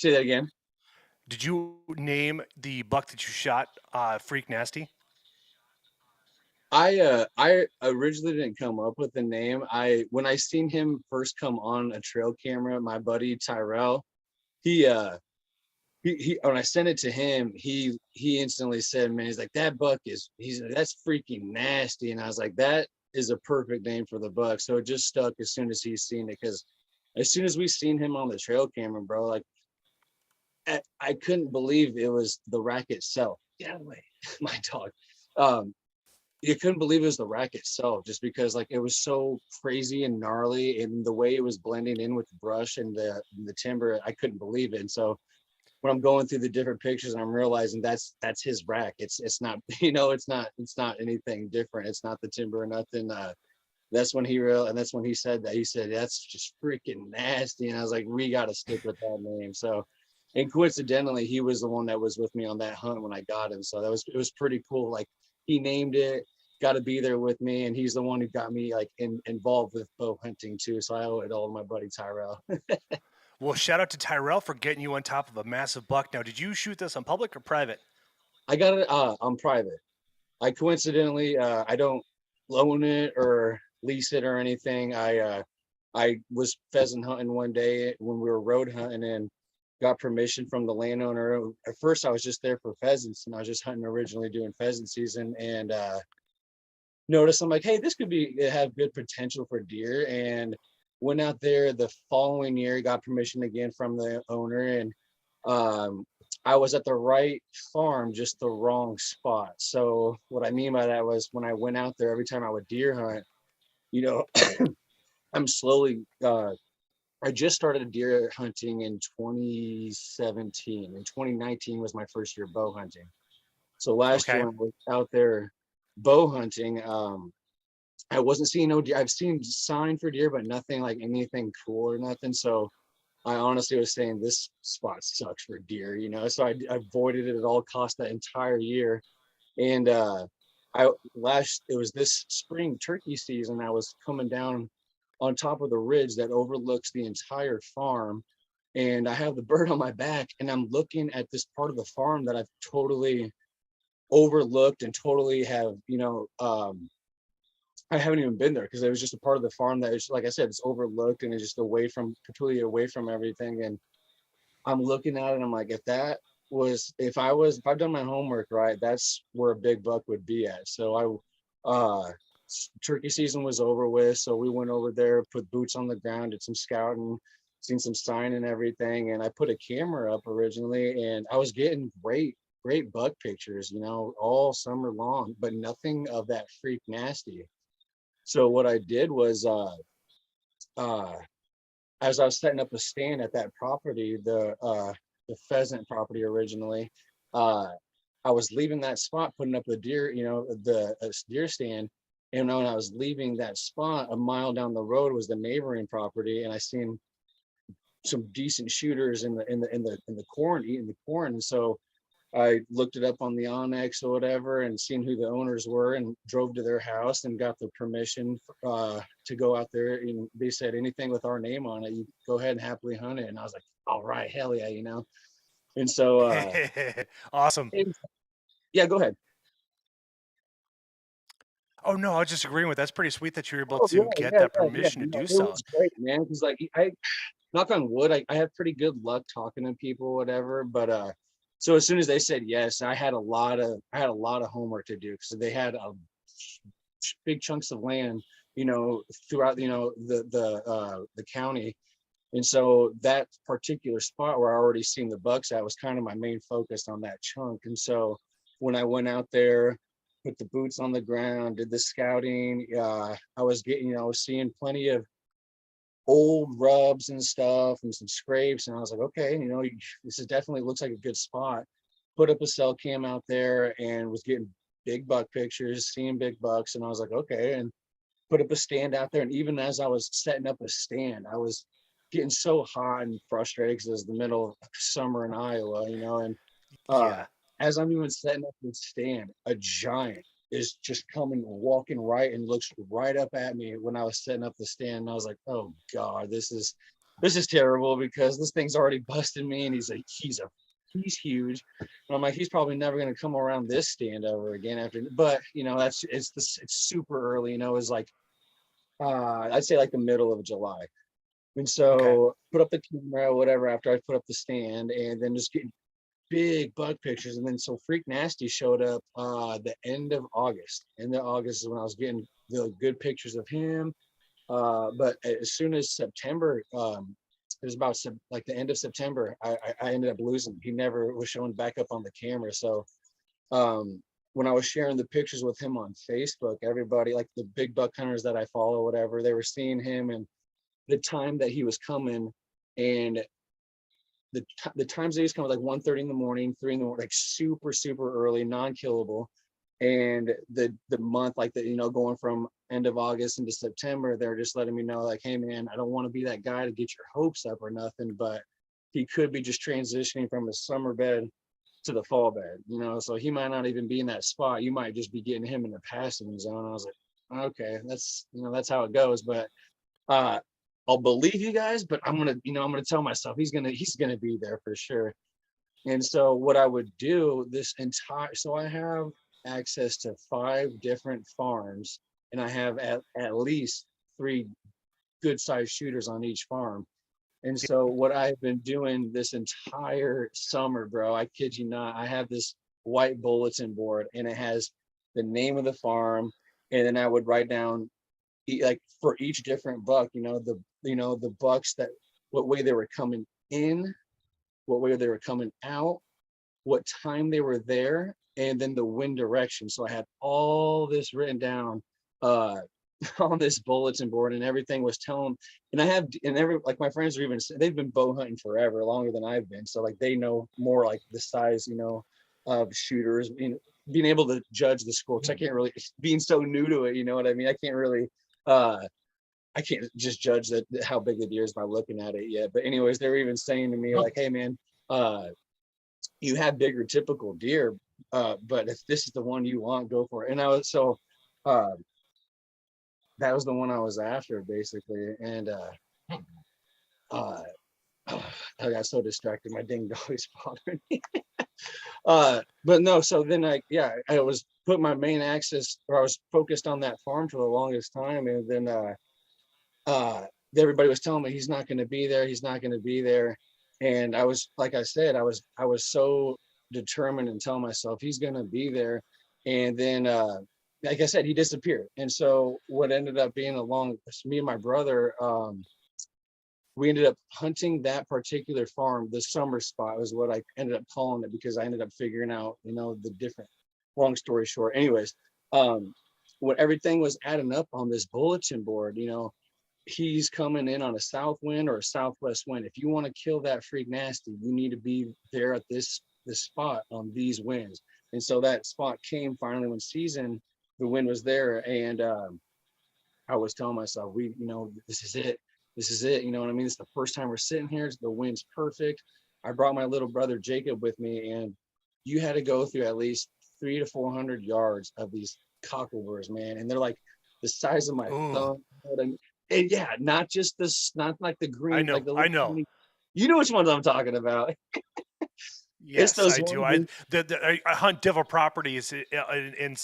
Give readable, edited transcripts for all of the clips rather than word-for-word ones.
Say that again. Did you name the buck that you shot Freak Nasty? I originally didn't come up with the name. When I seen him first come on a trail camera, my buddy Tyrell, he he when I sent it to him, he instantly said, man, he's like, that buck that's freaking nasty. And I was like, that is a perfect name for the buck. So it just stuck as soon as he's seen it, because as soon as we seen him on the trail camera, bro, like I couldn't believe it was the rack itself. Get out of the way, my dog. Um, you couldn't believe it was the rack itself, just because like it was so crazy and gnarly, and the way it was blending in with the brush and the timber, I couldn't believe it. And so when I'm going through the different pictures and I'm realizing that's his rack. It's not, it's not anything different. It's not the timber or nothing. That's when and that's when he said that. He said, that's just freaking nasty. And I was like, we got to stick with that name. So, and coincidentally, he was the one that was with me on that hunt when I got him. So it was pretty cool. Like, he named it, got to be there with me. And he's the one who got me like involved with bow hunting too. So I owe it all to my buddy Tyrell. Well, shout out to Tyrell for getting you on top of a massive buck. Now, did you shoot this on public or private? I got it on private. I coincidentally, I don't loan it or lease it or anything. I was pheasant hunting one day when we were road hunting, and got permission from the landowner. At first, I was just there for pheasants, and I was just hunting originally, doing pheasant season, and noticed, I'm like, hey, this could have good potential for deer, and went out there the following year, got permission again from the owner, and um, I was at the right farm, just the wrong spot. So what I mean by that was, when I went out there, every time I would deer hunt, you know, I'm slowly. I just started deer hunting in 2017, and 2019 was my first year bow hunting. So last year Okay. when I was out there bow hunting, I wasn't seeing no deer. I've seen sign for deer, but nothing like anything cool or nothing. So I honestly was saying, this spot sucks for deer, So I avoided it at all costs that entire year. And it was this spring turkey season. I was coming down on top of the ridge that overlooks the entire farm, and I have the bird on my back, and I'm looking at this part of the farm that I've totally overlooked and totally have, I haven't even been there, because it was just a part of the farm that is, like I said, it's overlooked and it's just completely away from everything. And I'm looking at it, and I'm like, if I've done my homework right, that's where a big buck would be at. So turkey season was over with. So we went over there, put boots on the ground, did some scouting, seen some sign and everything. And I put a camera up originally, and I was getting great buck pictures, all summer long, but nothing of that freak nasty. So what I did was, uh, as I was setting up a stand at that property, the pheasant property originally, uh, I was leaving that spot, putting up the deer, the deer stand. And when I was leaving that spot, a mile down the road was the neighboring property, and I seen some decent shooters in the corn, eating the corn. And so I looked it up on the Onyx or whatever, and seen who the owners were, and drove to their house and got the permission to go out there. And they said, anything with our name on it, you go ahead and happily hunt it. And I was like, all right, hell yeah. And so, Awesome. yeah, go ahead. Oh no, I was just agreeing with that's pretty sweet that you're able Oh to get that yeah. permission to do It so. was great, man. Because like I knock on wood, I have pretty good luck talking to people, whatever. But so as soon as they said yes, I had a lot of homework to do, because they had big chunks of land, throughout the county. And so that particular spot where I already seen the bucks at was kind of my main focus on that chunk. And so when I went out there, put the boots on the ground, did the scouting, I was seeing plenty of old rubs and stuff and some scrapes. And I was like, okay, this is definitely looks like a good spot. Put up a cell cam out there and was getting big buck pictures, seeing big bucks. And I was like, okay. And put up a stand out there. And even as I was setting up a stand, I was getting so hot and frustrated, because it was the middle of summer in Iowa, and uh, Yeah. as I'm even setting up the stand, a giant is just walking right, and looks right up at me when I was setting up the stand. And I was like, oh God, this is this is terrible because this thing's already busted me. And he's huge. And I'm like, he's probably never going to come around this stand ever again after, but it's super early, it's like, I'd say like the middle of July. And Okay. so put up the camera, whatever, after I put up the stand, and then just getting big bug pictures. And then so Freak Nasty showed up the end of August. End of August is when I was getting the good pictures of him. But as soon as September, it was about like the end of September, I ended up losing. He never was showing back up on the camera. So when I was sharing the pictures with him on Facebook, everybody, like the big buck hunters that I follow, whatever, they were seeing him and the time that he was coming, and the times that he was coming, like 1:30 in the morning, 3 in the morning, like super early, non-killable. And the month, like going from end of August into September, they're just letting me know, like, hey man, I don't want to be that guy to get your hopes up or nothing, but he could be just transitioning from a summer bed to the fall bed, so he might not even be in that spot. You might just be getting him in the passing zone. I was like, okay, that's how it goes. But uh I'll believe you guys, but I'm gonna tell myself he's gonna be there for sure. And so what I would do so I have access to 5 different farms, and I have at least 3 good sized shooters on each farm. And so what I've been doing this entire summer, bro, I kid you not, I have this white bulletin board, and it has the name of the farm, and then I would write down like for each different buck, the bucks that what way they were coming in, what way they were coming out, what time they were there, and then the wind direction. So I had all this written down uh on this bulletin board, and everything was telling. And I have, and every, like, my friends are even, they've been bow hunting forever, longer than I've been, so like they know more like the size, of shooters, being able to judge the score, because I can't really, being so new to it, you know what I mean, I can't really uh I can't just judge that how big the deer is by looking at it yet. But anyways, they were even saying to me, like, hey man, uh you have bigger typical deer, but if this is the one you want, go for it. And I was so uh that was the one I was after, basically. And uh I got so distracted, my ding dog is bothering me. But no, so then I was put my main axis, or I was focused on that farm for the longest time. And then uh everybody was telling me he's not going to be there, he's not going to be there. And I was, like I said, I was so determined and telling myself he's going to be there. And then like I said, he disappeared. And so what ended up being, along me and my brother, we ended up hunting that particular farm. The summer spot was what I ended up calling it, because I ended up figuring out, the different, long story short. Anyways, when everything was adding up on this bulletin board, he's coming in on a south wind or a southwest wind. If you want to kill that Freak Nasty, you need to be there at this spot on these winds. And so that spot came finally when season, the wind was there. And I was telling myself, this is it. This is it. You know what I mean? It's the first time we're sitting here. The wind's perfect. I brought my little brother Jacob with me, and you had to go through at least 300 to 400 yards of these cockleburs, man. And they're like the size of my Ooh, thumb. And yeah, not just this, not like the I green, like know. the I little, know. you know which ones I'm talking about. It's Yes, those I do. ones. I hunt divil properties in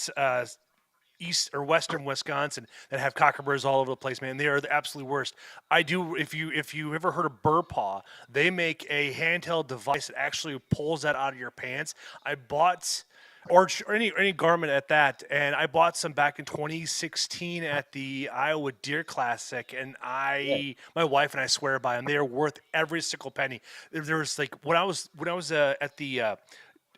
east or western Wisconsin that have cockleburs all over the place, man. They are the absolute worst. I do. If you ever heard of Burr Paw, they make a handheld device that actually pulls that out of your pants. I bought. Or any garment at that, and I bought some back in 2016 at the Iowa Deer Classic, and Yeah, my wife and I swear by them. They are worth every single penny. There was like when I was at the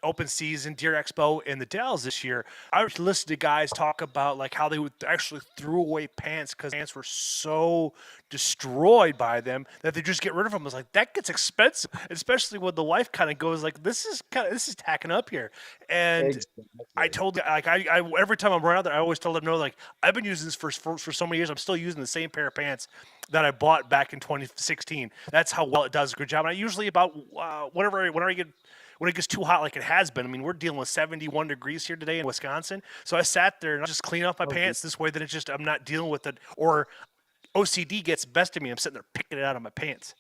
open season Deer Expo in the Dells this year, I listened to guys talk about like how they would actually threw away pants because pants were so destroyed by them that they just get rid of them. I was like, that gets expensive, especially when the wife kind of goes like, this is tacking up here. And I exactly. told like I every time I'm around there, I always tell them no, like I've been using this for so many years. I'm still using the same pair of pants that I bought back in 2016. That's how well it does a good job. And I usually about whenever I get when it gets too hot like it has been. I mean, we're dealing with 71 degrees here today in Wisconsin. So I sat there and I just clean off my Oh, pants this way that it's just I'm not dealing with it or OCD gets best of me. I'm sitting there picking it out of my pants.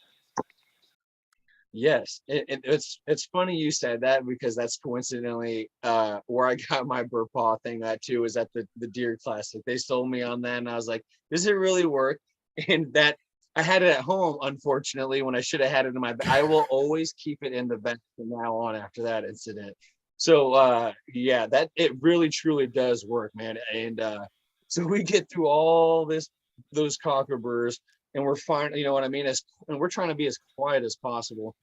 Yes, it's funny you said that, because that's coincidentally where I got my burr paw thing at too, is at the Deer Classic. They sold me on that, and I was like, does it really work? And that I had it at home, unfortunately, when I should have had it in my bag. I will always keep it in the bag from now on after that incident. So yeah, that it really truly does work, man. And so we get through all those cockleburs, and we're fine, you know what I mean? And we're trying to be as quiet as possible.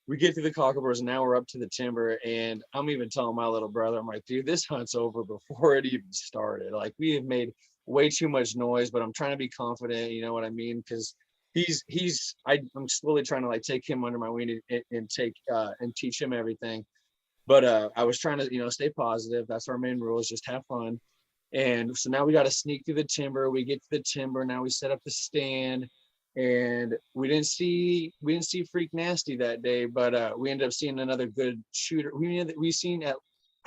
We get through the cockleburs, and now we're up to the timber. And I'm even telling my little brother, I'm like, dude, this hunt's over before it even started. Like, we have made way too much noise, but I'm trying to be confident, you know what I mean? Because I'm slowly trying to like take him under my wing and teach him everything. But I was trying to, stay positive. That's our main rule, is just have fun. And so now we got to sneak through the timber. We get to the timber. Now we set up the stand, and we didn't see Freak Nasty that day, but we ended up seeing another good shooter. We seen I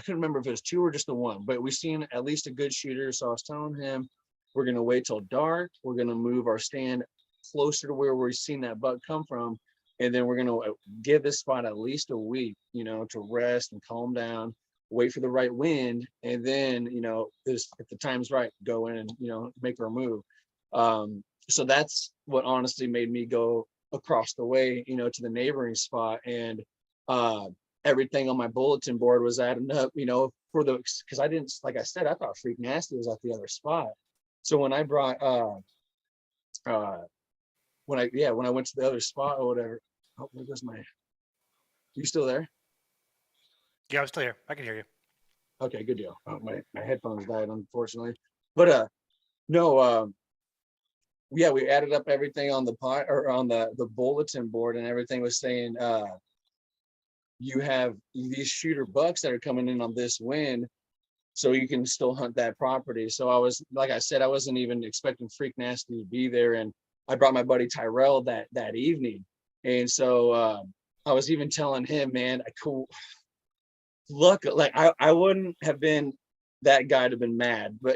couldn't remember if it was two or just the one, but we seen at least a good shooter. So I was telling him, we're gonna wait till dark. We're gonna move our stand closer to where we're seeing that buck come from, and then we're gonna give this spot at least a week, to rest and calm down, wait for the right wind, and then if the time's right, go in and make our move. So that's what honestly made me go across the way, to the neighboring spot. And everything on my bulletin board was adding up, because I didn't, like I said, I thought Freak Nasty was at the other spot. So when I brought when I went to the other spot or whatever. Oh, where goes you still there? Yeah, I'm still here. I can hear you. Okay, good deal. Oh, my headphones died, unfortunately. But no, yeah, we added up everything on the pot or on the bulletin board, and everything was saying you have these shooter bucks that are coming in on this wind, so you can still hunt that property. So I was, like I said, I wasn't even expecting Freak Nasty to be there, and I brought my buddy Tyrell that evening, and so I was even telling him, man, look, like I wouldn't have been that guy to have been mad, but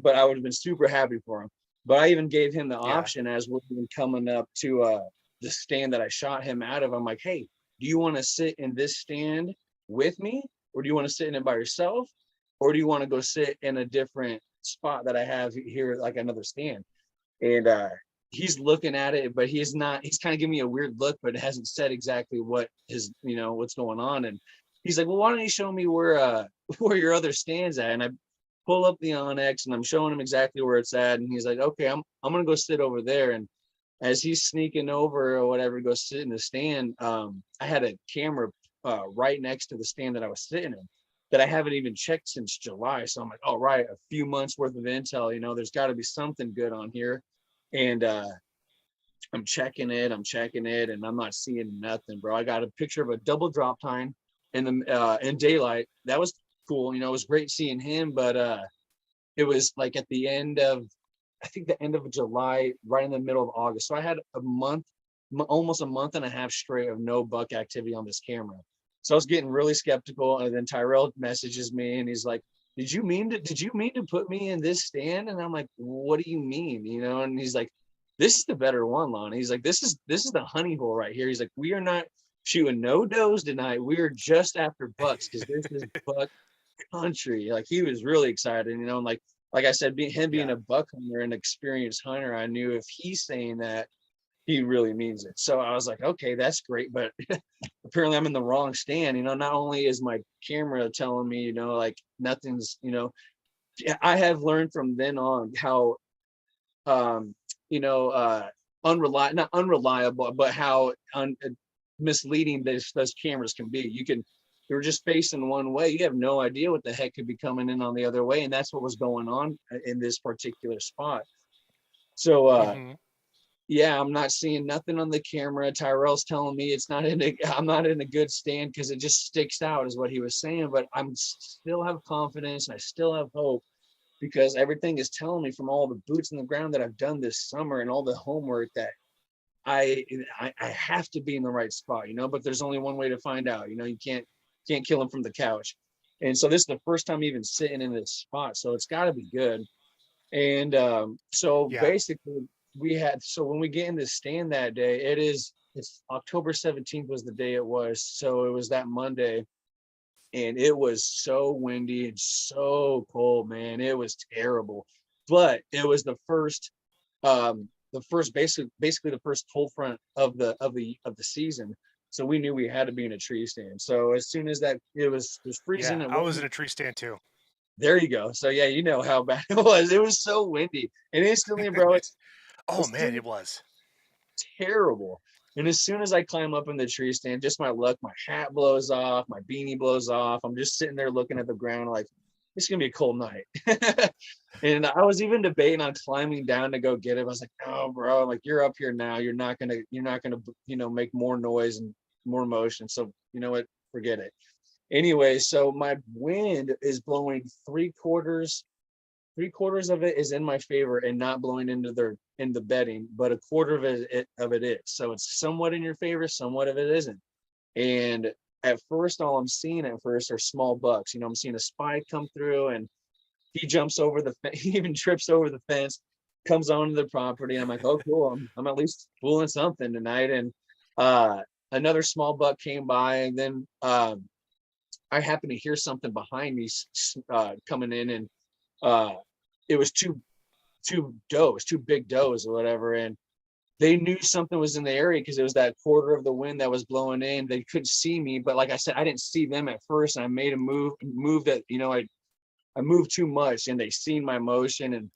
but I would have been super happy for him. But I even gave him the option as we're coming up to the stand that I shot him out of. I'm like, hey, do you want to sit in this stand with me, or do you want to sit in it by yourself, or do you want to go sit in a different spot that I have here, like another stand? And he's looking at it, but he's kind of giving me a weird look, but it hasn't said exactly what his, what's going on. And he's like, well, why don't you show me where your other stand's at? And I pull up the Onyx, and I'm showing him exactly where it's at. And he's like, okay, I'm gonna go sit over there. And as he's sneaking over or whatever to go sit in the stand, I had a camera right next to the stand that I was sitting in that I haven't even checked since July. So I'm like, all right, a few months worth of intel, there's got to be something good on here. And I'm checking it, and I'm not seeing nothing, bro. I got a picture of a double drop tine in daylight. That was cool. It was great seeing him, but it was like at the end of, I think the end of July, right in the middle of August. So I had almost a month and a half straight of no buck activity on this camera. So I was getting really skeptical. And then Tyrell messages me, and he's like, did you mean to put me in this stand? And I'm like, what do you mean? And he's like, this is the better one, Lon. He's like, this is the honey hole right here. He's like, we are not shooting no does tonight. We are just after bucks, because this is buck country. Like, he was really excited, and like I said, being a buck hunter and experienced hunter, I knew if he's saying that, he really means it. So I was like, okay, that's great. But apparently I'm in the wrong stand. Not only is my camera telling me, like nothing's, I have learned from then on how, not unreliable, but how misleading those cameras can be. You're just facing one way. You have no idea what the heck could be coming in on the other way. And that's what was going on in this particular spot. So, yeah, I'm not seeing nothing on the camera. Tyrell's telling me I'm not in a good stand because it just sticks out, is what he was saying. But I'm still have confidence, and I still have hope, because everything is telling me from all the boots in the ground that I've done this summer and all the homework that I have to be in the right spot, but there's only one way to find out. You can't kill him from the couch. And so this is the first time even sitting in this spot. So it's got to be good. And so basically so when we get in the stand that day, it's October 17th was the day it was. So it was that Monday, and it was so windy and so cold, man. It was terrible. But it was basically the first cold front of the season. So we knew we had to be in a tree stand. So as soon as that it was freezing, Yeah, I was in a tree stand too. there you go. So yeah, you know how bad it was. It was so windy. And instantly, bro, Oh it's man, it was. terrible. And as soon as I climb up in the tree stand, just my luck, my hat blows off, my beanie blows off. I'm just sitting there looking at the ground like, it's gonna be a cold night. And I was even debating on climbing down to go get it. I was like, no, bro, I'm like, you're up here now. You're not gonna, make more noise and more motion. So you know what? Forget it. Anyway, so my wind is blowing three quarters of it is in my favor and not blowing in the bedding, but a quarter of it is. So it's somewhat in your favor, somewhat of it isn't. And at first, all I'm seeing at first are small bucks. I'm seeing a spike come through, and he jumps over he even trips over the fence, comes onto the property. I'm like, oh, cool. I'm at least fooling something tonight. And another small buck came by, and then I happened to hear something behind me coming in, and it was two does, two big does or whatever, and they knew something was in the area because it was that quarter of the wind that was blowing in. They couldn't see me, but like I said, I didn't see them at first, and I made a move that I moved too much, and they seen my motion and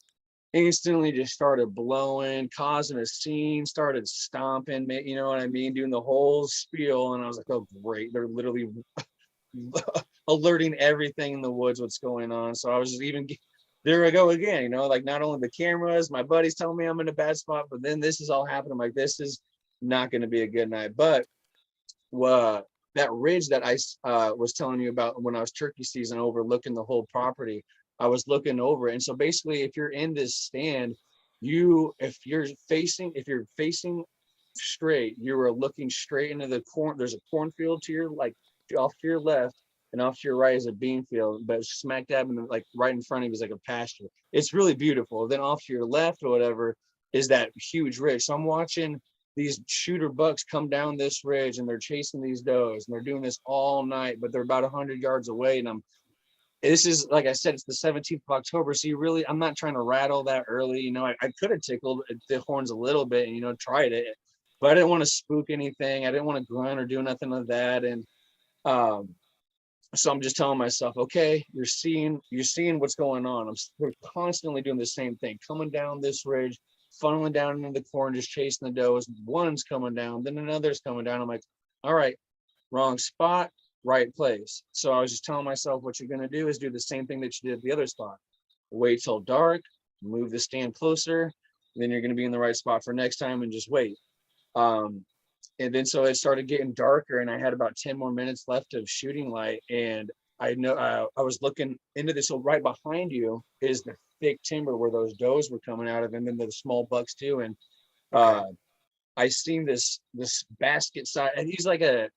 instantly just started blowing, causing a scene, started stomping, you know what I mean, doing the whole spiel. And I was like, oh great, they're literally alerting everything in the woods what's going on. So I was just even there I go again, like not only the cameras, my buddies telling me I'm in a bad spot, but then this is all happening. I'm like, this is not going to be a good night. But that ridge that I was telling you about when I was turkey season overlooking the whole property, I was looking over it. And so basically, if you're in this stand, if you're facing straight, you are looking straight into the corn. There's a cornfield to your off to your left, and off to your right is a bean field, but smack dab in right in front of you is like a pasture. It's really beautiful. Then off to your left or whatever is that huge ridge. So I'm watching these shooter bucks come down this ridge, and they're chasing these does, and they're doing this all night, but they're about 100 yards away. And this is, like I said, it's the 17th of October. So I'm not trying to rattle that early. I could have tickled the horns a little bit and, tried it, but I didn't want to spook anything. I didn't want to grunt or do nothing like that. And, so I'm just telling myself, okay, you're seeing what's going on. We're constantly doing the same thing, coming down this ridge, funneling down into the corn, just chasing the does. One's coming down, then another's coming down. I'm like, all right, wrong spot, right place. So I was just telling myself, what you're going to do is do the same thing that you did at the other spot. Wait till dark, move the stand closer, then you're going to be in the right spot for next time, and just wait. And then so it started getting darker, and I had about 10 more minutes left of shooting light. And I know I was looking into this. So right behind you is the thick timber where those does were coming out of, and then the small bucks too. And I seen this basket size, and he's like a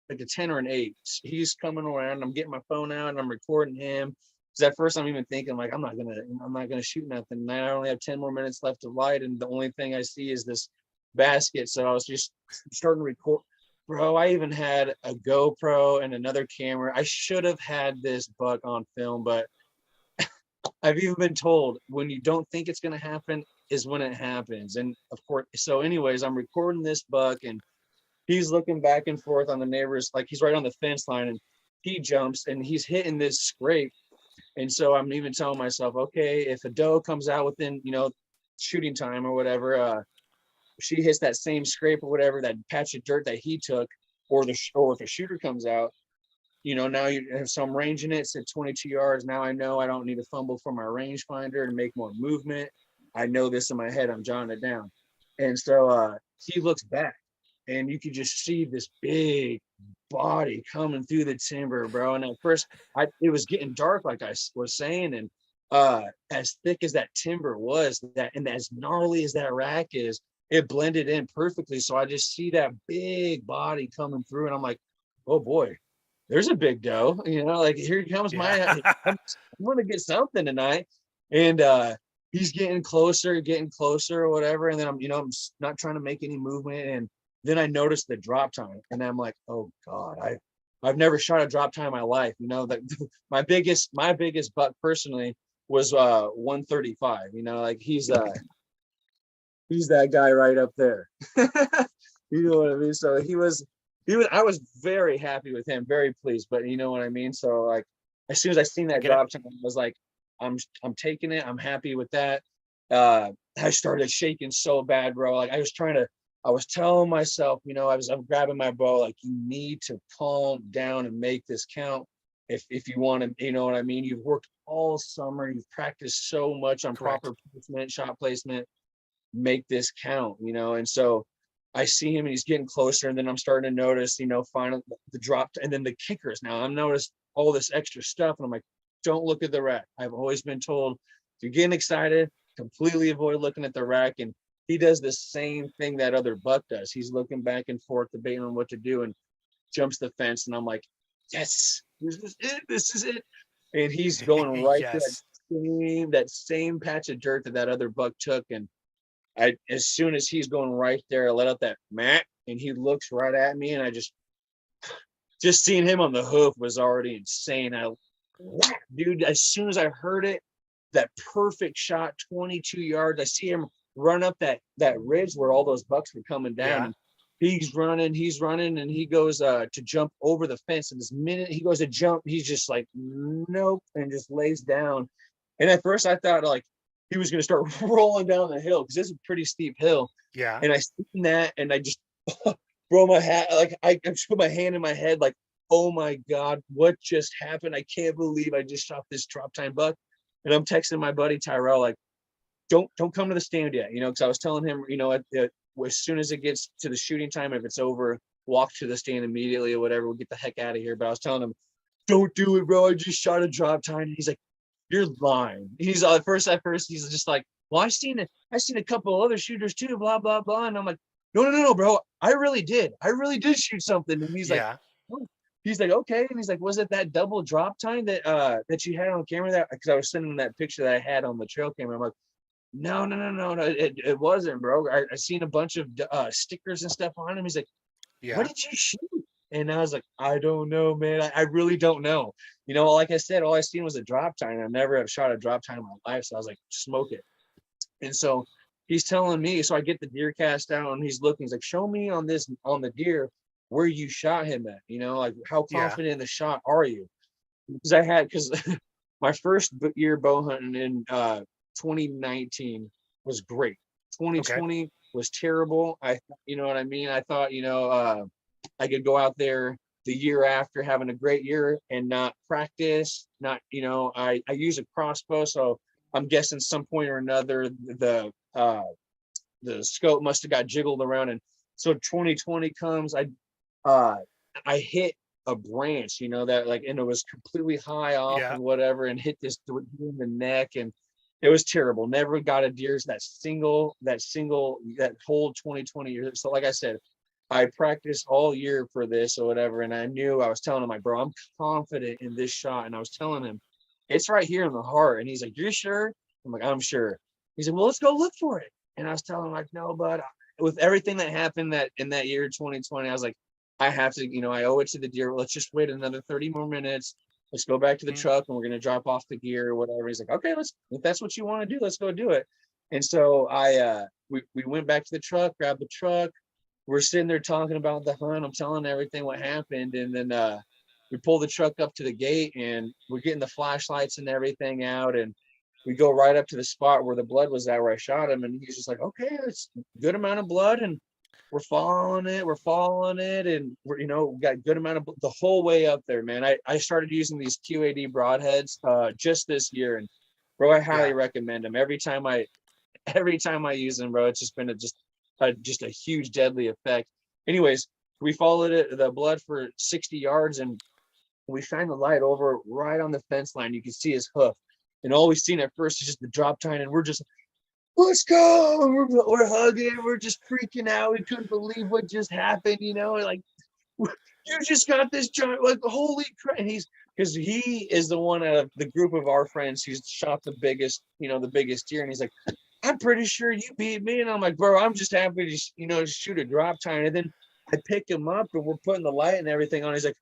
10 or an 8. He's coming around. I'm getting my phone out and I'm recording him. Because at first I'm even thinking like I'm not gonna shoot nothing. And I only have 10 more minutes left of light, and the only thing I see is this basket. So I was just starting to record. Bro, I even had a GoPro and another camera. I should have had this buck on film, but I've even been told when you don't think it's going to happen is when it happens. And of course, so anyways, I'm recording this buck, and he's looking back and forth on the neighbors, like he's right on the fence line, and he jumps and he's hitting this scrape. And so I'm even telling myself, okay, if a doe comes out within, shooting time or whatever, she hits that same scrape or whatever, that patch of dirt that he took, or if a shooter comes out, now so I'm ranging it. It's at 22 yards. Now I know I don't need to fumble for my rangefinder and make more movement. I know this in my head. I'm jotting it down. And so he looks back, and you could just see this big body coming through the timber, bro. And at first, it was getting dark, like I was saying, and as thick as that timber was, and as gnarly as that rack is, it blended in perfectly. So I just see that big body coming through, and I'm like, oh boy, there's a big doe. Like, here comes Yeah. I'm going to get something tonight. And he's getting closer or whatever. And then I'm not trying to make any movement. And then I noticed the drop time, and I'm like, oh God, I've never shot a drop time in my life. That my biggest buck personally was 135. Like he's that guy right up there. You know what I mean? So I was very happy with him, very pleased, but you know what I mean? So like, as soon as I seen that drop time, I was like, I'm taking it. I'm happy with that. I started shaking so bad, bro. Like I was telling myself, I'm grabbing my bow, like, you need to calm down and make this count. If you want to, you know what I mean? You've worked all summer. You've practiced so much on proper placement, shot placement. Make this count, And so I see him and he's getting closer. And then I'm starting to notice, finally the drop and then the kickers. Now I'm noticed all this extra stuff. And I'm like, don't look at the rack. I've always been told, if you're getting excited, completely avoid looking at the rack. And he does the same thing that other buck does. He's looking back and forth, debating on what to do, and jumps the fence. And I'm like, yes, this is it. And he's going right to that same patch of dirt that other buck took. And as soon as he's going right there, I let out that mat, and he looks right at me, and I just seeing him on the hoof was already insane. Dude, as soon as I heard it, that perfect shot, 22 yards, I see him run up that ridge where all those bucks were coming down. And he's running, and he goes to jump over the fence. And this minute he goes to jump, he's just like, nope, and just lays down. And at first I thought like he was going to start rolling down the hill, because this is a pretty steep hill. Yeah. And I seen that, and I just throw my hat, like I just put my hand in my head, like, oh my God, what just happened? I can't believe I just shot this drop time buck. And I'm texting my buddy Tyrell, like, don't come to the stand yet, because I was telling him, as soon as it gets to the shooting time, if it's over, walk to the stand immediately or whatever, we'll get the heck out of here. But I was telling him, don't do it, bro. I just shot a drop time. And he's like, you're lying. He's at first, he's just like, well, I seen a couple of other shooters too, blah, blah, blah. And I'm like, no, bro. I really did shoot something. And he's like, oh. He's like, okay. And he's like, was it that double drop time that you had on camera? That, because I was sending him that picture that I had on the trail camera. I'm like, no, it wasn't, bro. I seen a bunch of stickers and stuff on him. He's like, what did you shoot? And I was like, I don't know, man. I really don't know. Like I said, all I seen was a drop time. I never have shot a drop time in my life. So I was like, smoke it. And so he's telling me, so I get the deer cast out, and he's looking, he's like, show me on the deer where you shot him at, like how confident in the shot are you? Because my first year bow hunting in 2019 was great. 2020 was terrible. You know what I mean? I thought, I could go out there the year after having a great year and not practice, I use a crossbow. So I'm guessing some point or another, the scope must've got jiggled around. And so 2020 comes, I hit a branch, that like, and it was completely high off and whatever, and hit this in the neck, and it was terrible. Never got a deer that whole 2020 years. So like I said, I practiced all year for this or whatever, and I was telling him, like, bro, I'm confident in this shot, and I was telling him, it's right here in the heart. And he's like, you're sure? I'm like, I'm sure. He said, well, let's go look for it. And I was telling him, like, no, but with everything that happened in that year 2020, I was like, I have to, I owe it to the deer. Let's just wait another 30 more minutes. Let's go back to the truck, and we're going to drop off the gear or whatever. He's like, okay, if that's what you want to do, let's go do it. And so we went back to the truck, grabbed the truck. We're sitting there talking about the hunt. I'm telling everything what happened. And then we pull the truck up to the gate, and we're getting the flashlights and everything out. And we go right up to the spot where the blood was at, where I shot him. And he's just like, okay, it's a good amount of blood. And we're following it. And we got good amount of the whole way up there, man. I started using these QAD broadheads just this year. And bro, I highly recommend them. Every time I use them, bro, it's just been just a huge deadly effect. Anyways, we followed the blood for 60 yards, and we shine the light over right on the fence line. You can see his hoof, and all we've seen at first is just the drop time, and we're just, let's go. And we're hugging, we're just freaking out. We couldn't believe what just happened, like, you just got this giant, like, holy crap. And because he is the one out of the group of our friends who's shot the biggest, the biggest deer. And he's like, I'm pretty sure you beat me. And I'm like, bro, I'm just happy to, shoot a drop tine. And then I pick him up and we're putting the light and everything on. He's like,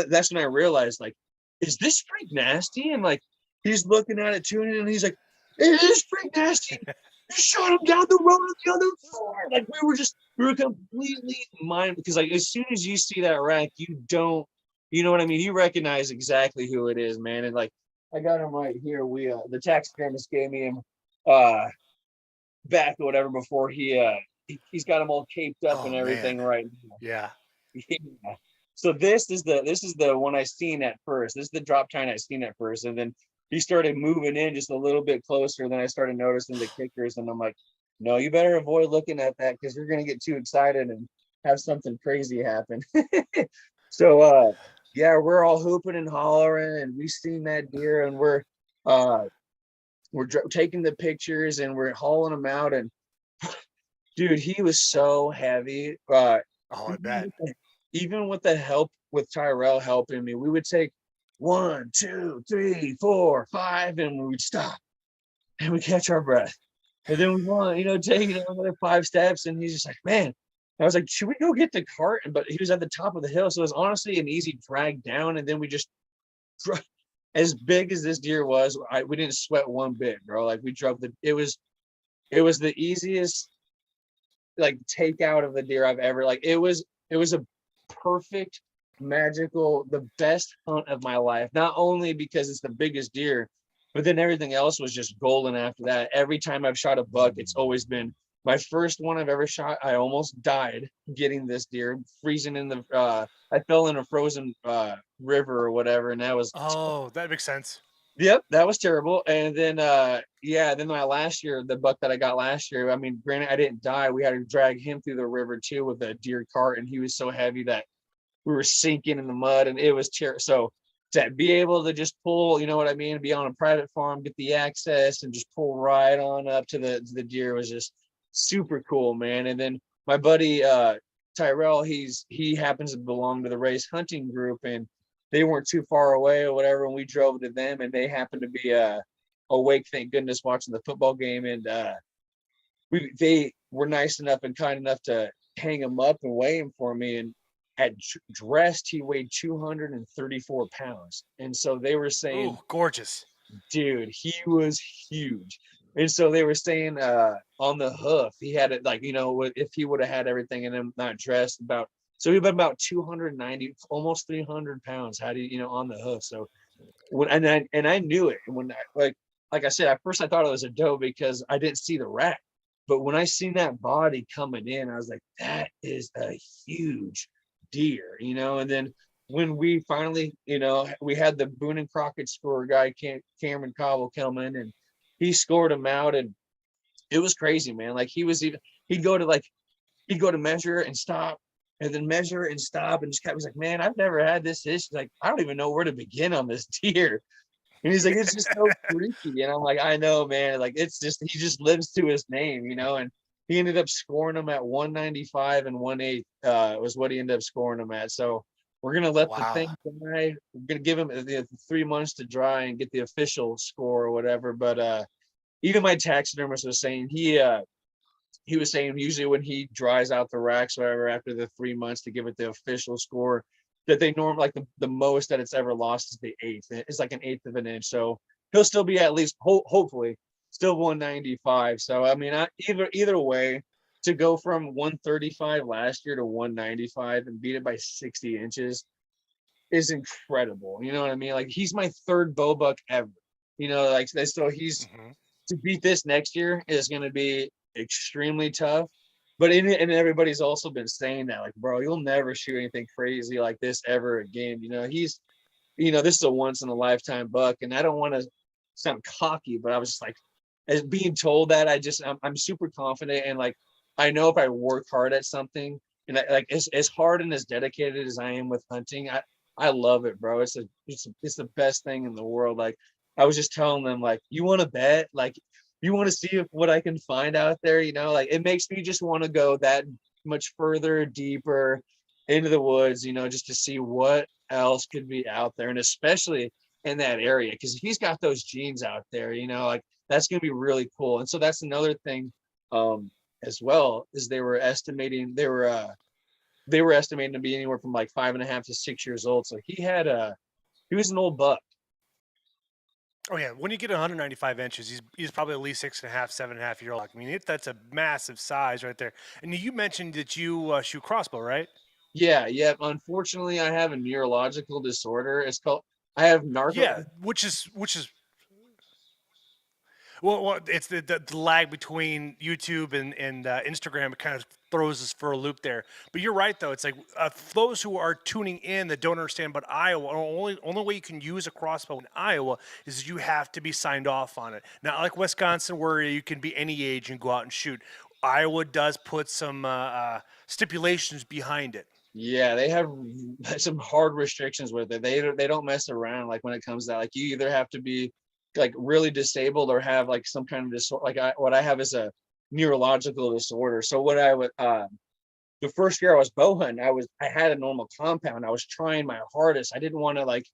that's when I realized, like, is this freak nasty? And like, he's looking at it too. And he's like, it is freak nasty. You shot him down the road on the other floor. Like, we were completely mind, because like, as soon as you see that rack, you don't, you know what I mean? You recognize exactly who it is, man. And like, I got him right here. The taxidermist gave me him, back or whatever before he's got them all caped up and everything right now. Yeah. Yeah. So this is the one I seen at first. This is the drop tine I seen at first, and then he started moving in just a little bit closer. Then I started noticing the kickers, and I'm like, no, you better avoid looking at that because you're gonna get too excited and have something crazy happen. So yeah, we're all hooping and hollering, and we seen that deer, and we're taking the pictures and we're hauling them out. And dude, he was so heavy. I bet. Even with the help with Tyrell helping me, we would take 1, 2, 3, 4, 5, and we would stop and we catch our breath. And then we want, take another 5 steps. And he's just like, man, I was like, should we go get the cart? But he was at the top of the hill. So it was honestly an easy drag down. And then we just, as big as this deer was, we didn't sweat one bit, bro. Like, we drove it was the easiest like takeout of the deer I've ever, like, it was a perfect, magical, the best hunt of my life. Not only because it's the biggest deer, but then everything else was just golden after that. Every time I've shot a buck, it's always been my first one I've ever shot. I almost died getting this deer, freezing in the I fell in a frozen river or whatever, and that was that makes sense. Yep, that was terrible. And then then my last year, the buck that I got last year, I mean, granted I didn't die. We had to drag him through the river too with a deer cart, and he was so heavy that we were sinking in the mud, and it was so to be able to just pull, you know what I mean, be on a private farm, get the access and just pull right on up to the deer was just super cool, man. And then my buddy Tyrell, he happens to belong to the race hunting group, and they weren't too far away or whatever, and we drove to them, and they happened to be awake, thank goodness, watching the football game. And they were nice enough and kind enough to hang him up and weigh him for me. And at dressed, he weighed 234 pounds. And so they were saying, "Oh, gorgeous, dude, he was huge." And so they were saying on the hoof, he had it, like, if he would have had everything in him, not dressed, so we've been about 290, almost 300 pounds. How do you, on the hoof? So I knew it. And when like I said, at first I thought it was a doe because I didn't see the rack. But when I seen that body coming in, I was like, that is a huge deer, And then when we finally, we had the Boone and Crockett score guy, Cameron Cobble, come in, and he scored him out. And it was crazy, man. Like, he'd go to measure and stop, and then measure and stop, and just was like, man, I've never had this issue. Like, I don't even know where to begin on this deer. And he's like, it's just so freaky. And I'm like, I know, man. Like, it's just, he just lives to his name, And he ended up scoring him at 195 and 1/8 was what he ended up scoring him at. So we're gonna let the thing dry. We're gonna give him 3 months to dry and get the official score or whatever. But even my taxidermist was saying he was saying usually when he dries out the racks, whatever, after the 3 months to give it the official score, that they normally, like, the most that it's ever lost is the 1/8. It's like an 1/8 of an inch. So he'll still be at least, hopefully, still 195. So, I mean, either way, to go from 135 last year to 195 and beat it by 60 inches is incredible. You know what I mean? Like, he's my third bow buck ever. Like, so he's to beat this next year is going to be extremely tough. But and everybody's also been saying that, like, bro, you'll never shoot anything crazy like this ever again. He's, this is a once in a lifetime buck, and I don't want to sound cocky, but I was just like, as being told that, I'm super confident, and like, I know if I work hard at something, and like as hard and as dedicated as I am with hunting, I love it, bro. It's the best thing in the world. Like, I was just telling them, like, you want to bet, like, you want to see what I can find out there, like, it makes me just want to go that much further, deeper into the woods, just to see what else could be out there, and especially in that area, because if he's got those genes out there, like that's going to be really cool. And so that's another thing, as well, is they were estimating to be anywhere from like 5.5 to 6 years old. So he was an old buck. Oh yeah, when you get 195 inches, he's probably at least 6.5, 7.5 year old. I mean, that's a massive size right there. And you mentioned that you shoot crossbow, right? Yeah, yeah. Unfortunately, I have a neurological disorder. I have narco. Yeah, which is well, it's the lag between YouTube and Instagram. It kind of throws us for a loop there. But you're right, though. It's like for those who are tuning in that don't understand, but Iowa, only way you can use a crossbow in Iowa is you have to be signed off on it. Not like Wisconsin, where you can be any age and go out and shoot. Iowa does put some stipulations behind it. Yeah, they have some hard restrictions with it. They don't mess around. Like when it comes to that, like you either have to be like really disabled or have like some kind of disorder. Like what I have is a neurological disorder. So what I would the first year I was bow hunting, I had a normal compound. I was trying my hardest. I didn't want to like,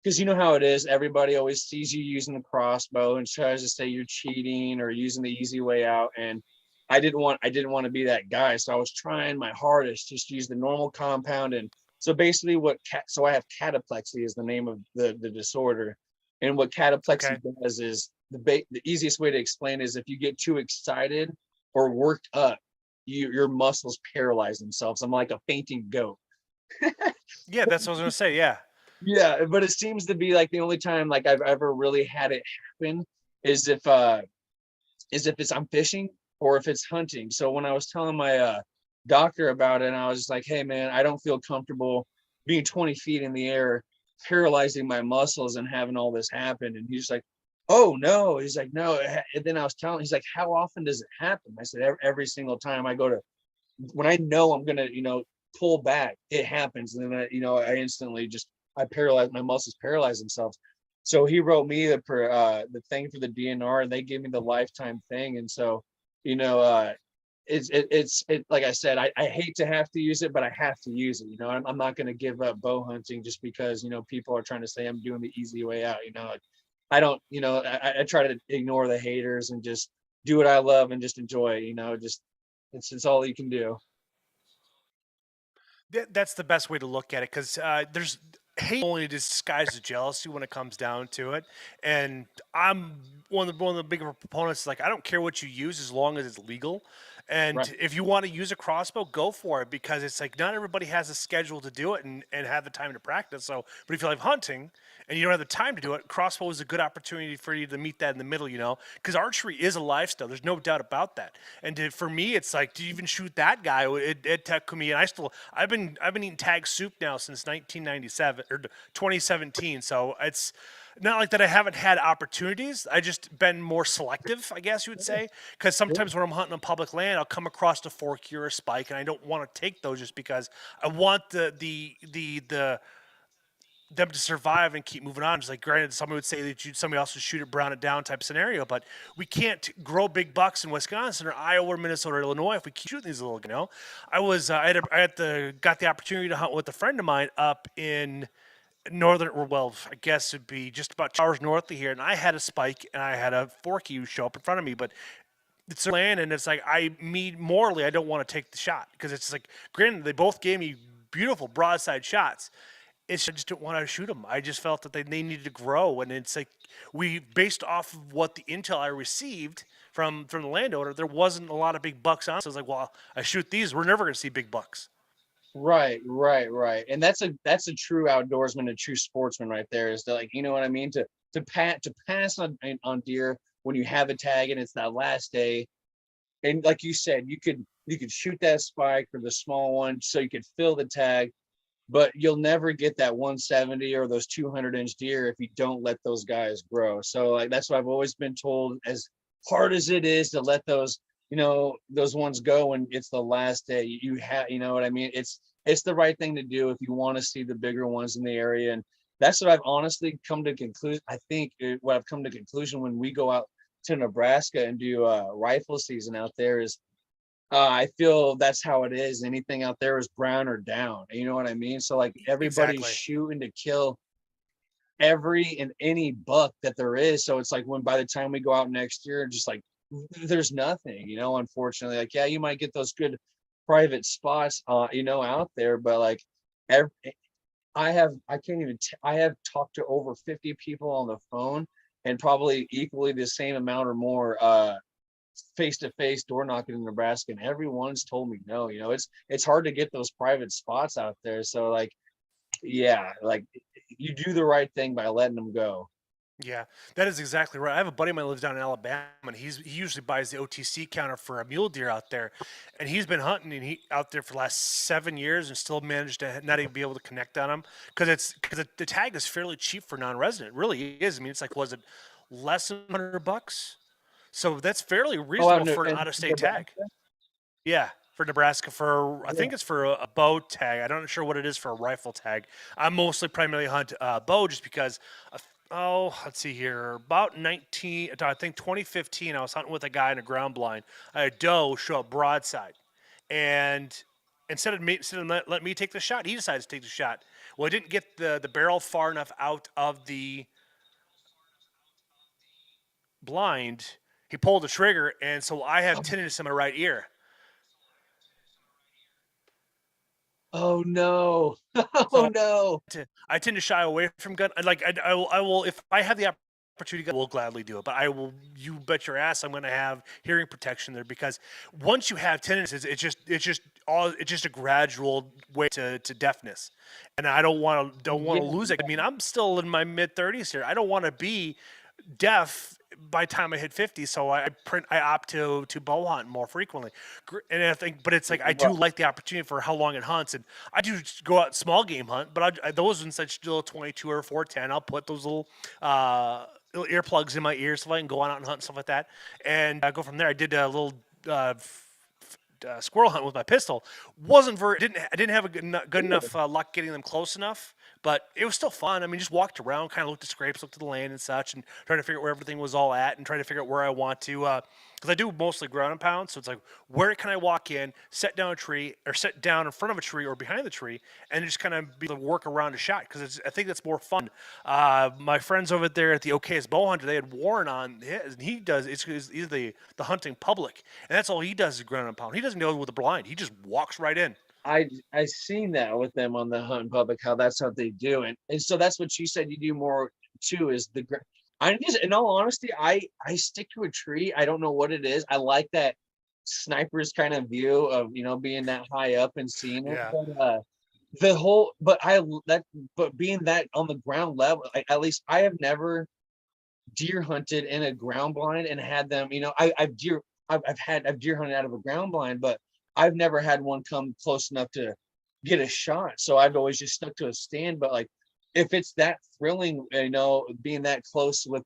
because you know how it is. Everybody always sees you using the crossbow and tries to say you're cheating or using the easy way out. And I didn't want to be that guy. So I was trying my hardest just to use the normal compound. And so basically so I have cataplexy is the name of the disorder. And what cataplexy Okay. does is the easiest way to explain is if you get too excited or worked up, your muscles paralyze themselves. I'm like a fainting goat. Yeah, that's what I was gonna say. Yeah. Yeah, but it seems to be like the only time like I've ever really had it happen is if it's I'm fishing or if it's hunting. So when I was telling my doctor about it, and I was just like, hey man, I don't feel comfortable being 20 feet in the air, paralyzing my muscles and having all this happen. And he's like, oh no. He's like, no. And then I was telling, he's like, how often does it happen? I said, every single time I go to, when I know I'm gonna, pull back, it happens. And then I instantly I paralyze, my muscles paralyze themselves. So he wrote me the thing for the DNR, and they gave me the lifetime thing. And so, you know, uh, it's like I said, I hate to have to use it, but I have to use it. I'm not going to give up bow hunting just because people are trying to say I'm doing the easy way out. I don't. I try to ignore the haters and just do what I love and just enjoy it. Just it's all you can do. That's the best way to look at it because there's hate only disguises jealousy when it comes down to it. And I'm one of the bigger proponents. Like I don't care what you use as long as it's legal. Right. And if you want to use a crossbow, go for it because it's like not everybody has a schedule to do it and have the time to practice. So, but if you like hunting and you don't have the time to do it, crossbow is a good opportunity for you to meet that in the middle, because archery is a lifestyle. There's no doubt about that. And for me, it's like to even shoot that guy, it took me, and I've been eating tag soup now since 1997 or 2017. So it's not like that I haven't had opportunities. I just been more selective, I guess you would say. Because sometimes when I'm hunting on public land, I'll come across a forky or a spike, and I don't want to take those just because I want the them to survive and keep moving on. Just like granted, somebody would say that somebody else would shoot it, brown it down type scenario, but we can't grow big bucks in Wisconsin or Iowa or Minnesota or Illinois if we keep shooting these little. I was got the opportunity to hunt with a friend of mine up in northern, or well, I guess it'd be just about 2 hours north of here, and I had a spike and I had a forky show up in front of me, but it's their land, and it's like morally I don't want to take the shot because it's like granted they both gave me beautiful broadside shots. I just didn't want to shoot them. I just felt that they needed to grow, and it's like based off of what the intel I received from the landowner, there wasn't a lot of big bucks on. So I was like, well, I shoot these, we're never going to see big bucks. Right, right, right. And that's a true outdoorsman, a true sportsman right there. Is to, like, you know what I mean? To pass on deer when you have a tag and it's that last day. And like you said, you could shoot that spike or the small one so you could fill the tag, but you'll never get that 170 or those 200-inch deer if you don't let those guys grow. So like that's what I've always been told, as hard as it is to let those ones go when it's the last day. You have, you know what I mean? It's the right thing to do if you want to see the bigger ones in the area. And that's what I've honestly come to conclude. I think what I've come to conclusion when we go out to Nebraska and do rifle season out there is I feel that's how it is. Anything out there is brown or down. You know what I mean? So like everybody's Exactly. shooting to kill every and any buck that there is. So it's like when by the time we go out next year, just like there's nothing, unfortunately. Like, yeah, you might get those good private spots out there, but like every, I can't even I have talked to over 50 people on the phone and probably equally the same amount or more face to face door knocking in Nebraska, and everyone's told me no. It's hard to get those private spots out there. So like, yeah, like you do the right thing by letting them go. Yeah, that is exactly right. I have a buddy of mine who lives down in Alabama, and he usually buys the OTC counter for a mule deer out there, and he's been hunting and he out there for the last 7 years and still managed to not even be able to connect on him because the tag is fairly cheap for non-resident. It really is. I mean, it's like was it less than $100? So that's fairly Oh, reasonable for an and out-of-state tag. Yeah, for Nebraska for I yeah. think it's for a bow tag. I'm not sure what it is for a rifle tag. I mostly primarily hunt bow just because. Let's see here. About 19, I think 2015, I was hunting with a guy in a ground blind. I had a doe show up broadside, and instead of let me take the shot, he decided to take the shot. Well, I didn't get the barrel far enough out of the blind. He pulled the trigger, and so I have tinnitus in my right ear. Oh no. Oh So no. I tend to shy away from gun. Like I will if I have the opportunity, I will gladly do it. But I will. You bet your ass, I'm going to have hearing protection there because once you have tinnitus, it's just a gradual way to deafness, and I don't want to Yeah. lose it. I mean, I'm still in my mid 30s here. I don't want to be deaf by the time I hit 50, so I opt to bow hunt more frequently. And I think, but it's like I do Well, like the opportunity for how long it hunts, and I do go out small game hunt, but those ones I still 22 or 410. I'll put those little earplugs in my ears so I can go on out and hunt and stuff like that, and go from there. I did a little squirrel hunt with my pistol. Wasn't very didn't I didn't have a good enough luck getting them close enough, but it was still fun. I mean, just walked around, kind of looked at scrapes, looked at the land and such, and trying to figure out where everything was all at, and trying to figure out where I want to. Because I do mostly ground and pound, so it's like where can I walk in, set down a tree, or set down in front of a tree or behind the tree, and just kind of be able to work around a shot. Because I think that's more fun. My friends over there at the OK's Bow Hunter, they had Warren on his, and he does. He's the hunting public, and that's all he does is ground and pound. He doesn't go with a blind. He just walks right in. I seen that with them on the Hunt in Public, how that's what they do, and so that's what you said you do more too is I just, in all honesty, I stick to a tree. I don't know what it is. I like that sniper's kind of view of being that high up and seeing it, Yeah. but the whole but I that but being that on the ground level, at least I have never deer hunted in a ground blind and had them. I've deer hunted out of a ground blind, but I've never had one come close enough to get a shot. So I've always just stuck to a stand. But like, if it's that thrilling, being that close with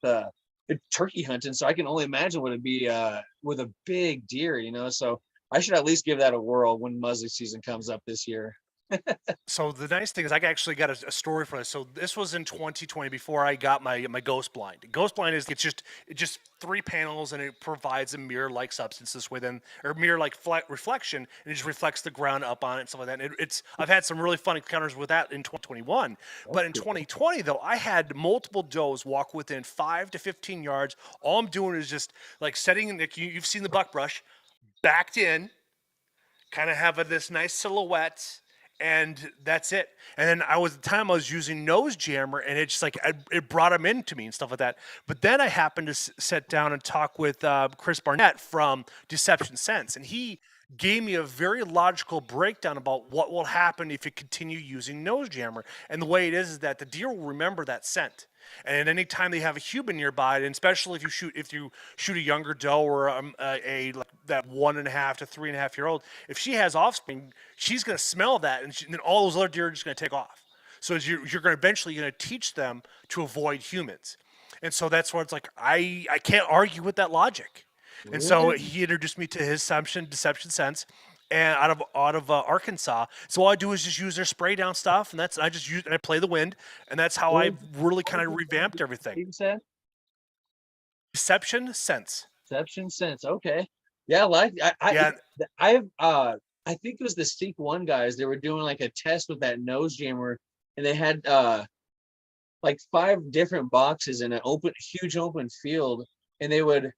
turkey hunting, so I can only imagine what it'd be with a big deer. So I should at least give that a whirl when muzzle season comes up this year. So the nice thing is I actually got a story for this. So this was in 2020 before I got my ghost blind. Ghost blind is it's just 3 panels and it provides a mirror like substance this way then or mirror like reflection and it just reflects the ground up on it and stuff like that. And it's I've had some really fun encounters with that in 2021, but in 2020 though I had multiple does walk within 5 to 15 yards. All I'm doing is just like setting like you've seen the buck brush backed in, kind of have this nice silhouette, and that's it. And then at the time I was using nose jammer, and it just like it brought them into me and stuff like that. But then I happened to sit down and talk with Chris Barnett from Deception Sense, and he gave me a very logical breakdown about what will happen if you continue using nose jammer. And the way it is that the deer will remember that scent. And any time they have a human nearby, and especially if you shoot a younger doe or like that 1.5 to 3.5 year old, if she has offspring, she's going to smell that, and then all those other deer are just going to take off. So you're going to eventually going to teach them to avoid humans, and so that's where it's like I can't argue with that logic. And so Really? he introduced me to his Deception Sense, and out of Arkansas. So all I do is just use their spray down stuff, and I just use and I play the wind, and that's how I really kind of revamped everything. You said Deception Sense. Deception Sense. Okay. Yeah, like Yeah, I think it was the Seek One guys. They were doing like a test with that nose jammer, and they had like 5 different boxes in an huge open field, and they would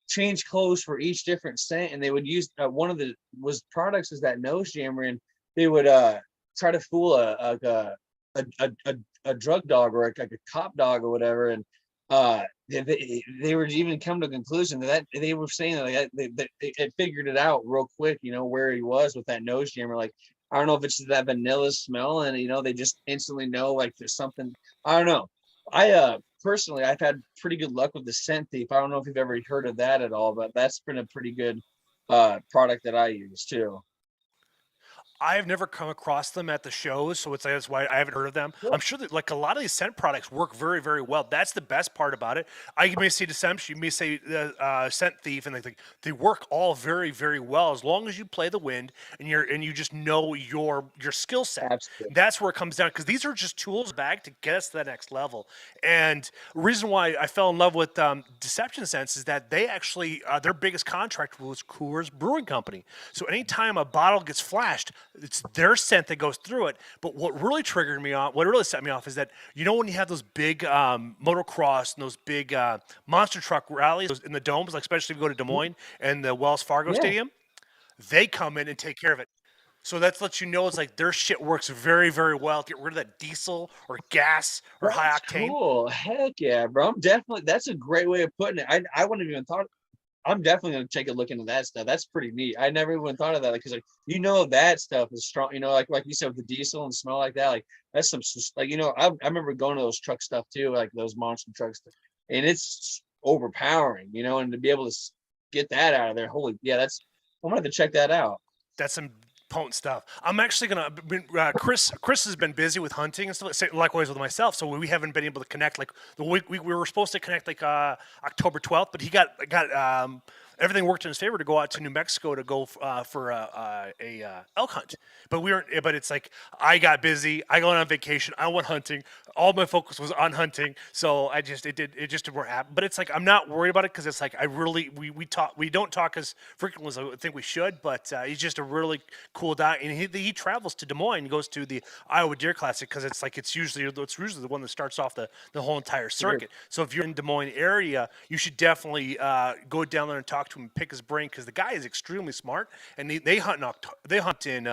change clothes for each different scent, and they would use one of the was products is that nose jammer, and they would try to fool a drug dog or like a cop dog or whatever, and they were even come to a conclusion that they were saying that like, they it figured it out real quick, where he was with that nose jammer. Like, I don't know if it's that vanilla smell, and they just instantly know like there's something. I don't know. I personally, I've had pretty good luck with the scent thief. I don't know if you've ever heard of that at all, but that's been a pretty good product that I use too. I have never come across them at the shows, so that's why I haven't heard of them. Yeah. I'm sure that like a lot of these scent products work very, very well. That's the best part about it. I may say Deception, you may say Scent Thief, and they work all very, very well as long as you play the wind and you just know your skill set. Absolutely. That's where it comes down, because these are just tools back to get us to that next level. And the reason why I fell in love with Deception Scents is that they actually their biggest contract was Coors Brewing Company. So anytime a bottle gets flashed, it's their scent that goes through it. But what really triggered me on, what really set me off, is that when you have those big motocross and those big monster truck rallies in the domes, like especially if you go to Des Moines and the Wells Fargo Yeah. Stadium, they come in and take care of it. So that lets you know it's like their shit works very, very well. Get rid of that diesel or gas or high That's octane. cool. Heck yeah, bro. That's a great way of putting it. I wouldn't have even thought. I'm definitely gonna take a look into that stuff. That's pretty neat. I never even thought of that, because that stuff is strong. Like you said, with the diesel and smell like that, like that's some like I remember going to those truck stuff too, like those monster trucks, and it's overpowering, and to be able to get that out of there, holy yeah, I'm gonna have to check that out. That's some potent stuff. I'm actually gonna. Chris has been busy with hunting and stuff. Likewise with myself, so we haven't been able to connect. Like the week we were supposed to connect like October 12th, but he got everything worked in his favor to go out to New Mexico to go for a elk hunt. But we weren't. But it's like I got busy. I went on vacation. I went hunting. All my focus was on hunting. So it just didn't work happen. But it's like I'm not worried about it, because it's like we don't talk as frequently as I think we should. But he's just a really cool guy, and he travels to Des Moines and goes to the Iowa Deer Classic, because it's usually the one that starts off the whole entire circuit. So if you're in Des Moines area, you should definitely go down there and talk to him and pick his brain, because the guy is extremely smart, and they hunt in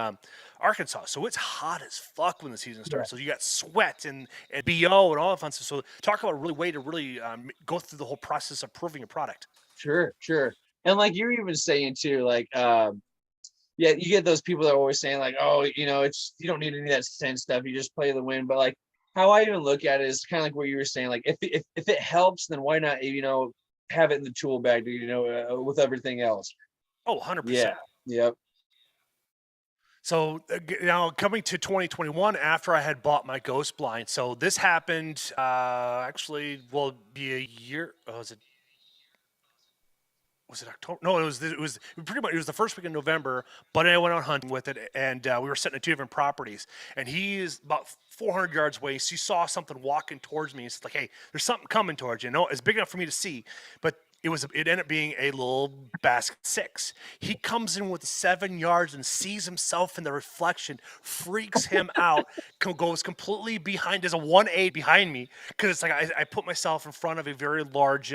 Arkansas, so it's hot as fuck when the season starts. Yeah. So you got sweat and BO and all that fun stuff. So talk about a really way to really go through the whole process of proving a product. Sure. And like you're even saying too, like yeah, you get those people that are always saying like, oh, it's you don't need any of that scent stuff. You just play the wind. But like how I even look at it is kind of like what you were saying. Like if it helps, then why not have it in the tool bag, with everything else. Oh, 100%. Yeah. Yep. So now coming to 2021, after I had bought my ghost blind, so this happened actually will be a year. Was it October? No, it was pretty much, it was the first week in November. But I went out hunting with it, and we were sitting at 2 different properties. And he is about 400 yards away. So he saw something walking towards me. He's like, "Hey, there's something coming towards you." It's big enough for me to see, but it ended up being a little basket 6. He comes in with 7 yards and sees himself in the reflection, freaks him out, goes completely behind. There's a 1-8 behind me, because it's like I put myself in front of a very large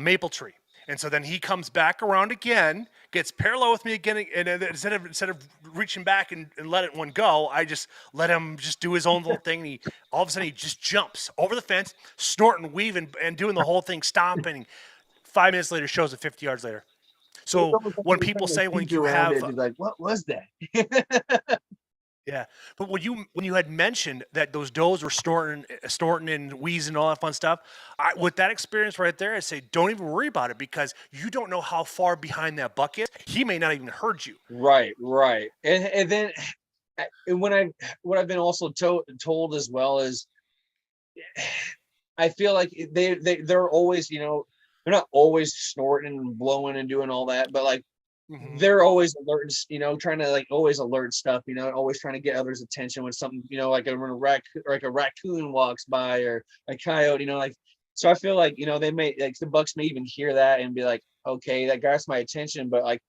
maple tree. And so then he comes back around again, gets parallel with me again, and instead of reaching back and letting one go, I just let him just do his own little thing. And all of a sudden he just jumps over the fence, snorting, weaving, and doing the whole thing, stomping. 5 minutes later, shows it 50 yards later. So when people say when you have, like, what was that? Yeah, but when you had mentioned that those does were snorting and wheezing and all that fun stuff, with that experience right there, I say don't even worry about it, because you don't know how far behind that buck is. He may not even heard you. Right, and then what I've been also told as well is, I feel like they're always they're not always snorting and blowing and doing all that, but like. Mm-hmm. They're always alert, trying to like always alert stuff, always trying to get others' attention when something, like a raccoon walks by or a coyote, like, so I feel like, they may, like the bucks may even hear that and be like, okay, that grabs my attention. But like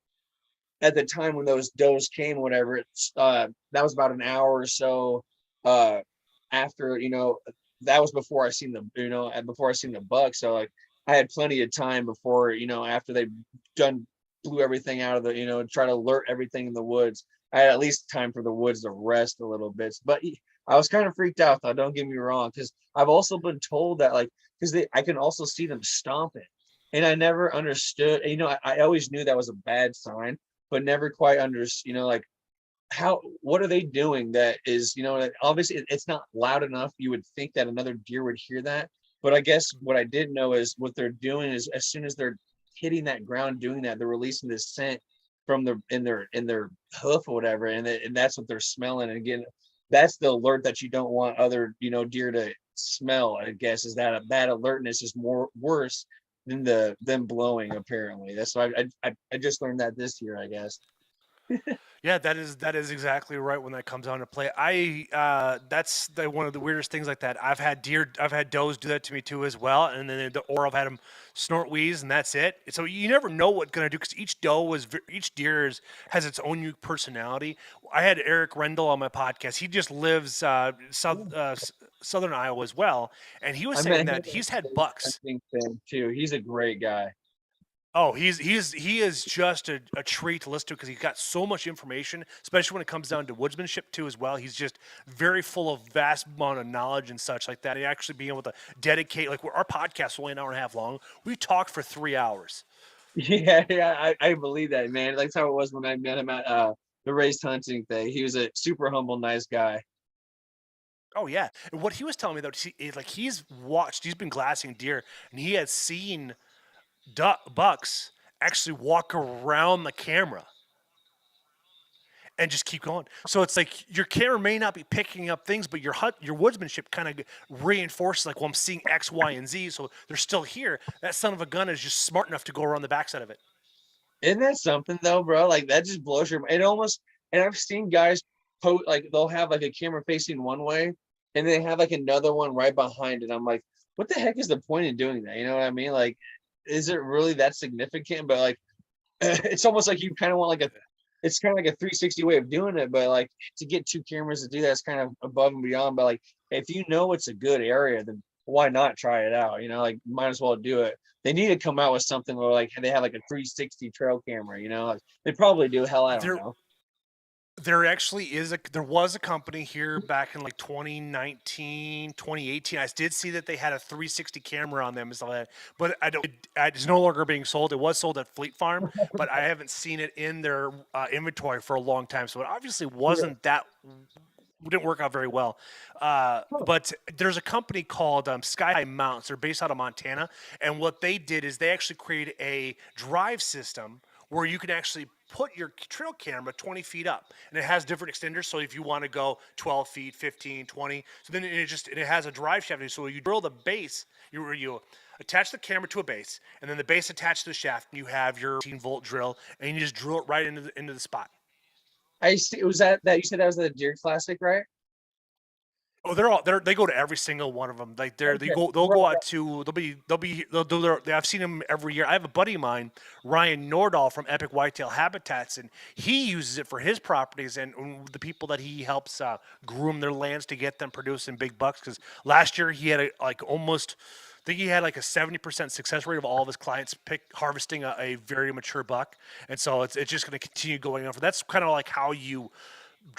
at the time when those does came, whatever, it's that was about an hour or so uh after, that was before I seen before I seen the buck. So like I had plenty of time before, after they done blew everything out of the, try to alert everything in the woods. I had at least time for the woods to rest a little bit. But I was kind of freaked out though, don't get me wrong, because I've also been told that like because I can also see them stomping. And I never understood, I always knew that was a bad sign, but never quite understood, like what are they doing that is, that obviously it's not loud enough. You would think that another deer would hear that. But I guess what I did know is what they're doing is as soon as they're hitting that ground doing that, they're releasing this scent from their hoof or whatever, and that's what they're smelling. And again, that's the alert that you don't want other, deer to smell. I guess is that alertness is more worse than them blowing. Apparently, that's why I just learned that this year, I guess. Yeah, that is exactly right when that comes on to play. That's one of the weirdest things like that. I've had does do that to me too as well, and then or I've had them snort wheeze, and that's it. So you never know what's gonna do because each deer has its own unique personality. I had Eric Rendell on my podcast. He just lives southern Iowa as well, and he was I met saying him that at he's had the bucks. hunting thing too. He's a great guy. Oh, he is just a treat to listen to because he's got so much information, especially when it comes down to woodsmanship too as well. He's just very full of vast amount of knowledge and such like that. And actually being able to dedicate our podcast is only an hour and a half long. We talked for 3 hours. Yeah, yeah, I believe that, man. That's how it was when I met him at the raised hunting thing. He was a super humble, nice guy. Oh yeah, and what he was telling me though, he's been glassing deer, and he had seen bucks actually walk around the camera and just keep going. So it's like your camera may not be picking up things, but your woodsmanship kind of reinforces like, well, I'm seeing X, Y, and Z, so they're still here. That son of a gun is just smart enough to go around the backside of it. Isn't that something though, bro? Like that just blows your mind. It almost, and I've seen guys post like they'll have like a camera facing one way and they have like another one right behind it. I'm like, what the heck is the point in doing that? You know what I mean? Like, is it really that significant? But like it's almost like you kind of want like it's kind of like a 360 way of doing it, but like to get two cameras to do that's kind of above and beyond. But like if you know it's a good area, then why not try it out? Like might as well do it. They need to come out with something where like they have like a 360 trail camera, like they probably do. Hell, I don't There, know. there was a company here back in like 2019, 2018. I did see that they had a 360 camera on them, but it's no longer being sold. It was sold at Fleet Farm, but I haven't seen it in their inventory for a long time. So it obviously Yeah. wasn't that didn't work out very well. Huh. But there's a company called Sky High Mounts. They're based out of Montana, and what they did is they actually created a drive system where you can actually put your trail camera 20 feet up, and it has different extenders. So if you want to go 12 feet, 15, 20, so then it has a drive shaft. So you drill the base, you attach the camera to a base, and then the base attached to the shaft. And you have your 18-volt drill, and you just drill it right into the spot. I see. Was that you said that was the Deer Classic, right? Oh, they go to every single one of them. Like Okay. they'll go Right. out to they'll do I've seen them every year. I have a buddy of mine, Ryan Nordahl from Epic Whitetail Habitats, and he uses it for his properties and the people that he helps groom their lands to get them producing big bucks. Because last year he had I think he had like a 70% success rate of all of his clients harvesting a very mature buck, and so it's just going to continue going on. That's kind of like how you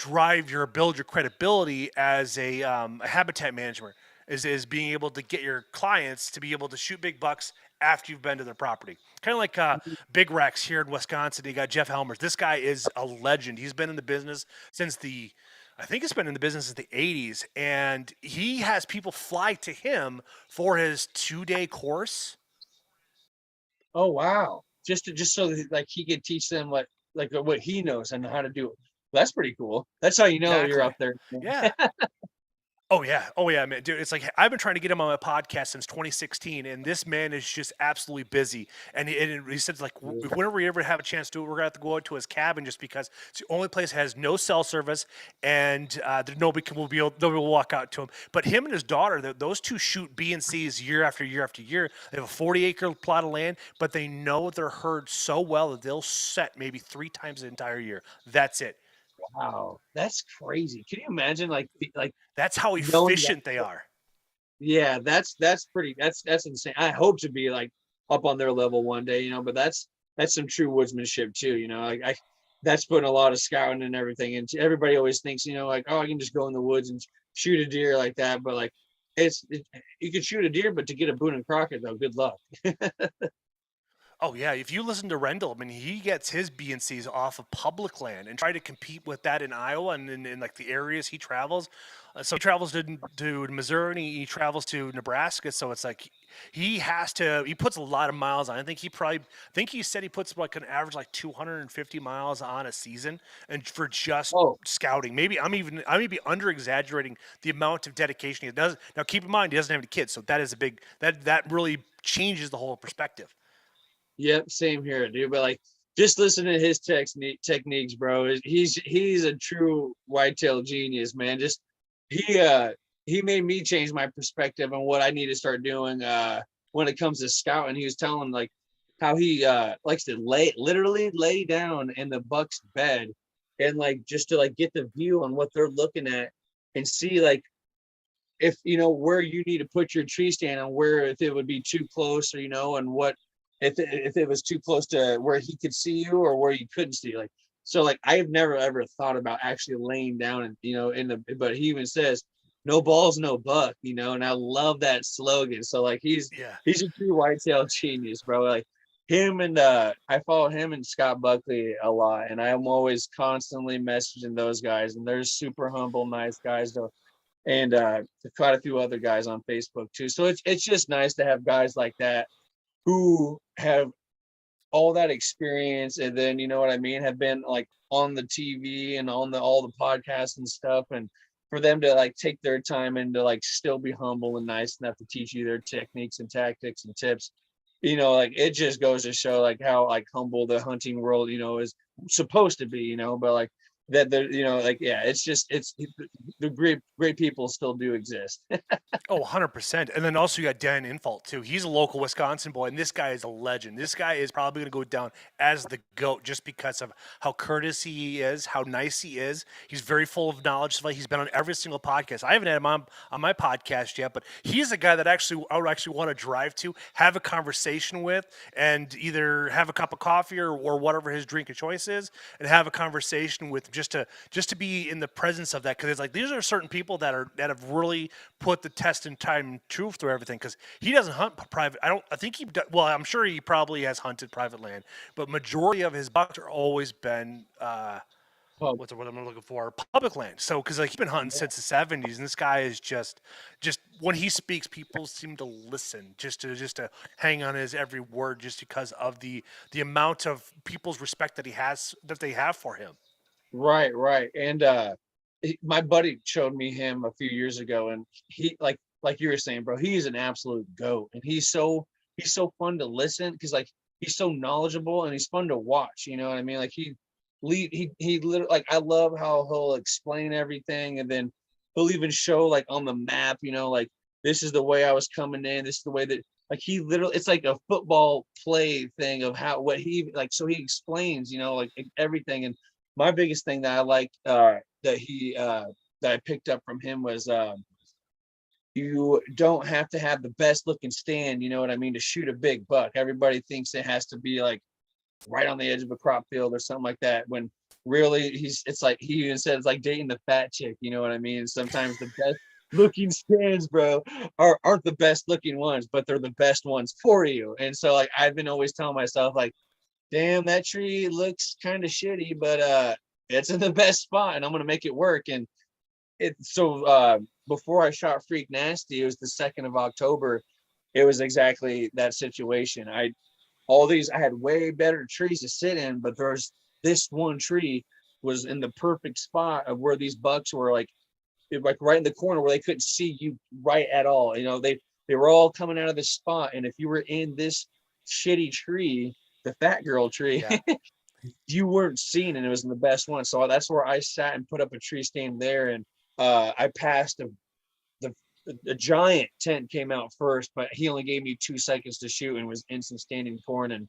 build your credibility as a habitat manager is being able to get your clients to be able to shoot big bucks after you've been to their property. Kind of like Big Rex here in Wisconsin. You got Jeff Helmers. This guy is a legend. He's been in the business I think he's been in the business since the 80s, and he has people fly to him for his 2-day course. Oh wow. Just so that like he could teach them what he knows and how to do it. That's pretty cool. That's how you know you're Exactly. up there. Yeah. Oh yeah, man, dude. It's like I've been trying to get him on my podcast since 2016, and this man is just absolutely busy. And he said like, whenever we ever have a chance to do it, we're gonna have to go out to his cabin just because it's the only place that has no cell service, and nobody will walk out to him. But him and his daughter, those two shoot B and C's year after year after year. They have a 40-acre plot of land, but they know their herd so well that they'll set maybe 3 times the entire year. That's it. Wow, that's crazy. Can you imagine like That's how knowing that? efficient they are. Yeah, that's pretty. That's insane. I hope to be like up on their level one day, but that's some true woodsmanship too. Like that's putting a lot of scouting and everything. And everybody always thinks, like, oh, I can just go in the woods and shoot a deer like that. But like, you could shoot a deer, but to get a Boone and Crockett though, good luck. Oh yeah, if you listen to Rendell, I mean, he gets his B and C's off of public land and try to compete with that in Iowa and in like the areas he travels. So he travels to Missouri, and he travels to Nebraska. So it's like he puts a lot of miles on. I think he said he puts like an average like 250 miles on a season, and for just Oh, scouting. Maybe I may be under exaggerating the amount of dedication he does. Now keep in mind he doesn't have any kids, so that is a big that really changes the whole perspective. yep, same here, dude. But like, just listen to his techniques, bro. He's a true whitetail genius, man. Just he uh he made me change my perspective on what I need to start doing when it comes to scouting. He was telling like how he likes to literally lay down in the buck's bed and like just to like get the view on what they're looking at and see like if where you need to put your tree stand and where if it would be too close or and what if it was too close to where he could see you or where you couldn't see. Like, so like I've never ever thought about actually laying down and but he even says no balls no buck, and I love that slogan. So like Yeah. he's a true whitetail genius, bro. Like him and I follow him and Scott Buckley a lot, and I'm always constantly messaging those guys, and they're super humble, nice guys though. And quite a few other guys on Facebook too. So it's just nice to have guys like that who have all that experience, and then what I mean, have been like on the TV and on all the podcasts and stuff, and for them to like take their time and to like still be humble and nice enough to teach you their techniques and tactics and tips, like it just goes to show like how like humble the hunting world is supposed to be, but like that they're like yeah, it's the great people still do exist. Oh, 100%. And then also you got Dan Infalt, too. He's a local Wisconsin boy, and this guy is a legend. This guy is probably going to go down as the GOAT just because of how courteous he is, how nice he is. He's very full of knowledge. He's been on every single podcast. I haven't had him on my podcast yet, but he's a guy that I would actually want to drive to, have a conversation with, and either have a cup of coffee or whatever his drink of choice is, and have a conversation with just to be in the presence of that. Because it's like these are certain people that have really put the test and time and truth through everything, because he doesn't hunt private. I think well, I'm sure he probably has hunted private land, but majority of his bucks are always been Oh, what's the word I'm looking for, public land. So because like he's been hunting since the 70s, and this guy is just when he speaks, people seem to listen, just to hang on his every word, just because of the amount of people's respect that they have for him. right. And my buddy showed me him a few years ago, and he like you were saying, bro, he's an absolute goat, and he's so fun to listen because like he's so knowledgeable and he's fun to watch. You know what I mean? Like he literally, like, I love how he'll explain everything, and then he'll even show like on the map, like this is the way I was coming in, this is the way that, like, he literally, it's like a football play thing of how what he like, so he explains, like everything. And my biggest thing that I liked that I picked up from him was you don't have to have the best looking stand, you know what I mean, to shoot a big buck. Everybody thinks it has to be like right on the edge of a crop field or something like that, when really it's like he even said it's like dating the fat chick, you know what I mean? Sometimes the best looking stands, bro, aren't the best looking ones, but they're the best ones for you. And so like I've been always telling myself like, damn, that tree looks kind of shitty, but it's in the best spot and I'm gonna make it work. And before I shot Freak Nasty, it was the 2nd of October. It was exactly that situation. I had way better trees to sit in, but there's this one tree was in the perfect spot of where these bucks were like, like right in the corner where they couldn't see you right at all. You know, they were all coming out of the spot, and if you were in this shitty tree, the fat girl tree, Yeah. you weren't seen, and it was in the best one. So that's where I sat and put up a tree stand there, and I passed the giant tent came out first, but he only gave me 2 seconds to shoot and was instant standing corn, and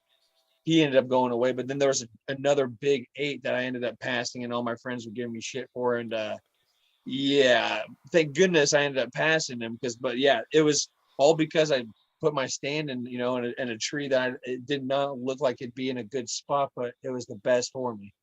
he ended up going away. But then there was another big 8 that I ended up passing, and all my friends were giving me shit for. And yeah, thank goodness I ended up passing him, but yeah, it was all because I put my stand in, you know, in a tree that it did not look like it'd be in a good spot, but it was the best for me.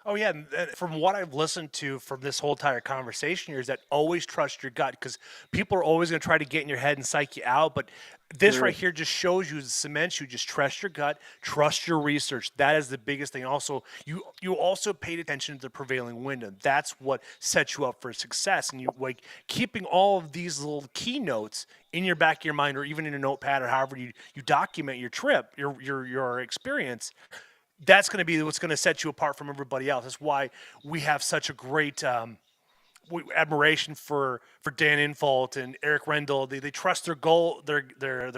Oh yeah, and from what I've listened to from this whole entire conversation here is that always trust your gut, because people are always going to try to get in your head and psych you out. But this Sure. right here just shows you, cements you. Just trust your gut, trust your research. That is the biggest thing. Also, you also paid attention to the prevailing wind, and that's what sets you up for success. And you like keeping all of these little keynotes in your back of your mind, or even in a notepad, or however you document your trip, your experience. That's going to be what's going to set you apart from everybody else. That's why we have such a great admiration for Dan Infalt and Eric Rendell. They trust their goal, their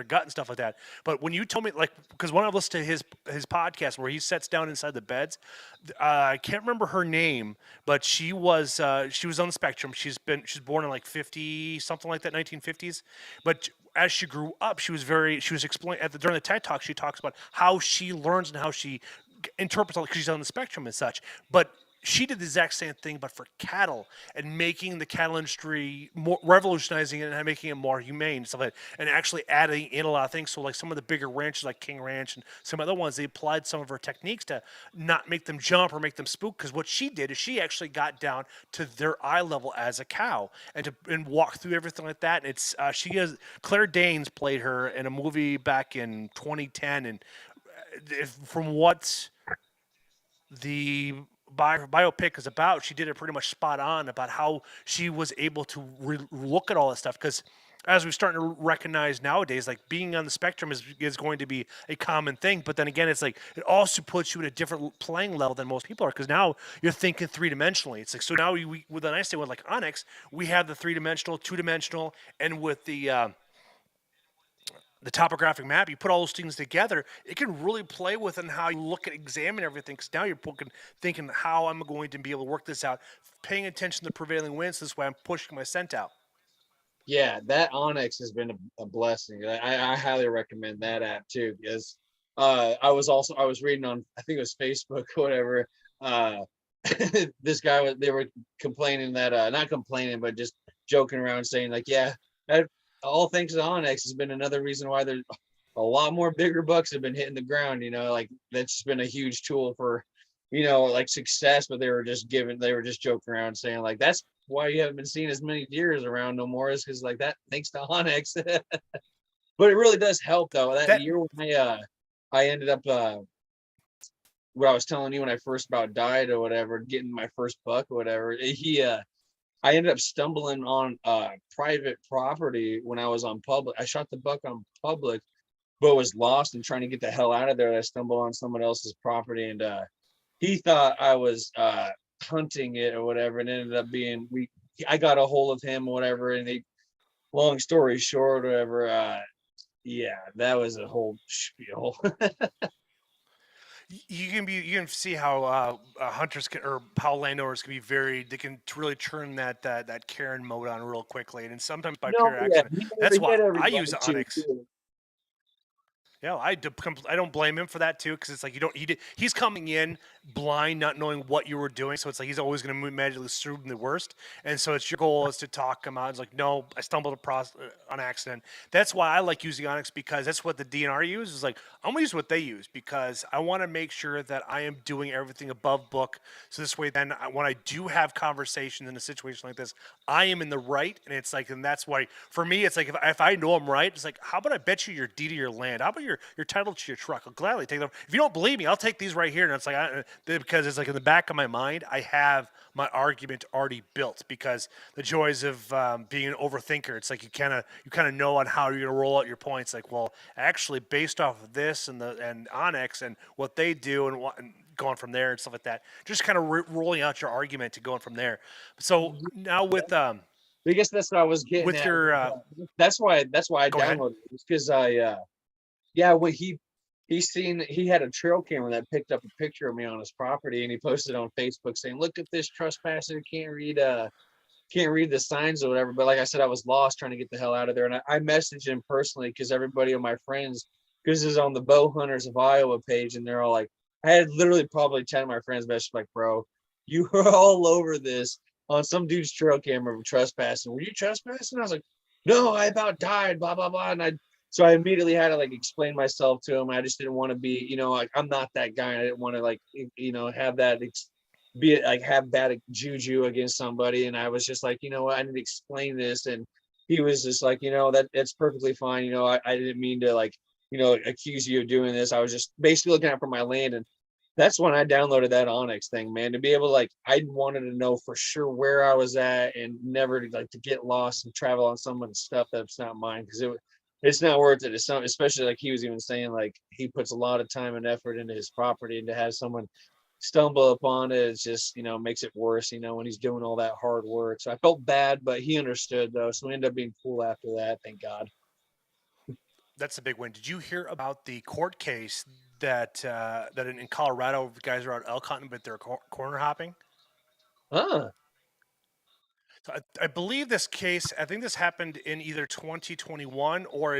gut and stuff like that. But when you told me, like, because when I listened to his podcast where he sits down inside the beds, I can't remember her name, but she was on the spectrum. She's born in like 50 something like that, 1950s, but as she grew up, she was explaining during the TED Talk. She talks about how she learns and how she interprets all, because she's on the spectrum and such. But she did the exact same thing, but for cattle, and making the cattle industry more, revolutionizing it and making it more humane and stuff like that, and actually adding in a lot of things. So like some of the bigger ranches like King Ranch and some other ones, they applied some of her techniques to not make them jump or make them spook. Because what she did is she actually got down to their eye level as a cow and walk through everything like that. And it's Claire Danes played her in a movie back in 2010, and from what the biopic is about, she did it pretty much spot on about how she was able to look at all this stuff. Because as we're starting to recognize nowadays, like being on the spectrum is going to be a common thing. But then again, it's like it also puts you at a different playing level than most people are, because now you're thinking 3-dimensionally. It's like, so now with the nice thing with like Onyx, we have the 3-dimensional, 2-dimensional, and with the topographic map, you put all those things together, it can really play with and how you look at examine everything. Because now you're thinking how I'm going to be able to work this out, paying attention to the prevailing winds. This way, I'm pushing my scent out. Yeah, that Onyx has been a blessing. I highly recommend that app too, because I was reading on, I think it was Facebook or whatever. This guy they were complaining that not complaining, but just joking around saying like, yeah, that, all thanks to Onyx has been another reason why there's a lot more bigger bucks have been hitting the ground. You know, like that's been a huge tool for, you know, like success. But they were just joking around saying like that's why you haven't been seeing as many deers around no more, is because like that thanks to Onyx. But it really does help though. That That year when I ended up what I was telling you when I first about died or whatever, getting my first buck or whatever, I ended up stumbling on private property when I was on public. I shot the buck on public, but was lost and trying to get the hell out of there. I stumbled on someone else's property, and he thought I was hunting it or whatever, and ended up being I got a hold of him or whatever, and long story short, whatever. Yeah, that was a whole spiel. you can see how hunters can, or how landowners can be very, they can really turn that Karen mode on real quickly, and sometimes by No, pure yeah, accident. That's he why had I everybody use to Onyx. too. Yeah, I don't blame him for that too, because it's like he's coming in blind, not knowing what you were doing, so it's like he's always going to magically assume the worst, and so it's your goal is to talk him out. It's like, no, I stumbled across on accident. That's why I like using Onyx, because that's what the DNR uses. Is like I'm gonna use what they use, because I want to make sure that I am doing everything above book, so this way then when I do have conversations in a situation like this, I am in the right, and it's like, and that's why for me it's like if I know I'm right, it's like, how about I bet you your deed to your land? How about your title to your truck? I'll gladly take them. If you don't believe me, I'll take these right here. And it's like because it's like in the back of my mind, I have my argument already built, because the joys of being an overthinker, it's like you kind of know on how you're gonna roll out your points. Like, well, actually, based off of this and Onyx and what they do and going from there and stuff like that. Just kind of rolling out your argument to going from there. So now I guess that's what I was getting with at. your That's why I go ahead. downloaded it. Because yeah, when he had a trail camera that picked up a picture of me on his property, and he posted on Facebook saying, "Look at this trespasser, can't read the signs or whatever." But like I said, I was lost trying to get the hell out of there. And I messaged him personally because everybody of my friends, because it's on the Bow Hunters of Iowa page, and they're all like, I had literally probably 10 of my friends message like, "Bro, you were all over this on some dude's trail camera of trespassing. Were you trespassing?" I was like, "No, I about died, blah, blah, blah." So I immediately had to like explain myself to him. I just didn't want to be, like, I'm not that guy. I didn't want to like, have that be it like have bad juju against somebody. And I was just like, what, I need to explain this. And he was just like, that's perfectly fine. I didn't mean to like, accuse you of doing this. I was just basically looking out for my land. And that's when I downloaded that Onyx thing, man, to be able to like, I wanted to know for sure where I was at and never to get lost and travel on someone's stuff that's not mine. Cause it's not worth it. It's not, especially like he was even saying, like he puts a lot of time and effort into his property, and to have someone stumble upon it, it's just makes it worse, when he's doing all that hard work. So I felt bad, but he understood though, so we ended up being cool after that, thank God. That's a big win. Did you hear about the court case that in Colorado guys are out elk hunting but they're corner hopping? Huh. So I believe this case, I think this happened in either 2021 or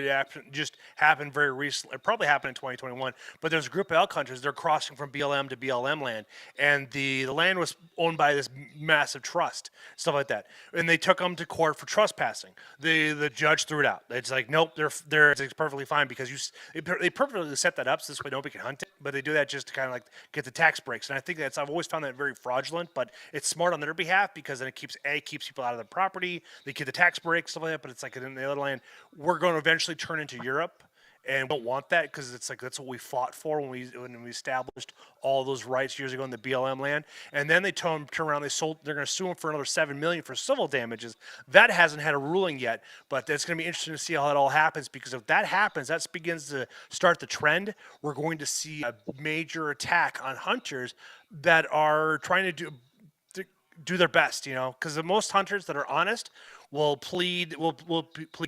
just happened very recently. It probably happened in 2021. But there's a group of elk hunters. They're crossing from BLM to BLM land, and the land was owned by this massive trust, stuff like that. And they took them to court for trespassing. The judge threw it out. It's like, nope, it's perfectly fine because they perfectly set that up so this way nobody can hunt it. But they do that just to kind of like get the tax breaks. And I think I've always found that very fraudulent. But it's smart on their behalf because then it keeps people out of their property. They get the tax breaks, stuff like that. But it's like in the other land, we're going to eventually turn into Europe, and we don't want that because it's like that's what we fought for when we established all those rights years ago in the BLM land. And then they turn around, they're going to sue them for another $7 million for civil damages. That hasn't had a ruling yet, but it's going to be interesting to see how that all happens, because if that happens, that begins to start the trend. We're going to see a major attack on hunters that are trying to do their best, because the most hunters that are honest will plead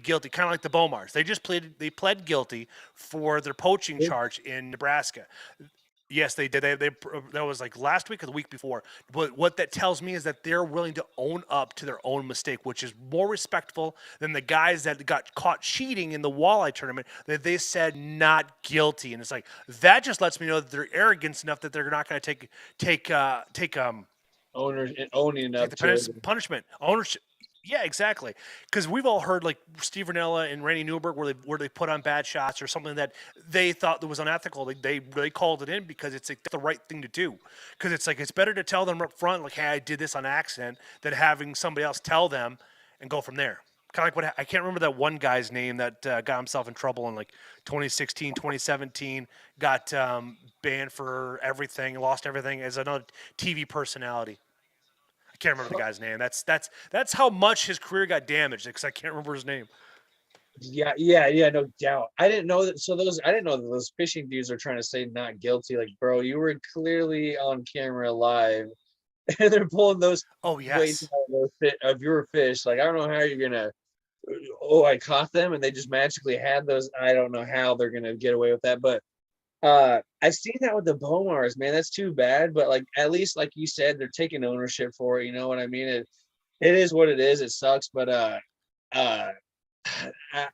guilty, kind of like the Bomars. They pled guilty for their poaching charge in Nebraska. Yes, they did. That was like last week or the week before. But what that tells me is that they're willing to own up to their own mistake, which is more respectful than the guys that got caught cheating in the walleye tournament that they said not guilty. And it's like that just lets me know that they're arrogant enough that they're not going to take Owners and owning take up the to it. punishment, ownership. Yeah, exactly. Because we've all heard like Steve Ranella and Randy Newberg where they put on bad shots or something that they thought that was unethical. They called it in because it's like the right thing to do. Because it's like it's better to tell them up front like, hey, I did this on accident, than having somebody else tell them and go from there. Kind of like I can't remember that one guy's name that got himself in trouble in like 2016, 2017, got banned for everything, lost everything as another TV personality. I can't remember the guy's name. That's how much his career got damaged because I can't remember his name. Yeah, no doubt. I didn't know that. I didn't know that those fishing dudes are trying to say not guilty. Like, bro, you were clearly on camera live, and they're pulling those Oh weights yes. of your fish. Like, I don't know how you're gonna. Oh, I caught them, and they just magically had those. I don't know how they're gonna get away with that, but I've seen that with the Bomars, man. That's too bad. But like, at least like you said, they're taking ownership for it. You know what I mean? It is what it is. It sucks, but uh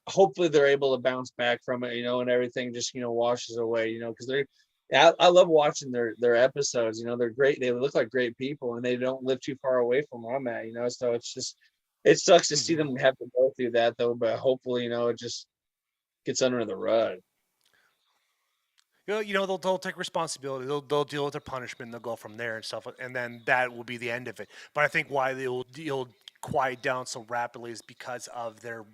hopefully they're able to bounce back from it, and everything just washes away, because I love watching their episodes. They're great. They look like great people, and they don't live too far away from where I'm at. So it's just, it sucks to see them have to go through that though, but hopefully it just gets under the rug. They'll take responsibility. They'll deal with their punishment. They'll go from there and stuff, and then that will be the end of it. But I think why they'll quiet down so rapidly is because of their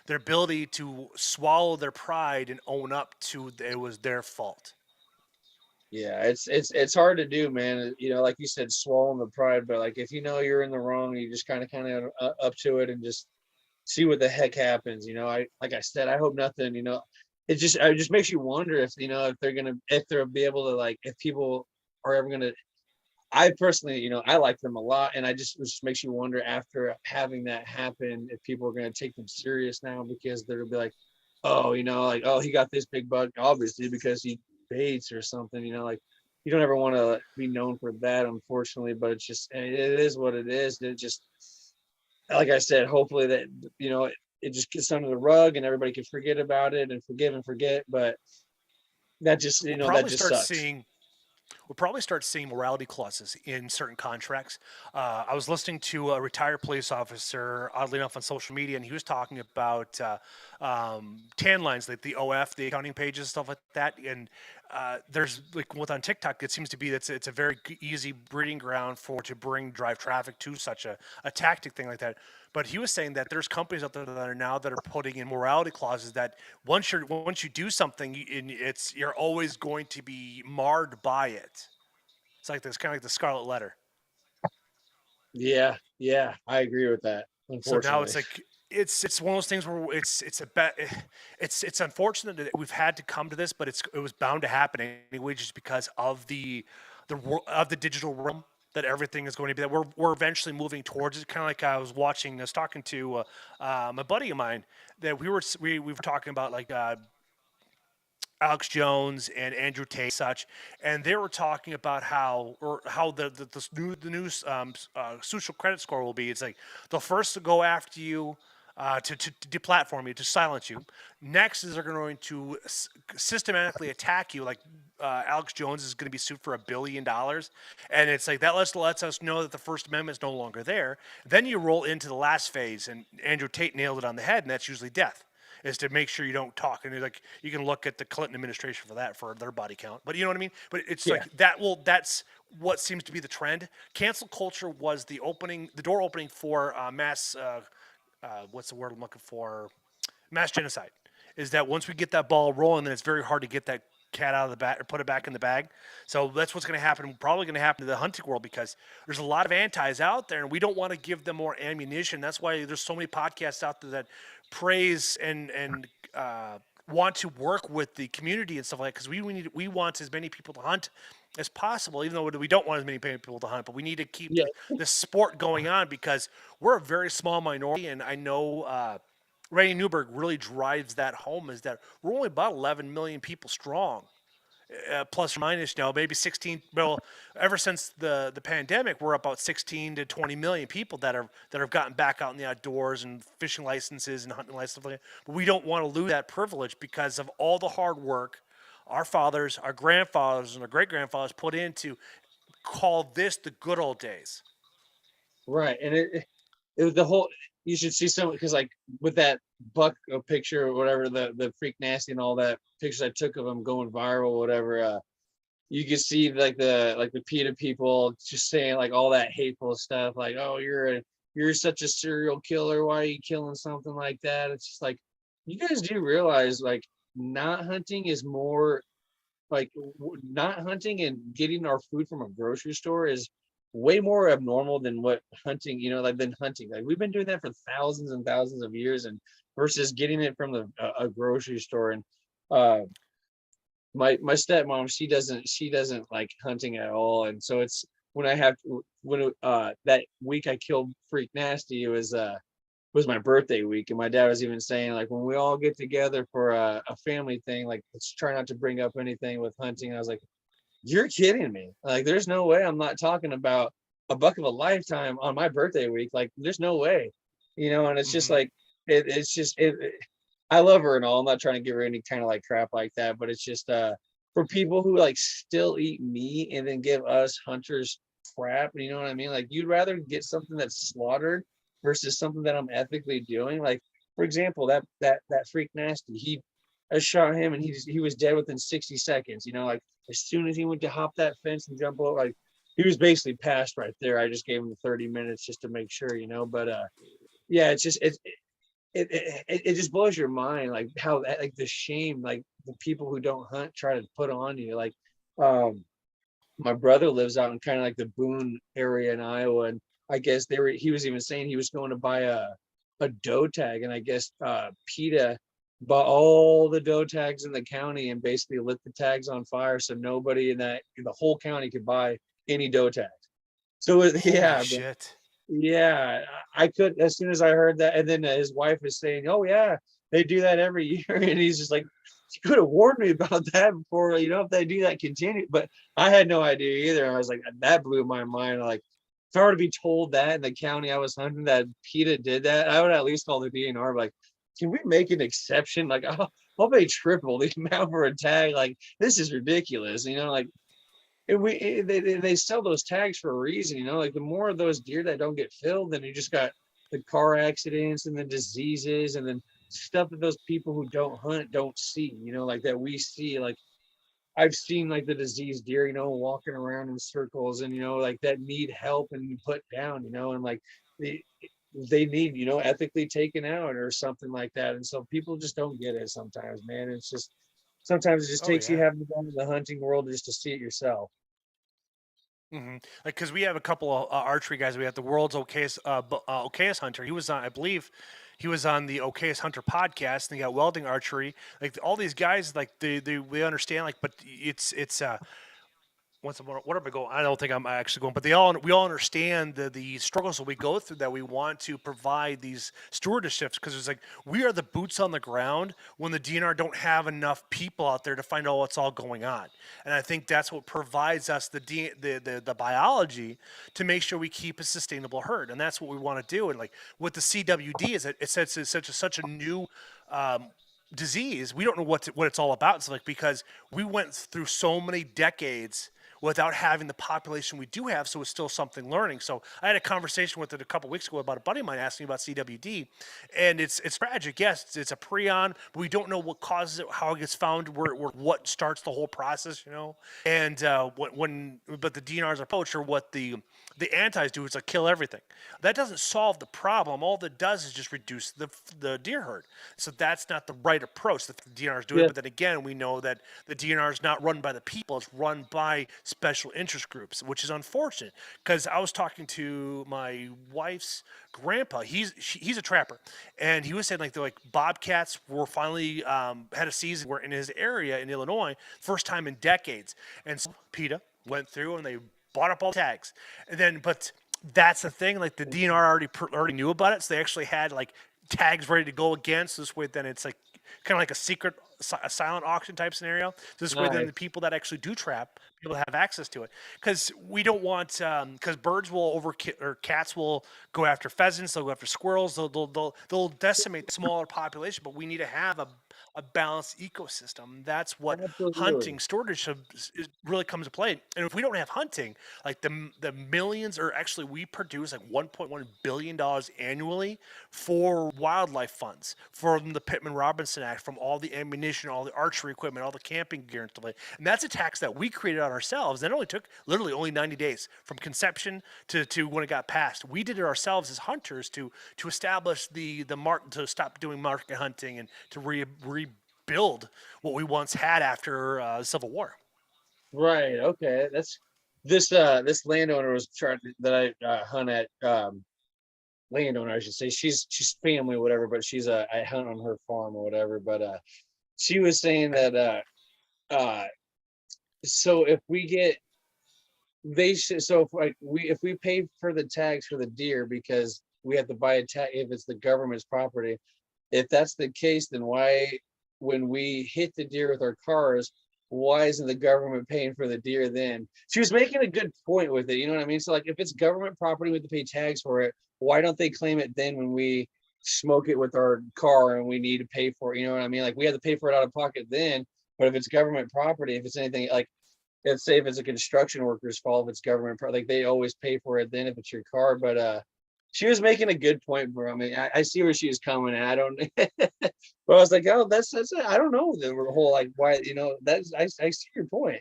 ability to swallow their pride and own up to it was their fault. Yeah, it's hard to do, man. Like you said, swallowing the pride, but like if you're in the wrong, you just kind of up to it and just see what the heck happens. I like I said, I hope nothing. It just makes you wonder if if they'll be able to, like, if people are ever going to, I personally, I like them a lot. And it just makes you wonder after having that happen, if people are going to take them serious now, because they'll be like, oh, like, oh, he got this big buck, obviously, because he baits or something, like, you don't ever want to be known for that, unfortunately, but it is what it is. It just, like I said, hopefully that, it just gets under the rug and everybody can forget about it and forgive and forget. But that just, We'll that probably just start sucks. seeing we'll probably start seeing morality clauses in certain contracts. I was listening to a retired police officer, oddly enough, on social media, and he was talking about tan lines, like the OF, the accounting pages, stuff like that. And there's like with on TikTok, it seems to be it's a very easy breeding ground to drive traffic to such a tactic thing like that. But he was saying that there's companies out there that are putting in morality clauses that once you do something, you're always going to be marred by it. It's like this kind of like the Scarlet Letter. Yeah. Yeah. I agree with that, So now unfortunately. it's like it's one of those things where it's unfortunate that we've had to come to this, but it was bound to happen anyway, just because of the digital realm that everything is going to be. That we're eventually moving towards it. Kind of like I was talking to my buddy of mine that we were talking about like Alex Jones and Andrew Tate, such, and they were talking about how the new social credit score will be. It's like the first to go after you, to deplatform you, to silence you. Next is they're going to systematically attack you. Like Alex Jones is going to be sued for $1 billion, and it's like that lets us know that the First Amendment is no longer there. Then you roll into the last phase, and Andrew Tate nailed it on the head, and that's usually death, is to make sure you don't talk. And like you can look at the Clinton administration for their body count. But you know what I mean? But it's Yeah. like that's what seems to be the trend. Cancel culture was the door opening for mass what's the word I'm looking for? Mass genocide. Is that once we get that ball rolling, then it's very hard to get that cat out of the bag or put it back in the bag. So that's what's going to happen. Probably going to happen to the hunting world, because there's a lot of antis out there, and we don't want to give them more ammunition. That's why there's so many podcasts out there that praise and want to work with the community and stuff like that, because we want as many people to hunt as possible, even though we don't want as many people to hunt, but we need to keep Yeah. the sport going on, because we're a very small minority. And I know Randy Newberg really drives that home, is that we're only about 11 million people strong, plus or minus, maybe 16. Well, ever since the pandemic, we're about 16 to 20 million people that have gotten back out in the outdoors and fishing licenses and hunting licenses. Like that. But we don't want to lose that privilege because of all the hard work our fathers, our grandfathers, and our great grandfathers put in to call this the good old days. Right. And it was the whole, you should see some, because like with that buck picture or whatever, the freak nasty and all that pictures I took of him going viral, whatever, you can see like the PETA people just saying like all that hateful stuff, like, oh, you're such a serial killer, why are you killing something like that? It's just like, you guys do realize like not hunting is more like not hunting and getting our food from a grocery store is way more abnormal than what hunting, like than hunting. Like we've been doing that for thousands and thousands of years, and versus getting it from a grocery store. And uh my stepmom, she doesn't like hunting at all, and so it's when that week I killed Freak Nasty, it was my birthday week, and my dad was even saying like when we all get together for a family thing, like let's try not to bring up anything with hunting. And I was like, you're kidding me, like there's no way I'm not talking about a buck of a lifetime on my birthday week, like there's no way, and it's just Mm-hmm. like it's just I love her and all. I'm not trying to give her any kind of like crap like that, but it's just for people who like still eat meat and then give us hunters crap, you know what I mean? Like you'd rather get something that's slaughtered versus something that I'm ethically doing. Like for example, that freak nasty, I shot him and he was dead within 60 seconds, like as soon as he went to hop that fence and jump over, like he was basically passed right there. I just gave him the 30 minutes just to make sure, but yeah, it's just it just blows your mind like how that, like the shame like the people who don't hunt try to put on you. Like um my brother lives out in kind of like the Boone area in Iowa, and I guess he was even saying he was going to buy a doe tag, and I guess PETA bought all the doe tags in the county and basically lit the tags on fire so nobody in the whole county could buy any doe tags. So Holy yeah, shit. yeah, I could, as soon as I heard that, and then his wife was saying, "Oh yeah, they do that every year," and he's just like, "You could have warned me about that before, if they do that continue." But I had no idea either. I was like, that blew my mind. Like, if I were to be told that in the county I was hunting that PETA did that, I would at least call the DNR, like, can we make an exception? Like, I'll pay triple the amount for a tag. Like, this is ridiculous. Like, they sell those tags for a reason, like the more of those deer that don't get filled, then you just got the car accidents and the diseases and then stuff that those people who don't hunt don't see, like that we see. Like, I've seen like the diseased deer, walking around in circles and like that need help and put down, and like they they need, ethically taken out or something like that. And so people just don't get it sometimes, man. It's just sometimes it just Oh takes you yeah. having to go into the hunting world just to see it yourself. Like, because we have a couple of archery guys. We have the world's okayest hunter. He was on, I believe, he was on the okayest hunter podcast. And they got welding archery. Like all these guys, like they understand. Like, but it's what am I going? I don't think I'm actually going, but we all understand the struggles that we go through, that we want to provide these stewardeships, because it's like we are the boots on the ground when the DNR don't have enough people out there to find out what's all going on. And I think that's what provides us the biology to make sure we keep a sustainable herd, and that's what we want to do. And like with the CWD, is it's such a new disease. We don't know what it's all about. It's like, because we went through so many decades without having the population we do have, so it's still something learning. So I had a conversation with it a couple weeks ago about a buddy of mine asking about CWD, and it's tragic. Yes, it's a prion, but we don't know what causes it, how it gets found, where what starts the whole process, And but the DNR's approach, or what the antis do, is like kill everything. That doesn't solve the problem. All that does is just reduce the deer herd. So that's not the right approach that the DNR is doing. Yeah. But then again, we know that the DNR is not run by the people; it's run by special interest groups, which is unfortunate. Because I was talking to my wife's grandpa. He's a trapper, and he was saying like bobcats were finally had a season where in his area in Illinois, first time in decades, and so PETA went through and they bought up all the tags, and then but that's the thing. Like the DNR already knew about it, so they actually had like tags ready to go again. So this way, then it's like kind of like a silent auction type scenario. So this way, then Nice. the people that actually do trap, people have access to it, because we don't want, because birds will or cats will go after pheasants, they'll go after squirrels, they'll decimate the smaller population. But we need to have a balanced ecosystem. That's what Absolutely. hunting really comes to play. And if we don't have hunting, like the millions, or actually we produce like $1.1 billion annually for wildlife funds, from the Pittman Robinson Act, from all the ammunition, all the archery equipment, all the camping gear and stuff like that. And that's a tax that we created on ourselves. And it only took literally only 90 days from conception to when it got passed. We did it ourselves as hunters to establish the mark, to stop doing market hunting and to rebuild what we once had after the Civil War. Right. Okay. That's this landowner was trying that I hunt at, landowner, I should say. She's family or whatever, but I hunt on her farm or whatever. But she was saying Okay. that uh so if we get they should so if we pay for the tags for the deer because we have to buy a tag if it's the government's property. If that's the case, then why, when we hit the deer with our cars, why isn't the government paying for the deer then? She was making a good point with it. You know what I mean? So, like, if it's government property, we have to pay tags for it. Why don't they claim it then when we smoke it with our car and we need to pay for it? You know what I mean? Like, we have to pay for it out of pocket then. But if it's government property, if it's anything like, let's say if it's a construction worker's fault, if it's government, like they always pay for it then if it's your car. But she was making a good point, bro. I mean, I see where she was coming at. I don't, but I was like, oh, that's it. I don't know the whole like why, that's I see your point.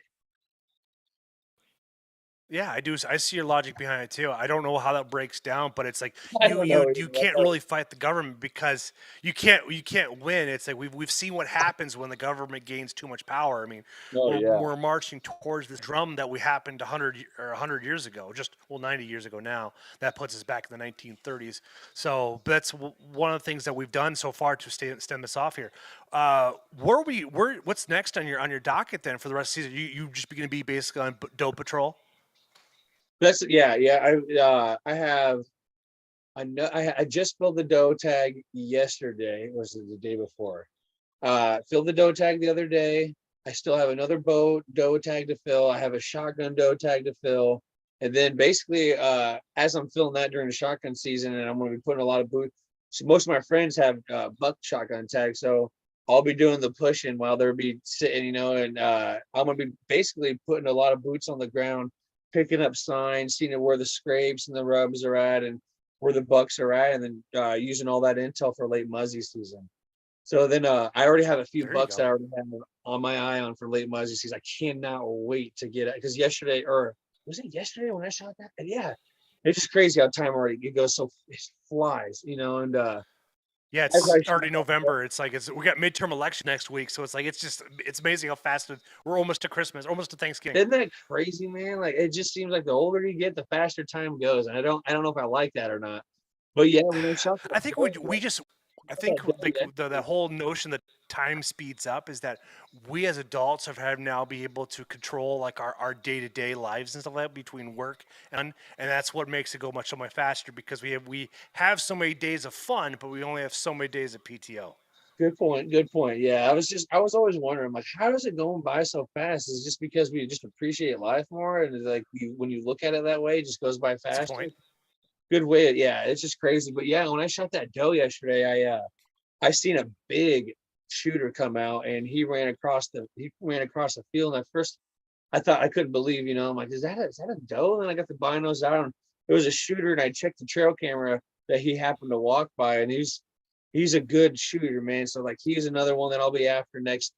Yeah, I do. I see your logic behind it too. I don't know how that breaks down, but it's like I don't know. you can't really fight the government because you can't win. It's like we've seen what happens when the government gains too much power. I mean, Oh yeah. we're marching towards this drum that we happened 100 years ago, just 90 years ago now. That puts us back in the 1930s. So that's one of the things that we've done so far to stem this off here. What's next on your docket then for the rest of the season? You just going to be basically on dope patrol? That's yeah. I have I know I just filled the doe tag yesterday. Was it the day before? Filled the doe tag the other day. I still have another bow doe tag to fill. I have a shotgun doe tag to fill. And then basically, as I'm filling that during the shotgun season, and I'm going to be putting a lot of boots. So most of my friends have buck shotgun tags, so I'll be doing the pushing while they'll be sitting, and I'm going to be basically putting a lot of boots on the ground, picking up signs, seeing where the scrapes and the rubs are at, and where the bucks are at, and then using all that intel for late muzzy season. So then I already have a few There you bucks that I go. already have on my eye on for late muzzy season. I cannot wait to get it because yesterday, or was it yesterday when I shot that? Yeah, it's just crazy how time already it goes so it flies, and Yeah, as it's I shot already that, November. It's like we got midterm election next week, so it's amazing how fast we're almost to Christmas, almost to Thanksgiving. isn't that crazy, man? Like it just seems like the older you get, the faster time goes, and I don't know if I like that or not. But yeah, when I shot I that think doe, we just I think that doe like the yesterday, whole notion that time speeds up is that we as adults have now be able to control like our day-to-day lives and stuff like that between work and that's what makes it go so much faster because we have so many days of fun, but we only have so many days of PTO. good point. Good point. Yeah, I was always wondering, like, how does it go by so fast? Is it just because we just appreciate life more, and it's like when you look at it that way, it just goes by That's the faster? point. Good way. Yeah, it's just crazy. But yeah, when I shot that doe yesterday, I seen a big shooter come out, and he ran across the field. And at first, I thought I couldn't believe, I'm like, is that a doe? And then I got the binos out, and it was a shooter, and I checked the trail camera that he happened to walk by, and he's a good shooter, man. So like he's another one that I'll be after next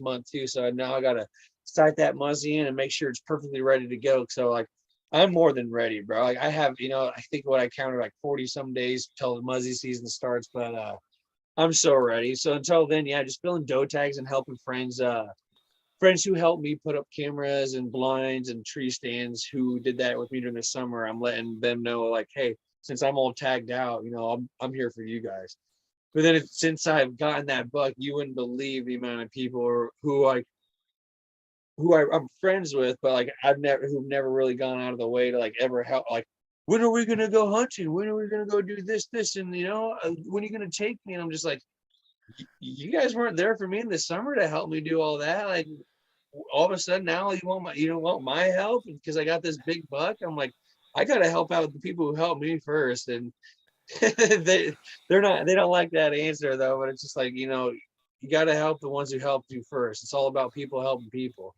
month too. So now I gotta sight that muzzy in and make sure it's perfectly ready to go. So like I'm more than ready, bro. Like I have, I think what I counted like 40 some days till the muzzy season starts, but I'm so ready. So until then, yeah, just filling doe tags and helping friends who helped me put up cameras and blinds and tree stands who did that with me during the summer. I'm letting them know like, hey, since I'm all tagged out, I'm here for you guys. But then since I've gotten that buck, you wouldn't believe the amount of people I'm friends with, but like who've never really gone out of the way to like ever help. Like, when are we gonna go hunting? When are we gonna go do this? And when are you gonna take me? And I'm just like, you guys weren't there for me in the summer to help me do all that. Like, all of a sudden now you don't want my help because I got this big buck. I'm like, I gotta help out the people who helped me first, and they don't like that answer though. But it's just like you gotta help the ones who helped you first. It's all about people helping people.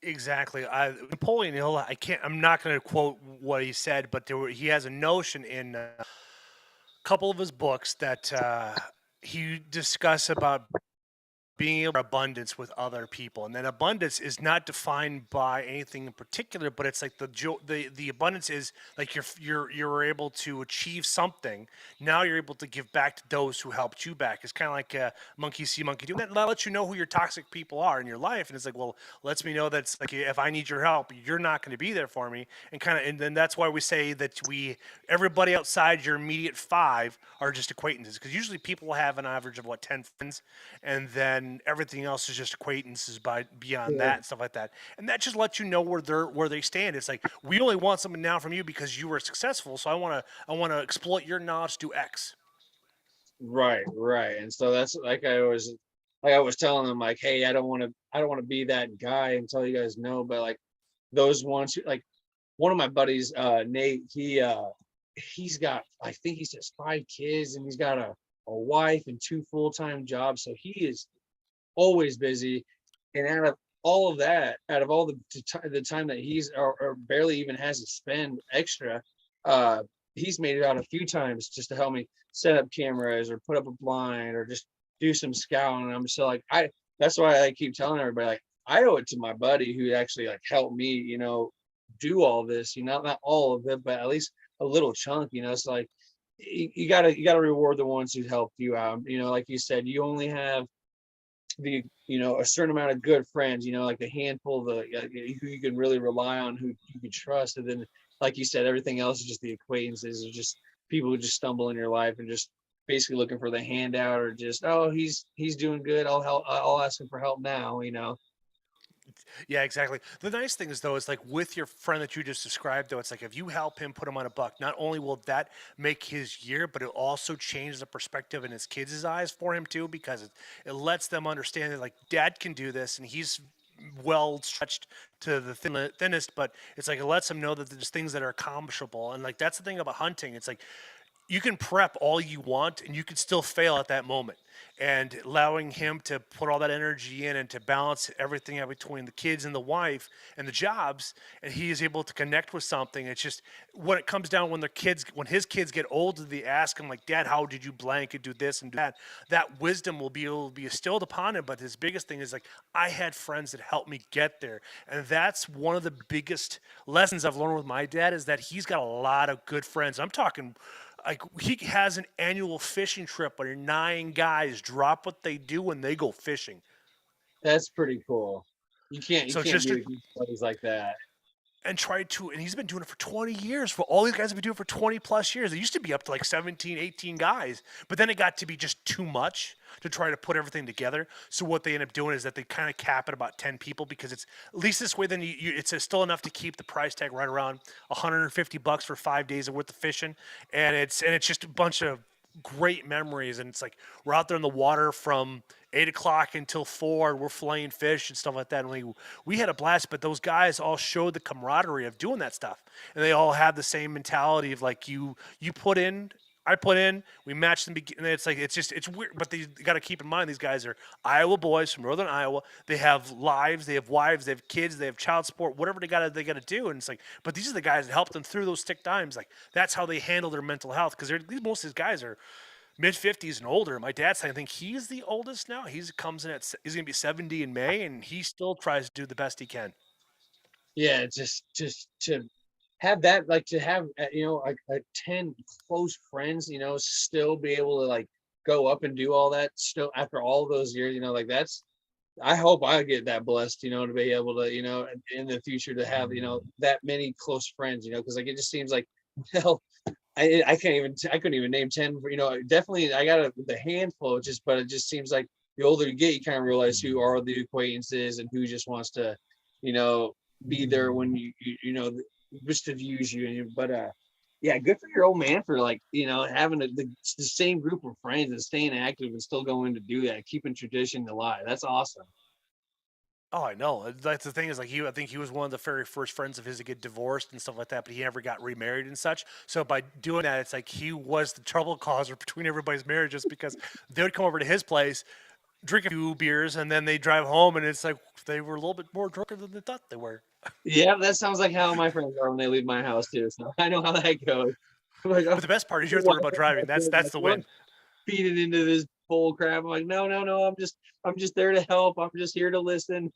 Exactly. Napoleon Hill. I'm not going to quote what he said, but he has a notion in a couple of his books that he discuss about being able to abundance with other people, and then abundance is not defined by anything in particular, but it's like the abundance is like you're able to achieve something. Now you're able to give back to those who helped you back. It's kind of like monkey see monkey do. That lets you know who your toxic people are in your life, and it's like, well, lets me know that's like if I need your help, you're not going to be there for me, and then that's why we say that everybody outside your immediate five are just acquaintances because usually people have an average of what 10 friends, and then everything else is just acquaintances by beyond Yeah. that and stuff like that. And that just lets you know where they stand. It's like we only want something now from you because you were successful. So I want to exploit your knowledge to X. Right, right. And so that's like I was telling them like, hey, I don't want to be that guy and tell you guys no, but like those ones who like one of my buddies, Nate, he's got I think he says 5 kids and he's got a wife and 2 full-time jobs. So he is always busy. And out of all the time that he's or barely even has to spend extra, uh, he's made it out a few times just to help me set up cameras or put up a blind or just do some scouting. And I'm so like that's why I keep telling everybody like I owe it to my buddy who actually like helped me, do all this, not all of it, but at least a little chunk, it's like you gotta reward the ones who helped you out. Like you said, you only have a certain amount of good friends, like the handful, who you can really rely on, who you can trust. And then, like you said, everything else is just the acquaintances, or just people who just stumble in your life and just basically looking for the handout, or just, oh, he's doing good, I'll help, I'll ask him for help now. Yeah, exactly. The nice thing is, though, is like with your friend that you just described, though, it's like if you help him put him on a buck, not only will that make his year, but it also changes the perspective in his kids' eyes for him too, because it lets them understand that like dad can do this and he's well stretched to the thinnest, but it's like it lets them know that there's things that are accomplishable. And like that's the thing about hunting. It's like you can prep all you want and you can still fail at that moment, and allowing him to put all that energy in and to balance everything out between the kids and the wife and the jobs, and he is able to connect with something. It's just when it comes down, when his kids get older, they ask him like, dad, how did you blank and do this and do that wisdom will be able to be instilled upon him. But his biggest thing is like, I had friends that helped me get there, and that's one of the biggest lessons I've learned with my dad, is that he's got a lot of good friends. I'm talking like he has an annual fishing trip where 9 guys drop what they do when they go fishing. That's pretty cool. You So can't just to, beat buddies like that. and he's been doing it for 20 years. For all these guys have been doing it for 20 plus years. It used to be up to like 17, 18 guys, but then it got to be just too much to try to put everything together. So what they end up doing is that they kind of cap at about 10 people, because it's at least this way. Then it's still enough to keep the price tag right around $150 for 5 days worth of fishing, and it's just a bunch of great memories. And it's like we're out there in the water from 8 o'clock until 4, and we're flaying fish and stuff like that. And we had a blast, but those guys all showed the camaraderie of doing that stuff, and they all have the same mentality of like you put in, I put in, we match them. And it's weird, but they got to keep in mind these guys are Iowa boys from northern Iowa. They have lives, they have wives, they have kids, they have child support, whatever they gotta do. And it's like, but these are the guys that helped them through those stick times. Like that's how they handle their mental health, because most of these guys are mid 50s and older. My dad's, I think he's the oldest now. He's gonna be 70 in May, and he still tries to do the best he can. Yeah, just to have that, like to have like 10 close friends, still be able to like go up and do all that still after all those years, like that's, I hope I get that blessed, to be able to, in the future to have, that many close friends, because like it just seems like, hell, I couldn't even name 10, definitely I got the handful, just, but it just seems like the older you get, you kind of realize who are the acquaintances and who just wants to, you know, be there when just to use you. But yeah, good for your old man for like, having the same group of friends and staying active and still going to do that, keeping tradition alive. That's awesome. Oh, I know. That's the thing is like I think he was one of the very first friends of his to get divorced and stuff like that, but he never got remarried and such. So by doing that, it's like he was the trouble causer between everybody's marriages, because they would come over to his place, drink a few beers, and then they drive home, and it's like they were a little bit more drunker than they thought they were. Yeah, that sounds like how my friends are when they leave my house too. So I know how that goes. I'm like, But the best part is you have to worry about driving. That's the win. feeding into this bull crap. I'm like, no, I'm just there to help. I'm just here to listen.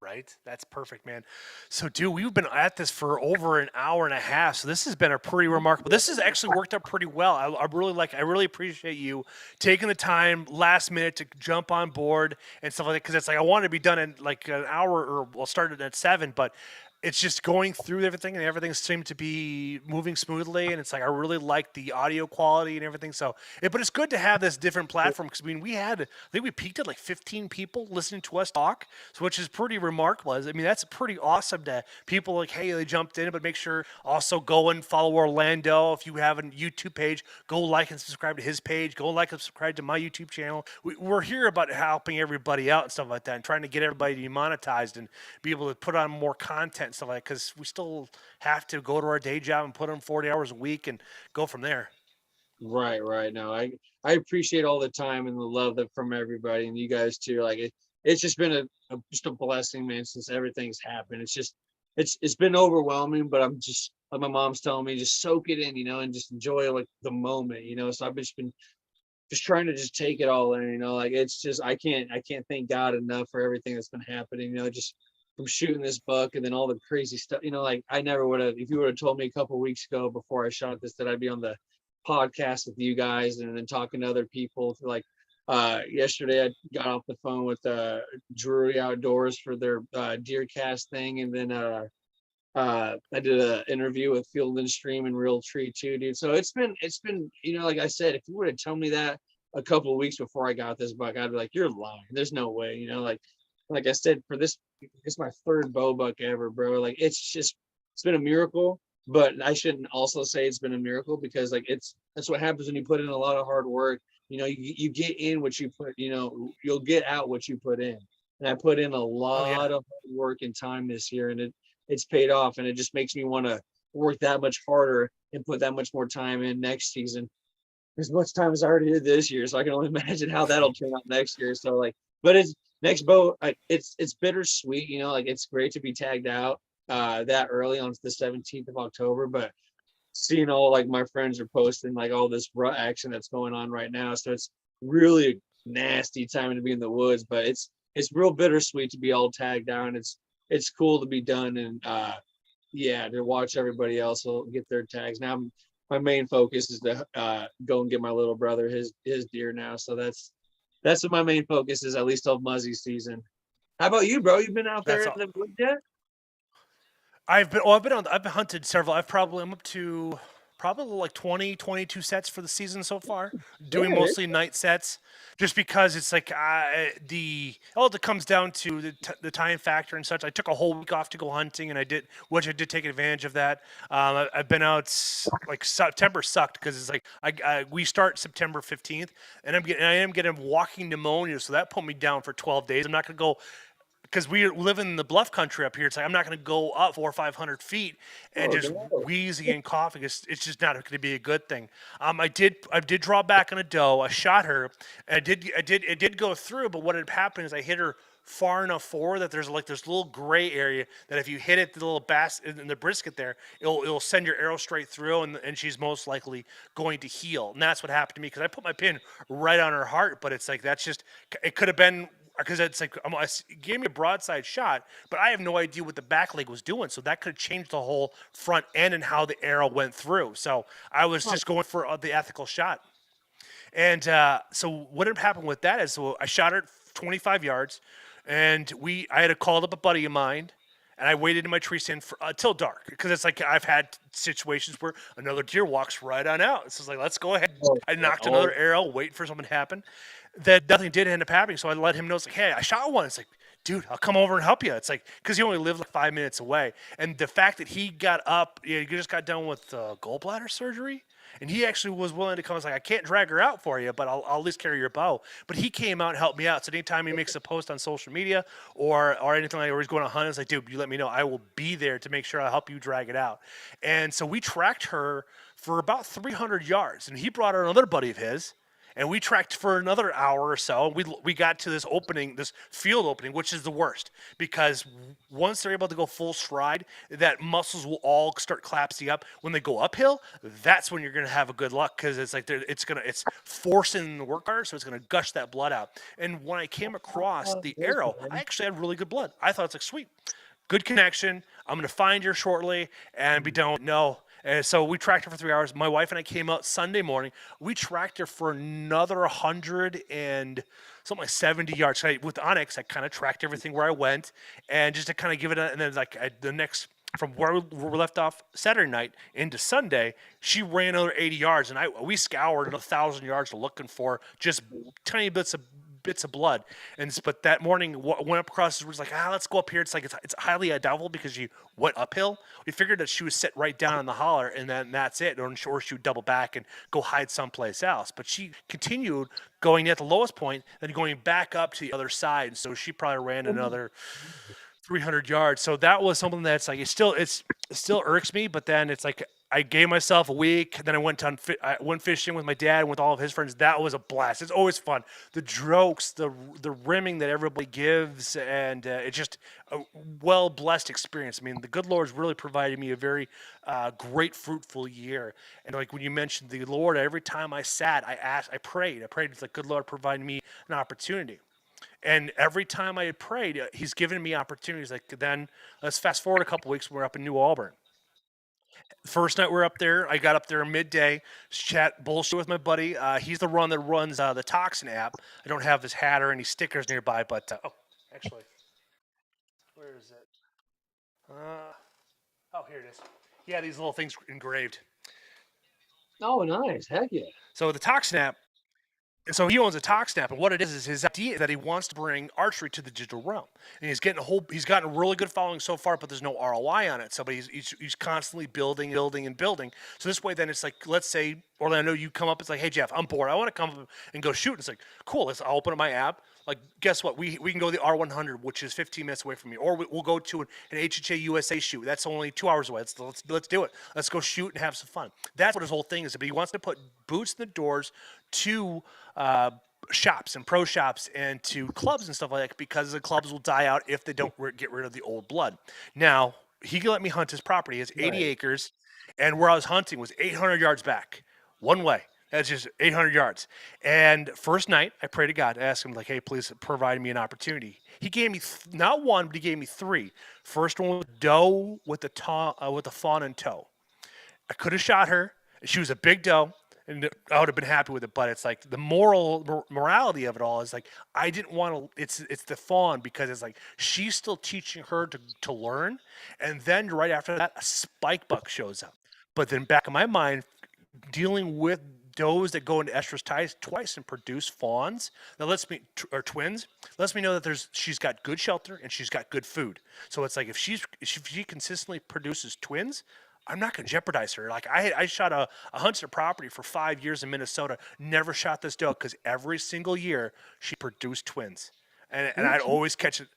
Right? That's perfect, man. So, dude, we've been at this for over an hour and a half. So this has been a pretty remarkable. This has actually worked out pretty well. I really appreciate you taking the time last minute to jump on board and stuff like that. Because it's like I wanted to be done in like an hour, or we'll start it at 7, but it's just going through everything, and everything seemed to be moving smoothly, and it's like I really like the audio quality and everything. So but it's good to have this different platform, because I mean I think we peaked at like 15 people listening to us talk, so which is pretty remarkable. I mean that's pretty awesome to people like, hey, they jumped in. But make sure also go and follow Orlando. If you have a YouTube page, go like and subscribe to his page, go like and subscribe to my YouTube channel. We're here about helping everybody out and stuff like that, and trying to get everybody to be monetized and be able to put on more content and stuff like that, because we still have to go to our day job and put in 40 hours a week and go from there. Right. No, I appreciate all the time and the love that from everybody and you guys too. Like it's just been just a blessing, man, since everything's happened. It's been overwhelming, but I'm just like my mom's telling me, just soak it in, and just enjoy like the moment, So I've just been just trying to just take it all in, like it's just I can't thank God enough for everything that's been happening, just from shooting this buck, and then all the crazy stuff. Like I never would have, if you would have told me a couple of weeks ago before I shot this that I'd be on the podcast with you guys and then talking to other people. Like yesterday, I got off the phone with Drury Outdoors for their deer cast thing, and then I did an interview with Field and Stream and Real Tree too, dude. So it's been like I said, if you would have told me that a couple of weeks before I got this buck, I'd be like, you're lying. There's no way. Like I said, for this, it's my third bow buck ever, bro. Like it's been a miracle. But I shouldn't also say it's been a miracle because like that's what happens when you put in a lot of hard work. You get in what you put. You'll get out what you put in. And I put in a Oh lot yeah. of hard work and time this year, and it's paid off, and it just makes me want to work that much harder and put that much more time in next season. As much time as I already did this year, so I can only imagine how that'll turn out next year. So like, but it's next bow. It's bittersweet, like it's great to be tagged out that early on the 17th of October, but seeing all like my friends are posting like all this rut action that's going on right now, so it's really a nasty time to be in the woods, but it's real bittersweet to be all tagged down. It's cool to be done, and yeah, to watch everybody else get their tags. Now my main focus is to go and get my little brother his deer now, so that's what my main focus is, at least till Muzzy season. How about you, bro? You've been out there That's in all. the woods yet? I've been hunted several. I'm up to probably like 20, 22 sets for the season so far. Doing Yeah, mostly night sets, just because it's like all it comes down to the time factor and such. I took a whole week off to go hunting, and I did take advantage of that. I've been out like September sucked because it's like we start September 15th, and I am getting walking pneumonia, so that put me down for 12 days. I'm not gonna go because we live in the bluff country up here. It's like I'm not going to go up 400 or 500 feet and oh just no. wheezing and coughing. It's just not going to be a good thing. I did draw back on a doe. I shot her. And it did go through. But what had happened is I hit her far enough forward that there's like this little gray area that if you hit it, the little bass in the brisket there, it'll send your arrow straight through, and she's most likely going to heal. And that's what happened to me because I put my pin right on her heart. But it's like that's just it could have been because it's like he gave me a broadside shot, but I have no idea what the back leg was doing. So that could have changed the whole front end and how the arrow went through. So I was just going for the ethical shot. And so what had happened with that is, so I shot her at 25 yards, and I had called up a buddy of mine, and I waited in my tree stand till dark because it's like I've had situations where another deer walks right on out. So it's like, let's go ahead. Oh, I yeah. knocked Oh, another arrow, wait for something to happen. That nothing did end up happening. So I let him know, it's like, hey, I shot one. It's like, dude, I'll come over and help you. It's like, because he only lived like 5 minutes away. And the fact that he got up, he just got done with gallbladder surgery. And he actually was willing to come. I was like, I can't drag her out for you, but I'll at least carry your bow. But he came out and helped me out. So anytime he makes a post on social media or anything like that, or he's going to hunt, it's like, dude, you let me know. I will be there to make sure I'll help you drag it out. And so we tracked her for about 300 yards. And he brought her another buddy of his, and we tracked for another hour or so. We got to this opening, this field opening, which is the worst because once they're able to go full stride, that muscles will all start collapsing up. When they go uphill, that's when you're gonna have a good luck because it's like it's forcing the work harder, so it's gonna gush that blood out. And when I came across the those arrow, I man. actually had really good blood. I thought it's like sweet, good connection. I'm gonna find her shortly and be done. No. And so we tracked her for 3 hours. My wife and I came out Sunday morning. We tracked her for another 100 and something like 70 yards. So with Onyx, I kind of tracked everything where I went, and just to kind of give it and then like the next from where we left off Saturday night into Sunday, she ran another 80 yards, and we scoured 1,000 yards looking for just tiny bits of blood. But that morning went up across the was like, let's go up here. It's like it's highly doubtful because she went uphill. We figured that she would sit right down in the holler, and then that's it. Or she would double back and go hide someplace else. But she continued going at the lowest point, then going back up to the other side. So she probably ran another 300 yards. So that was something that's like it still irks me. But then it's like I gave myself a week. Then I went fishing with my dad and with all of his friends. That was a blast. It's always fun. The jokes, the rimming that everybody gives, and it's just a well blessed experience. I mean, the good Lord's really provided me a very great, fruitful year. And like when you mentioned the Lord, every time I sat, I prayed. I prayed to the good Lord provide me an opportunity. And every time I had prayed, he's given me opportunities. Like, then let's fast forward a couple weeks. We're up in New Auburn. First night we're up there, I got up there midday, chat bullshit with my buddy. He's the one that runs the Toxin app. I don't have his hat or any stickers nearby, but actually, where is it? Here it is. Yeah, these little things engraved. Oh, nice. Heck yeah. So the Toxin app. So he owns a Toxin app, and what it is his idea that he wants to bring archery to the digital realm. And he's gotten a really good following so far, but there's no ROI on it. So, but he's constantly building, and building. So this way, then it's like, let's say Orlando, you come up, it's like, hey Jeff, I'm bored, I want to come up and go shoot. It's like, cool, I'll open up my app. Like, guess what? We can go to the R100, which is 15 minutes away from me, or we'll go to an HHA USA shoot. That's only 2 hours away. Let's do it. Let's go shoot and have some fun. That's what his whole thing is. But he wants to put boots in the doors to shops and pro shops and to clubs and stuff like that, because the clubs will die out if they don't get rid of the old blood. Now, he can let me hunt his property. It's 80 acres, and where I was hunting was 800 yards back, one way. That's just 800 yards. And first night, I prayed to God. I asked him, like, hey, please provide me an opportunity. He gave me not one, but he gave me three. First one was doe with the fawn in tow. I could have shot her. She was a big doe, and I would have been happy with it. But it's like the morality of it all is like, I didn't want to. It's the fawn, because it's like she's still teaching her to learn, and then right after that, a spike buck shows up. But then back in my mind, dealing with does that go into estrus twice and produce fawns that lets me or twins lets me know that she's got good shelter and she's got good food. So it's like, if she consistently produces twins, I'm not going to jeopardize her. Like, I shot a hunter property for 5 years in Minnesota, never shot this doe because every single year she produced twins, and I'd always catch it.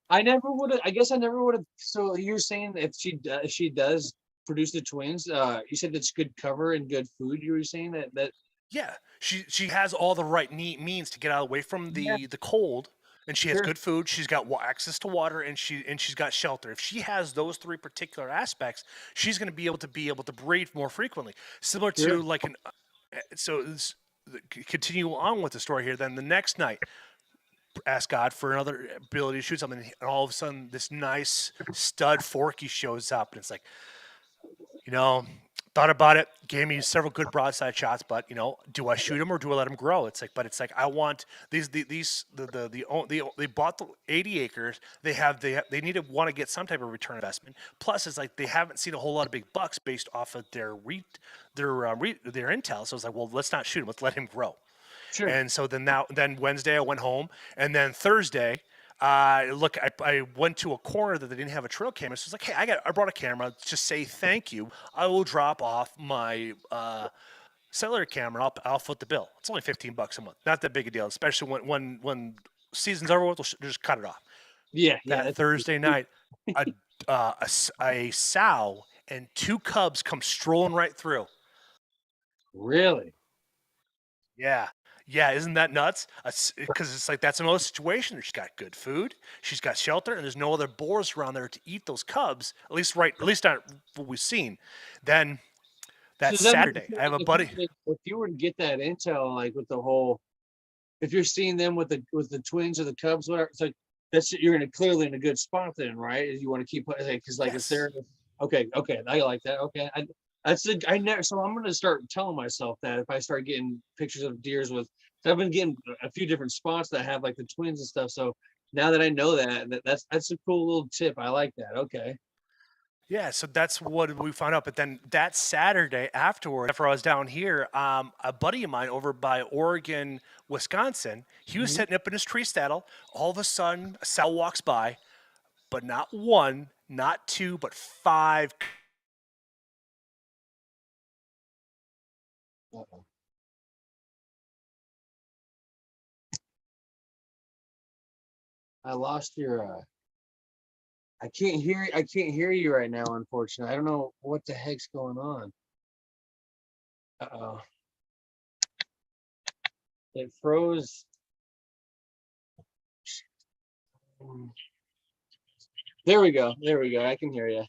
I never would have. I guess I never would have. So you're saying if she does produce the twins, you said it's good cover and good food. You were saying that. Yeah, she has all the right means to get out away from Yeah, the cold, and she has sure. good food. She's got access to water, and she's got shelter. If she has those three particular aspects, she's going to be able to breed more frequently. Similar Sure. to like continue on with the story here. Then the next night, ask God for another ability to shoot something, and all of a sudden, this nice stud forky shows up, and it's like, you know, thought about it, gave me several good broadside shots, but do I shoot him or do I let him grow? It's like I want they bought the 80 acres. They need to want to get some type of return investment. Plus, it's like they haven't seen a whole lot of big bucks based off of their intel. So it's like, well, let's not shoot him. Let's let him grow. Sure. And so then Wednesday I went home, and then Thursday, I went to a corner that they didn't have a trail camera. So it's like, hey, I brought a camera. Just say thank you. I will drop off my cellular camera. I'll foot the bill. It's only $15 a month. Not that big a deal, especially when season's over with. We'll just cut it off. Yeah. That Thursday night, a sow and two cubs come strolling right through. Really? Yeah. Yeah, isn't that nuts? Because it's like, that's another situation. She's got good food, she's got shelter, and there's no other boars around there to eat those cubs. At least not what we've seen. Then that Saturday, I have a buddy. If you were to get that intel, like with the whole, if you're seeing them with the twins or the cubs, whatever, it's like you're clearly in a good spot then, right? You want to keep because like Yes. if they're okay, I like that. Okay, I never. So I'm gonna start telling myself that if I start getting pictures of deers with, I've been getting a few different spots that have like the twins and stuff. So now that I know that's a cool little tip. I like that. Okay. Yeah, so that's what we found out. But then that Saturday afterward, after I was down here, a buddy of mine over by Oregon, Wisconsin, he was sitting up in his tree saddle. All of a sudden, a sow walks by, but not one, not two, but five. Uh-oh. I lost your. I can't hear you right now, unfortunately. I don't know what the heck's going on. Uh-oh. It froze. There we go. I can hear you.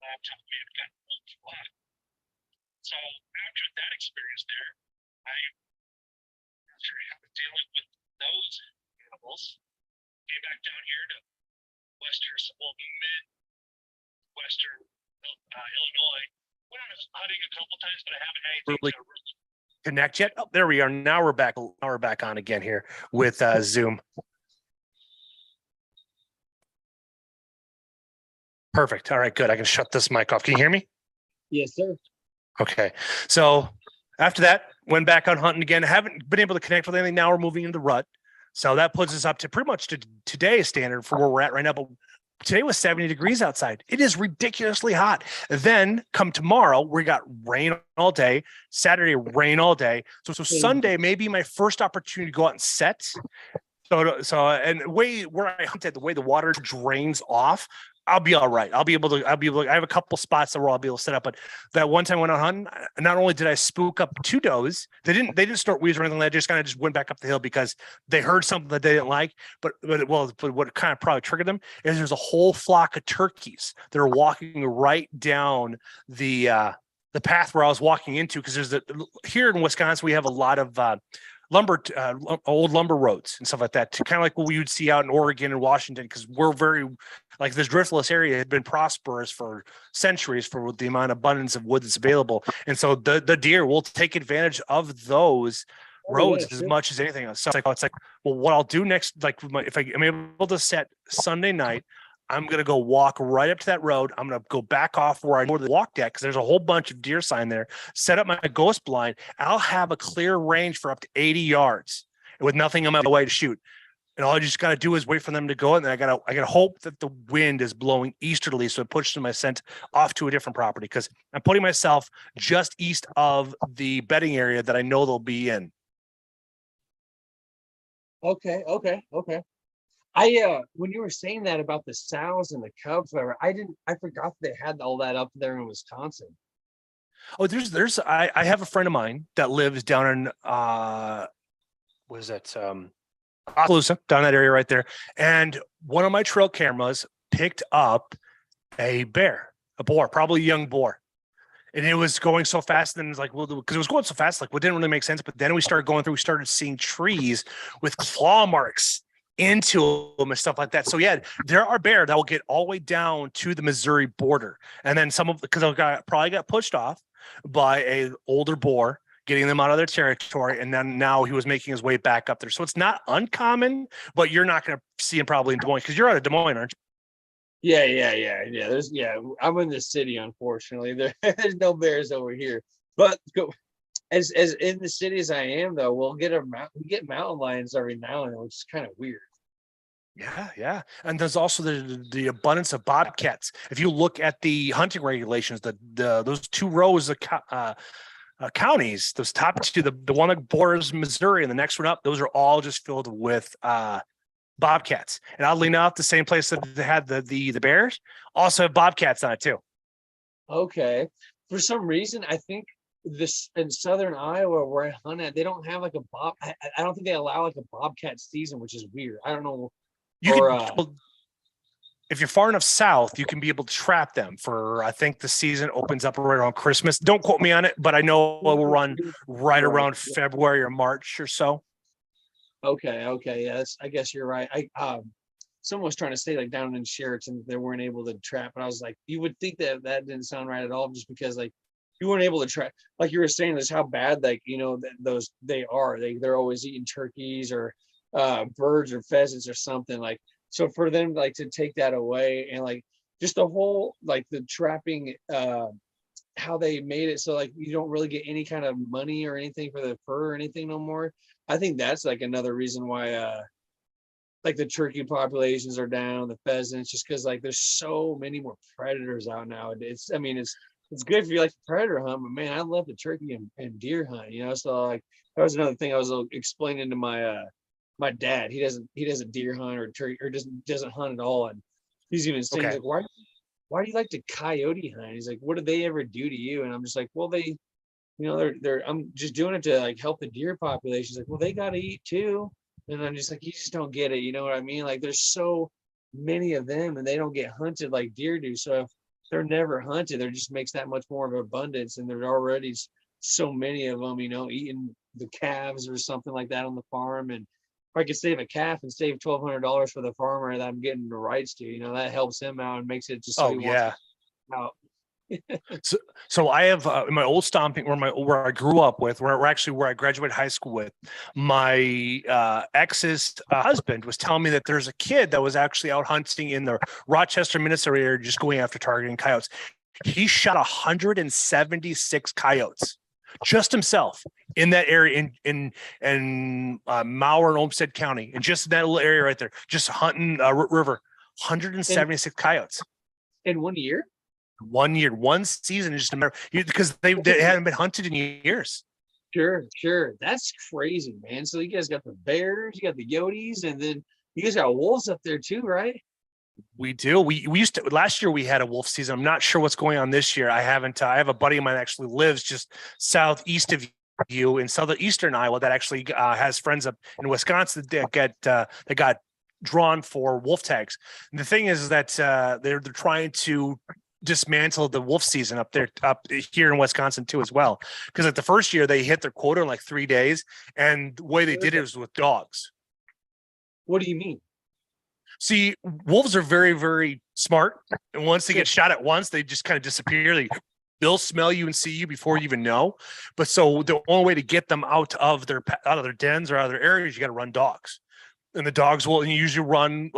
laptop may have gotten a little flat. So after that experience there, after dealing with those animals, came back down here to midwestern Illinois. Went on hunting a couple times, but I haven't had anything to really connect yet. Oh, there we are. Now we're back. Now we're back on again here with Zoom. Perfect. All right, good. I can shut this mic off. Can you hear me? Yes, sir. Okay. So after that, went back on hunting again. Haven't been able to connect with anything. Now we're moving into the rut. So that puts us up to pretty much to today's standard for where we're at right now. But today was 70 degrees outside. It is ridiculously hot. Then come tomorrow, we got rain all day. Saturday, rain all day. So Sunday may be my first opportunity to go out and set. And the way where I hunted, the way the water drains off, I'll be all right. I'll be able to, I have a couple spots where I'll be able to set up, but that one time I went out hunting, not only did I spook up 2 does, they didn't start weeds or anything. They just kind of went back up the hill because they heard something that they didn't like. But what kind of probably triggered them is there's a whole flock of turkeys that are walking right down the path where I was walking into. Cause here in Wisconsin, we have a lot of, old lumber roads and stuff like that, kind of like what we would see out in Oregon and Washington, because we're very like this driftless area had been prosperous for centuries for the amount of abundance of wood that's available, and so the deer will take advantage of those roads as much as anything else. So it's like, well, what I'll do next, like if I'm able to set Sunday night, I'm going to go walk right up to that road. I'm going to go back off where I know the walked at because there's a whole bunch of deer sign there. Set up my ghost blind. I'll have a clear range for up to 80 yards with nothing on my way to shoot. And all I just got to do is wait for them to go. And then I got to hope that the wind is blowing easterly. So it pushes my scent off to a different property because I'm putting myself just east of the bedding area that I know they'll be in. Okay. When you were saying that about the sows and the cubs, I forgot they had all that up there in Wisconsin. Oh, I have a friend of mine that lives down in Oskaloosa, down that area right there. And one of my trail cameras picked up a boar, probably a young boar. And it was going so fast, and it's like, well, because it was going so fast, like, well, it didn't really make sense. But then we started seeing trees with claw marks into them and stuff like that. So yeah, there are bear that will get all the way down to the Missouri border, and then because I probably got pushed off by a older boar, getting them out of their territory, and then now he was making his way back up there. So it's not uncommon, but you're not going to see him probably in Des Moines because you're out of Des Moines, aren't you? Yeah. I'm in the city, unfortunately. There's no bears over here, but as in the city as I am, though, we get mountain lions every now and then, which is kind of weird. Yeah. And there's also the abundance of bobcats. If you look at the hunting regulations, those 2 rows of counties, those top 2, the one that borders Missouri and the next one up, those are all just filled with bobcats. And oddly enough, the same place that they had the bears also have bobcats on it too. Okay. For some reason, I think this in southern Iowa where I hunt at, they don't have like a I don't think they allow like a bobcat season, which is weird. I don't know. If you're far enough south, you can be able to trap them for, I think the season opens up right around Christmas. Don't quote me on it, but I know it will run right around February or March or so. Okay. Yeah, I guess you're right. Someone was trying to say like down in Sheraton, they weren't able to trap. And I was like, you would think that didn't sound right at all, just because like you weren't able to trap, like you were saying, is how bad, like, they're always eating turkeys or birds or pheasants or something, like, so for them like to take that away, and like just the whole like the trapping, how they made it so like you don't really get any kind of money or anything for the fur or anything no more. I think that's like another reason why like the turkey populations are down, the pheasants, just because like there's so many more predators out now. It's good if you like to predator hunt, but man, I love the turkey and deer hunt, so like that was another thing I was explaining to my dad. He doesn't deer hunt or turkey, or doesn't hunt at all, and he's even saying, okay, like, why do you like to coyote hunt? He's like, what did they ever do to you? And I'm just like, well, they, I'm just doing it to like help the deer population. He's like, well, they got to eat too. And I'm just like, you just don't get it. You know what I mean? Like there's so many of them and they don't get hunted like deer do. So they're never hunted. There just makes that much more of an abundance, and there's already so many of them, eating the calves or something like that on the farm. And if I could save a calf and save $1,200 for the farmer that I'm getting the rights to, that helps him out and makes it just so he wants to out. So I have in my old stomping where I grew up with, where I graduated high school with, my ex's husband was telling me that there's a kid that was actually out hunting in the Rochester, Minnesota area, just going after targeting coyotes. He shot 176 coyotes just himself in that area in Mower and Olmsted County, and just in that little area right there, just hunting river. 176 coyotes in 1 year. 1 year, one season, just a matter because they hadn't been hunted in years. Sure. That's crazy, man. So you guys got the bears, you got the yotes, and then you guys got wolves up there too, right? We do. We used to last year. We had a wolf season. I'm not sure what's going on this year. I haven't. I have a buddy of mine that actually lives just southeast of you in southeastern Iowa that actually has friends up in Wisconsin that got drawn for wolf tags. And the thing is that they're trying to dismantle the wolf season up here in Wisconsin too as well, because like the first year they hit their quota in like 3 days, and the way they did it was with dogs. What do you mean? See, wolves are very, very smart, and once they get shot at once, they just kind of disappear. They'll smell you and see you before you even know. But so the only way to get them out of their dens or out of their areas, you got to run dogs, and the dogs will usually run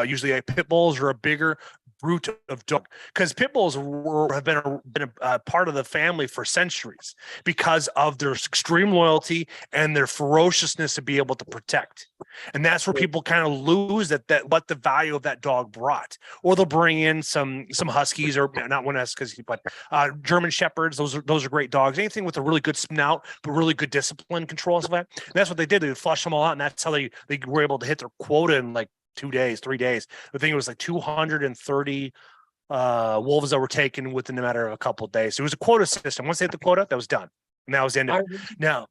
usually a pit bulls or a bigger brute of dog, because pit bulls have been a part of the family for centuries because of their extreme loyalty and their ferociousness to be able to protect. And that's where people kind of lose that what the value of that dog brought. Or they'll bring in some huskies, or not one husky, but German shepherds. Those are great dogs. Anything with a really good snout but really good discipline control and stuff like that. And that's what they did. They would flush them all out, and that's how they were able to hit their quota in like 2 days, 3 days. I think it was like 230 wolves that were taken within a matter of a couple of days. So it was a quota system. Once they hit the quota, that was done. And that was the end of it. Now,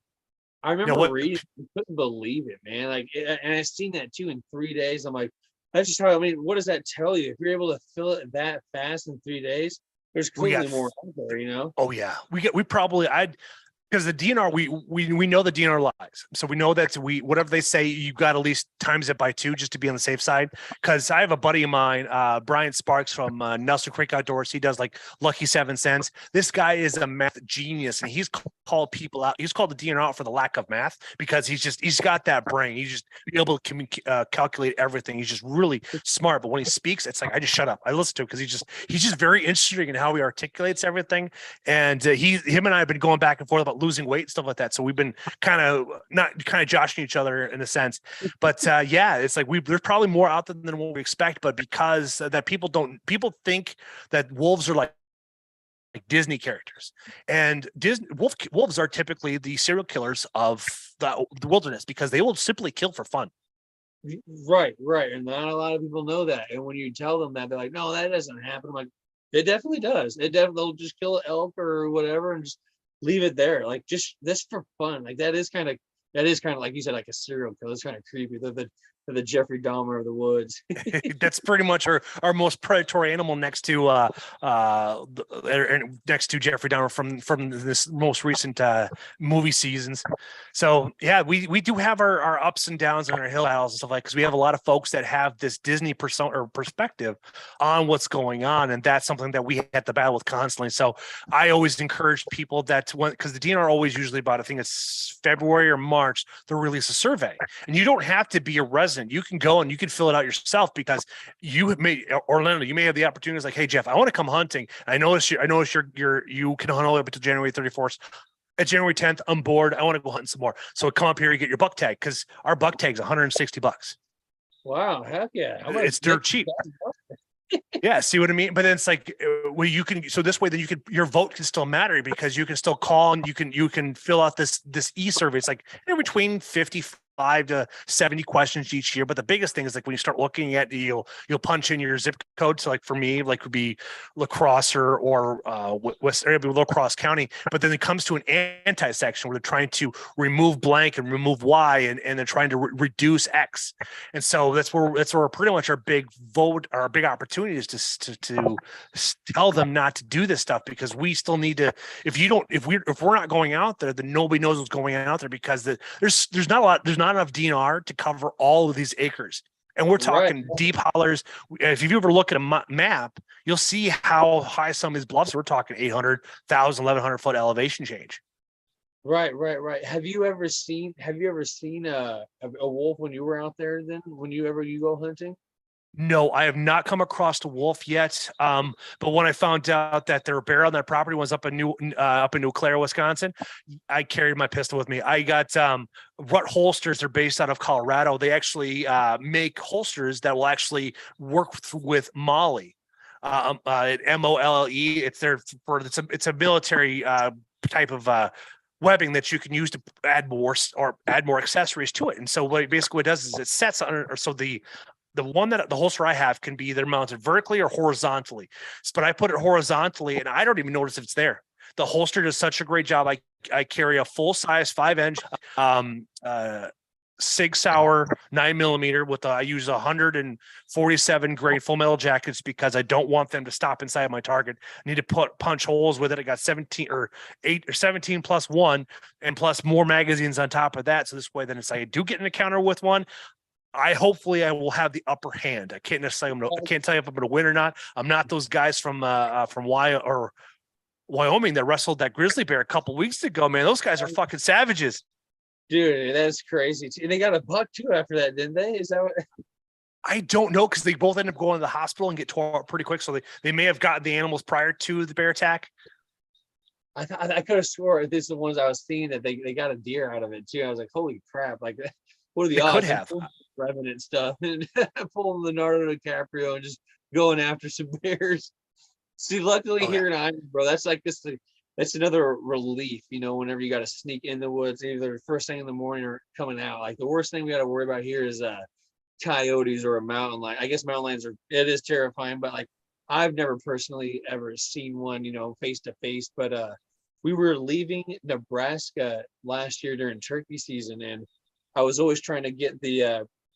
I remember reading, I couldn't believe it, man. Like, and I've seen that too in 3 days. I'm like, that's just how, what does that tell you? If you're able to fill it that fast in 3 days, there's clearly more out there, Oh yeah. Because the DNR, we know the DNR lies. So we know that whatever they say, you got at least times it by 2 just to be on the safe side. Because I have a buddy of mine, Brian Sparks from Nelson Creek Outdoors. He does like Lucky 7 Cents. This guy is a math genius, and he's called people out. He's called the DNR out for the lack of math, because he's got that brain. He's just able to calculate everything. He's just really smart. But when he speaks, it's like I just shut up. I listen to him because he's just very interesting in how he articulates everything. And him and I have been going back and forth about losing weight and stuff like that. So we've been kind of joshing each other in a sense. But yeah, it's like there's probably more out there than what we expect. But because that people think that wolves are like Disney characters, and wolves are typically the serial killers of the wilderness, because they will simply kill for fun. Right. And not a lot of people know that. And when you tell them that, they're like, no, that doesn't happen. I'm like, it definitely does. They'll just kill an elk or whatever and just leave it there. Like, just this for fun. Like, that is kind of like you said, like a serial killer. It's kind of creepy. The Jeffrey Dahmer of the woods. That's pretty much our most predatory animal next to Jeffrey Dahmer from this most recent movie seasons. So yeah, we do have our ups and downs and our hill battles and stuff like, because we have a lot of folks that have this Disney persona or perspective on what's going on, and that's something that we have to battle with constantly. So I always encourage people that because the DNR always usually about, I think it's February or March, they'll release a survey, and you don't have to be a resident. You can go and you can fill it out yourself, because Orlando, you may have the opportunity. It's like, hey Jeff, I want to come hunting. I notice you can hunt all the way up until January 34th. At January 10th, I'm bored. I want to go hunting some more. So come up here, you get your buck tag, because our buck tag's $160. Wow, heck yeah! It's dirt cheap. Yeah, see what I mean? But then it's like, well, you can, so this way, then your vote can still matter, because you can still call and you can fill out this e-survey. It's like between 50 to 70 questions each year. But the biggest thing is like when you start looking at, you'll punch in your zip code. So like for me, like would be La Crosse or West area, La Crosse County. But then it comes to an anti section where they're trying to remove blank and remove Y, and they're trying to reduce X. And so that's where pretty much our big opportunity is to tell them not to do this stuff, because we still need to. If we're not going out there, then nobody knows what's going out there, because there's not enough DNR to cover all of these acres. And we're talking deep hollers. If you ever look at a map, you'll see how high some of these bluffs. We're talking 800, 1,000, 1,100 foot elevation change. Right. Have you ever seen a wolf when you were out there? Then you go hunting? No, I have not come across a wolf yet. But when I found out that their bear on that property was up in New Clare, Wisconsin, I carried my pistol with me. I got Rut holsters. They're based out of Colorado. They actually make holsters that will actually work with Molly. MOLLE. It's a military type of webbing that you can use to add more accessories to it. And so what it does is it sets under, or so the holster I have can be either mounted vertically or horizontally. But I put it horizontally and I don't even notice if it's there. The holster does such a great job. I carry a full size 5-inch Sig Sauer 9mm with I use 147 grade full metal jackets because I don't want them to stop inside my target. I need to punch holes with it. I got 17 or 17 plus 1 and plus more magazines on top of that. So this way, then if I do get an encounter with one, hopefully I will have the upper hand. I can't necessarily, I can't tell you if I'm going to win or not. I'm not those guys from Wyoming that wrestled that grizzly bear a couple weeks ago, man. Those guys are fucking savages. Dude, that's crazy. And they got a buck too after that, didn't they? Is that what? I don't know, because they both end up going to the hospital and get tore up pretty quick. So they may have gotten the animals prior to the bear attack. I could have swore this is the ones I was seeing that they got a deer out of it too. I was like, holy crap! Like, what are the odds? Could have Revenant stuff and pulling Leonardo DiCaprio and just going after some bears. See, luckily here in Iowa, bro, that's like this. That's another relief, whenever you got to sneak in the woods, either first thing in the morning or coming out. Like the worst thing we got to worry about here is coyotes or a mountain lion. I guess mountain lions it is terrifying, but like I've never personally ever seen one, face to face. But we were leaving Nebraska last year during turkey season, and I was always trying to get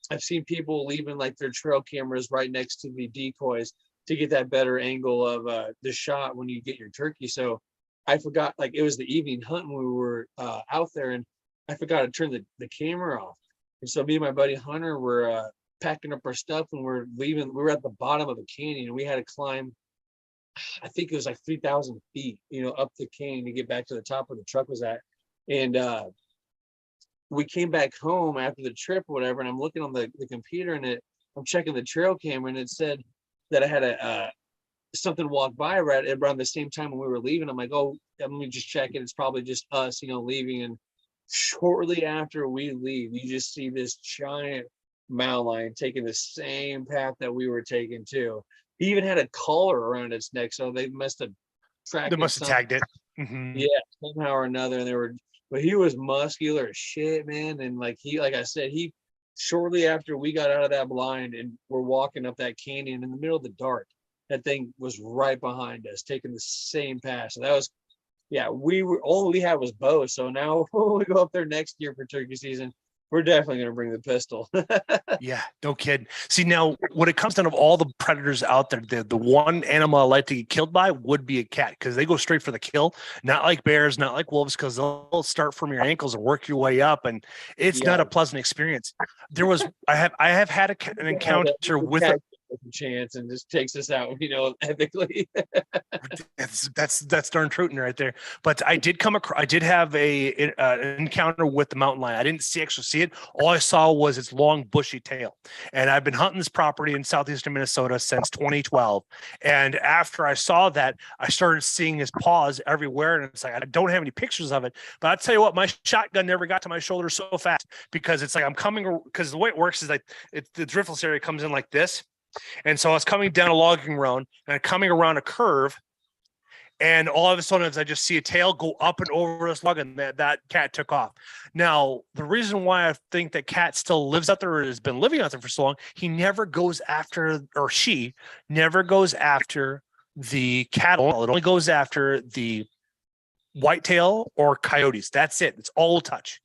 I've seen people leaving like their trail cameras right next to the decoys to get that better angle of the shot when you get your turkey. So I forgot, like it was the evening hunt when we were out there, and I forgot to turn the camera off. And so me and my buddy Hunter were packing up our stuff and we're leaving. We were at the bottom of the canyon and we had to climb, I think it was like 3,000 feet, up the canyon to get back to the top where the truck was at. And we came back home after the trip or whatever, and I'm looking on the computer and I'm checking the trail camera, and it said that I had something walk by right around the same time when we were leaving. I'm like, oh, let me just check it. It's probably just us, leaving. And shortly after we leave, you just see this giant mountain lion taking the same path that we were taking too. He even had a collar around its neck, so they must have tracked. They must have tagged it. Mm-hmm. Yeah, somehow or another. And but he was muscular as shit, man. And like I said, shortly after we got out of that blind and we're walking up that canyon in the middle of the dark, that thing was right behind us, taking the same path. So that was, all we had was bows. So now when we go up there next year for turkey season, we're definitely going to bring the pistol. Yeah, no kidding. See, now when it comes down to all the predators out there, the one animal I like to get killed by would be a cat, because they go straight for the kill, not like bears, not like wolves, because they'll start from your ankles and work your way up, and it's not a pleasant experience. I have had an encounter with a chance and just takes us out, ethically. that's darn true right there. But I did have an encounter with the mountain lion. I didn't actually see it. All I saw was its long bushy tail. And I've been hunting this property in southeastern Minnesota since 2012. And after I saw that, I started seeing his paws everywhere. And it's like, I don't have any pictures of it, but I'll tell you what, my shotgun never got to my shoulder so fast, because it's like because the way it works is like the driftless area comes in like this. And so I was coming down a logging road and I'm coming around a curve, And all of a sudden, as I just see a tail go up and over this log, and that cat took off. Now, the reason why I think that cat still lives out there or has been living out there for so long, he never goes after, or she never goes after the cattle. It only goes after the whitetail or coyotes. That's it. It's all touch.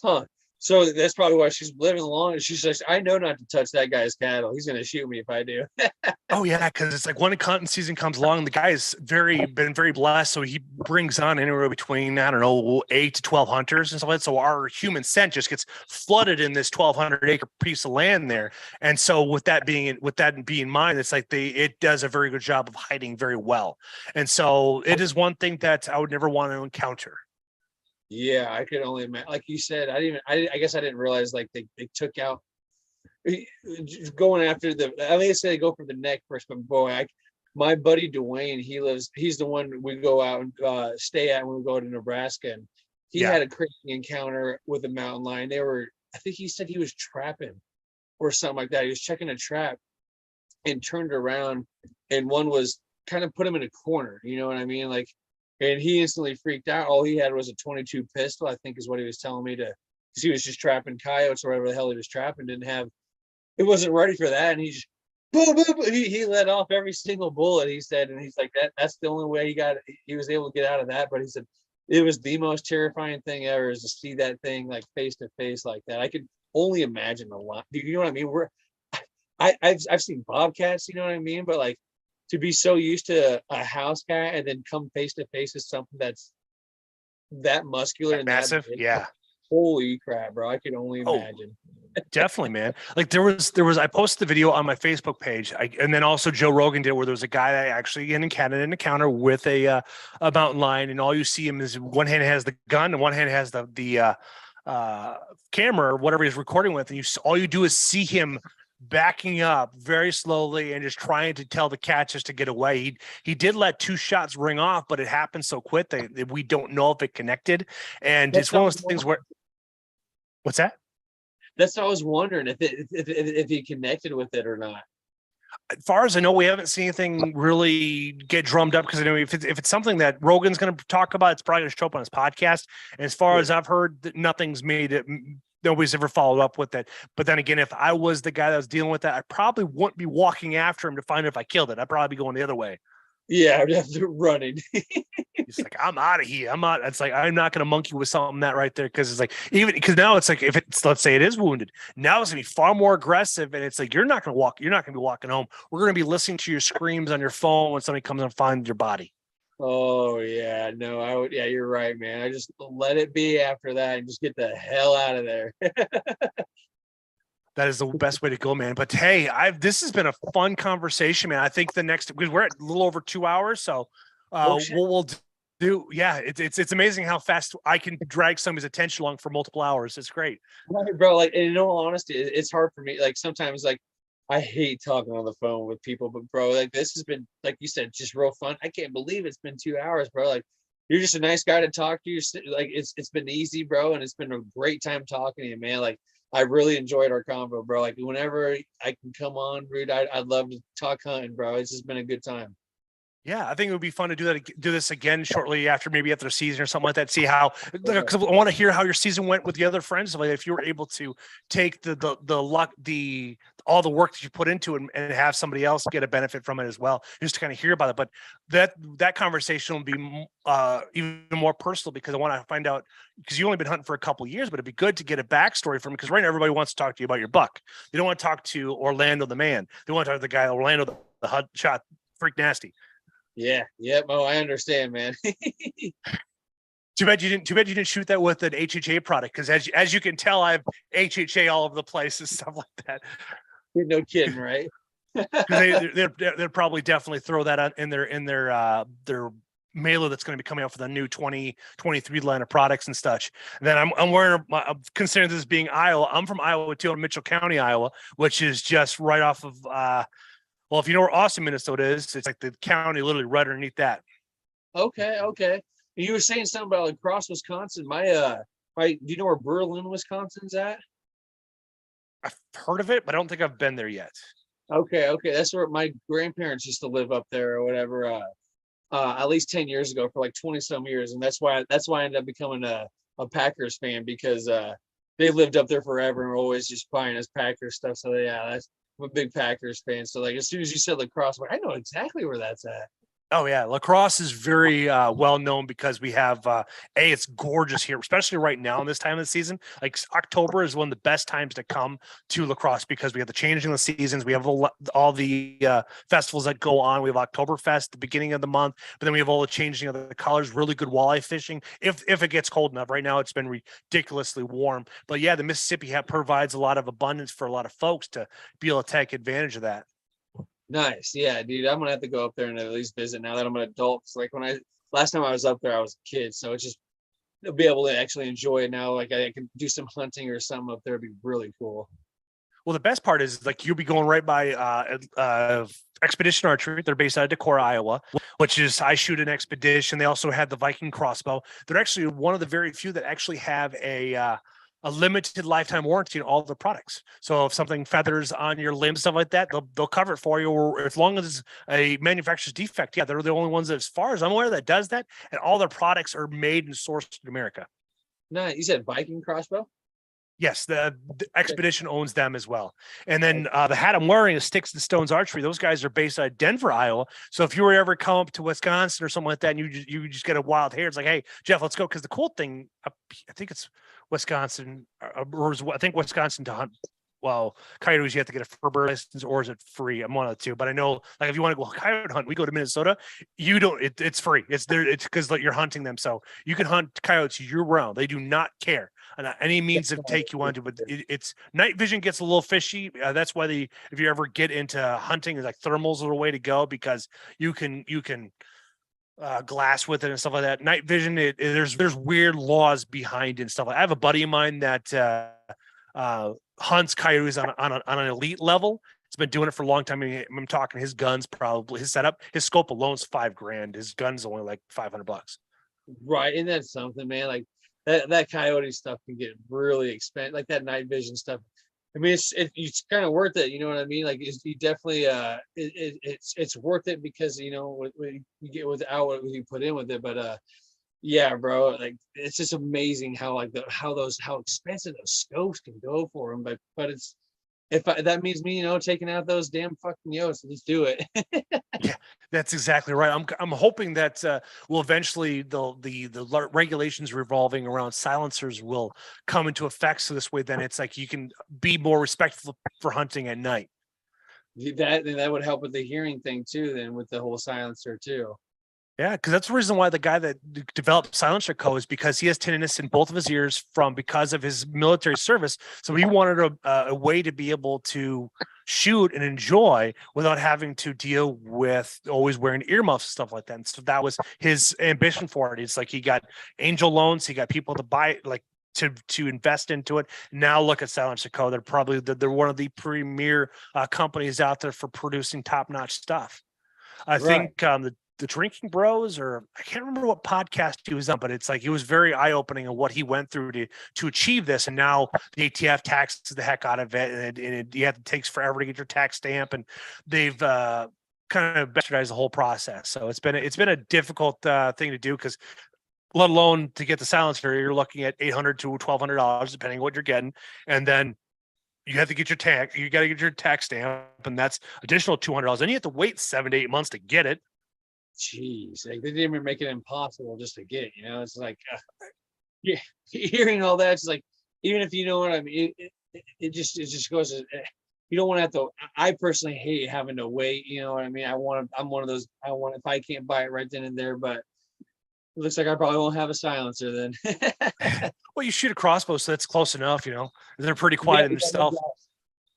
Huh. So that's probably why she's living long. She's just, I know not to touch that guy's cattle. He's going to shoot me if I do. Oh yeah, because it's like when hunting season comes along, the guy has been very blessed. So he brings on anywhere between, I don't know, 8 to 12 hunters and stuff like that. So our human scent just gets flooded in this 1,200 acre piece of land there. And so with that being in mind, it's like it does a very good job of hiding very well. And so it is one thing that I would never want to encounter. Yeah, I could only imagine. Like you said, I guess I didn't realize like they took out going after I think they go for the neck first, but boy, my buddy Dwayne, he's the one we go out and stay at when we go to Nebraska, and he had a crazy encounter with a mountain lion. I think he said he was trapping or something like that. He was checking a trap and turned around, and one was kind of put him in a corner, you know what I mean? Like, and he instantly freaked out. All he had was a 22 pistol, I think is what he was telling me, because he was just trapping coyotes or whatever the hell he was trapping. It wasn't ready for that. And he just, boom, boom, boom. He let off every single bullet, he said. And he's like, that's the only way he was able to get out of that. But he said, it was the most terrifying thing ever, is to see that thing like face to face like that. I could only imagine a lot. You know what I mean? I've seen bobcats, you know what I mean? But like, to be so used to a house cat and then come face to face with something that's that muscular and massive, yeah. Holy crap, bro! I could only imagine. Definitely, man. Like there was. I posted the video on my Facebook page, and then also Joe Rogan did, where there was a guy that actually in Canada in a encounter with a mountain lion, and all you see him is one hand has the gun and one hand has the camera or whatever he's recording with, and all you do is see him backing up very slowly and just trying to tell the cat just to get away. He did let 2 shots ring off, but it happened so quick that we don't know if it connected. And it's one of those things where, what's that? That's what I was wondering, if he connected with it or not. As far as I know, we haven't seen anything really get drummed up, because I know if it's something that Rogan's going to talk about, it's probably going to show up on his podcast. And as far as I've heard, nothing's made it. Nobody's ever followed up with it. But then again, if I was the guy that was dealing with that, I probably wouldn't be walking after him to find out if I killed it. I'd probably be going the other way. Yeah, I'd have to running. It's like, I'm out of here. I'm out. It's like, I'm not going to monkey with something that right there. Cause it's like, because now it's like, if it's, let's say it is wounded, now it's gonna be far more aggressive. And it's like, you're not going to be walking home. We're going to be listening to your screams on your phone when somebody comes and finds your body. Oh yeah, no, I would. Yeah, you're right, man. I just let it be after that and just get the hell out of there. That is the best way to go, man. But hey, this has been a fun conversation, man. I think because we're at a little over 2 hours, so we'll do. Yeah, it's amazing how fast I can drag somebody's attention along for multiple hours. It's great, Right, bro. Like, in all honesty, it's hard for me. Like sometimes, like I hate talking on the phone with people, but bro, like this has been, like you said, just real fun. I can't believe it's been 2 hours, bro. Like you're just a nice guy to talk to. Like it's been easy, bro, and it's been a great time talking to you, man. Like I really enjoyed our convo, bro. Like whenever I can come on, dude, I'd love to talk hunting, bro. It's just been a good time. Yeah, I think it would be fun to do this again shortly after the season or something like that. See how, because I want to hear how your season went with the other friends. Like if you were able to take all the work that you put into it and have somebody else get a benefit from it as well, just to kind of hear about it. But that conversation will be even more personal, because I want to find out, because you've only been hunting for a couple of years, but it'd be good to get a backstory from, because right now everybody wants to talk to you about your buck. They don't want to talk to Orlando the man. They want to talk to the guy Orlando the hut shot freak nasty. Yeah. Yep. Oh, I understand, man. Too bad you didn't shoot that with an HHA product, because as you can tell, I have HHA all over the place and stuff like that. No kidding, right? They'll probably definitely throw that out in their mailer that's going to be coming out for the new 2023 line of products and such. And then I'm wearing, considering this being Iowa, I'm from Iowa too, in Mitchell County, Iowa, which is just right off of well, if you know where Austin, Minnesota is, it's like the county literally right underneath that. Okay. You were saying something about like across Wisconsin. Do you know where Berlin, Wisconsin's at? I've heard of it, but I don't think I've been there yet. Okay. That's where my grandparents used to live up there or whatever. at least 10 years ago for like 20 some years. And that's why I ended up becoming a Packers fan, because they lived up there forever and were always just buying us Packers stuff. So yeah, I'm a big Packers fan. So like as soon as you said lacrosse, I know exactly where that's at. Oh yeah, lacrosse is very well known because we have it's gorgeous here, especially right now in this time of the season. Like October is one of the best times to come to lacrosse because we have the changing of the seasons. We have all the festivals that go on. We have Oktoberfest the beginning of the month, but then we have all the changing of the colors. Really good walleye fishing if it gets cold enough. Right now it's been ridiculously warm, but yeah, the Mississippi provides a lot of abundance for a lot of folks to be able to take advantage of that. Nice. Yeah, dude. I'm gonna have to go up there and at least visit now that I'm an adult. It's like last time I was up there, I was a kid. So it's just to be able to actually enjoy it now. Like I can do some hunting or something up there. It'd be really cool. Well, the best part is like you'll be going right by Expedition Archery. They're based out of Decorah, Iowa, which is I shoot an Expedition. They also have the Viking crossbow. They're actually one of the very few that actually have a limited lifetime warranty on all the products. So if something feathers on your limb, stuff like that, they'll cover it for you. Or as long as it's a manufacturer's defect, yeah, they're the only ones that, as far as I'm aware, that does that. And all their products are made and sourced in America. No, you said Viking crossbow? Yes, the Expedition owns them as well. And then the hat I'm wearing is Sticks and Stones Archery. Those guys are based out of Denver, Iowa. So if you were ever come up to Wisconsin or something like that, and you just get a wild hair, it's like, hey, Jeff, let's go. Because the cool thing, I think it's Wisconsin, or I think Wisconsin to hunt. Well, coyotes, you have to get a fur bird license, or is it free? I'm one of the two. But I know, like, if you want to go coyote hunt, we go to Minnesota. You don't. It's free. It's there. It's because like, you're hunting them, so you can hunt coyotes year round. They do not care on any means of take you want to. But it's night vision gets a little fishy. That's why if you ever get into hunting, is like thermals are the way to go because you can glass with it and stuff like that. Night vision, there's weird laws behind it and stuff. I have a buddy of mine that hunts coyotes on an elite level. He's been doing it for a long time. I'm talking his guns, probably his setup, his scope alone's $5,000. His gun's only like $500. Right, and that's something, man. Like that coyote stuff can get really expensive. Like that night vision stuff. I mean, it's kind of worth it. You know what I mean? Like you definitely it's worth it because what you get without what you put in with it. But yeah, bro, like it's just amazing how how expensive those scopes can go for them. But it's that means me, taking out those damn fucking yotes, let's do it. Yeah, that's exactly right. I'm hoping that will eventually the regulations revolving around silencers will come into effect. So this way, then it's like you can be more respectful for hunting at night. That would help with the hearing thing too. Then with the whole silencer too. Yeah, because that's the reason why the guy that developed Silencer Co. is because he has tinnitus in both of his ears because of his military service. So he wanted a way to be able to shoot and enjoy without having to deal with always wearing earmuffs and stuff like that. And so that was his ambition for it. It's like he got angel loans, he got people to buy like to invest into it. Now look at Silencer Co. They're one of the premier companies out there for producing top-notch stuff. I think the Drinking Bros, or I can't remember what podcast he was on, but it's like it was very eye-opening on what he went through to achieve this. And now the ATF taxes the heck out of it, and it takes forever to get your tax stamp, and they've kind of bastardized the whole process. So it's been a difficult thing to do because, let alone to get the silencer, you're looking at $800 to $1,200 depending on what you're getting, and then you have to get your tax. You got to get your tax stamp, and that's additional $200. And you have to wait 7 to 8 months to get it. Jeez, like they didn't even make it impossible just to get. It's like, yeah, hearing all that, it's like, even if you know what I mean, it just goes. You don't want to have to. I personally hate having to wait. You know what I mean? I'm one of those. If I can't buy it right then and there, but it looks like I probably won't have a silencer then. Well, you shoot a crossbow, so that's close enough. They're pretty quiet in their stealth.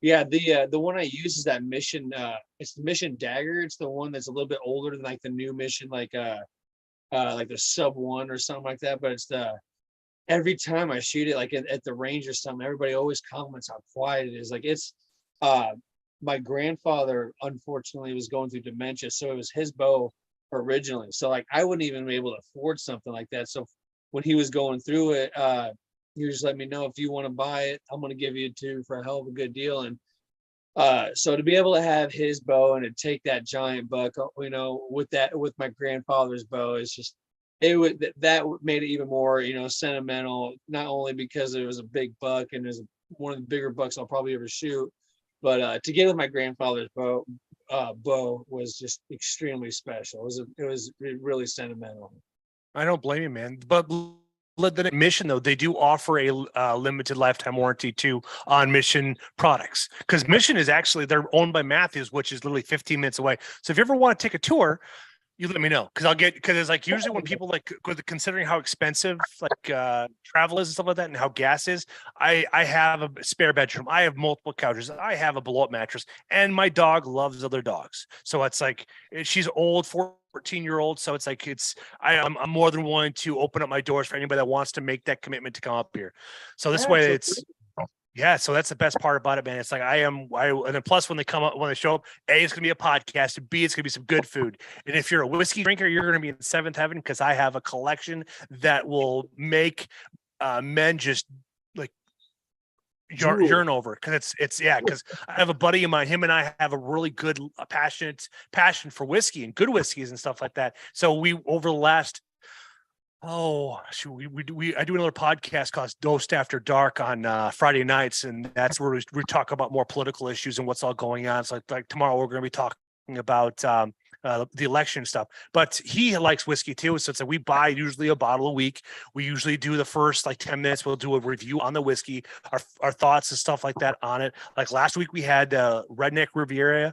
Yeah, the one I use is that Mission. It's the Mission Dagger. It's the one that's a little bit older than like the new Mission, like the Sub 1 or something like that. But it's every time I shoot it, like at the range or something, everybody always comments how quiet it is. Like it's my grandfather unfortunately was going through dementia, so it was his bow originally. So like I wouldn't even be able to afford something like that. So when he was going through it, you just let me know if you want to buy it. I'm going to give you two for a hell of a good deal. And So to be able to have his bow and to take that giant buck, you know, with my grandfather's bow, it's just, that made it even more, you know, sentimental, not only because it was a big buck and it was one of the bigger bucks I'll probably ever shoot, but to get with my grandfather's bow was just extremely special. It was really sentimental. I don't blame you, man. But the Mission, though, they do offer a limited lifetime warranty too on Mission products, because Mission is actually, they're owned by Matthews, which is literally 15 minutes away. So if you ever want to take a tour, you let me know, because it's like usually when people like considering how expensive like travel is and stuff like that and how gas is, I have a spare bedroom, I have multiple couches, I have a blow up mattress, and my dog loves other dogs. So it's like she's old, 14-year-old. So it's like I'm more than willing to open up my doors for anybody that wants to make that commitment to come up here. So this way it's. Yeah, so that's the best part about it, man. It's like and then plus when they show up, A, it's gonna be a podcast, and B, it's gonna be some good food. And if you're a whiskey drinker, you're gonna be in seventh heaven, because I have a collection that will make men just like yearn over, because because I have a buddy of mine, him and I have a really good passion for whiskey and good whiskeys and stuff like that. So we, over the last I do another podcast called Dosed After Dark on Friday nights, and that's where we talk about more political issues and what's all going on. So like tomorrow we're going to be talking about the election stuff. But he likes whiskey too, so it's like we buy usually a bottle a week. We usually do the first like 10 minutes. We'll do a review on the whiskey, our thoughts and stuff like that on it. Like last week we had Redneck Riviera.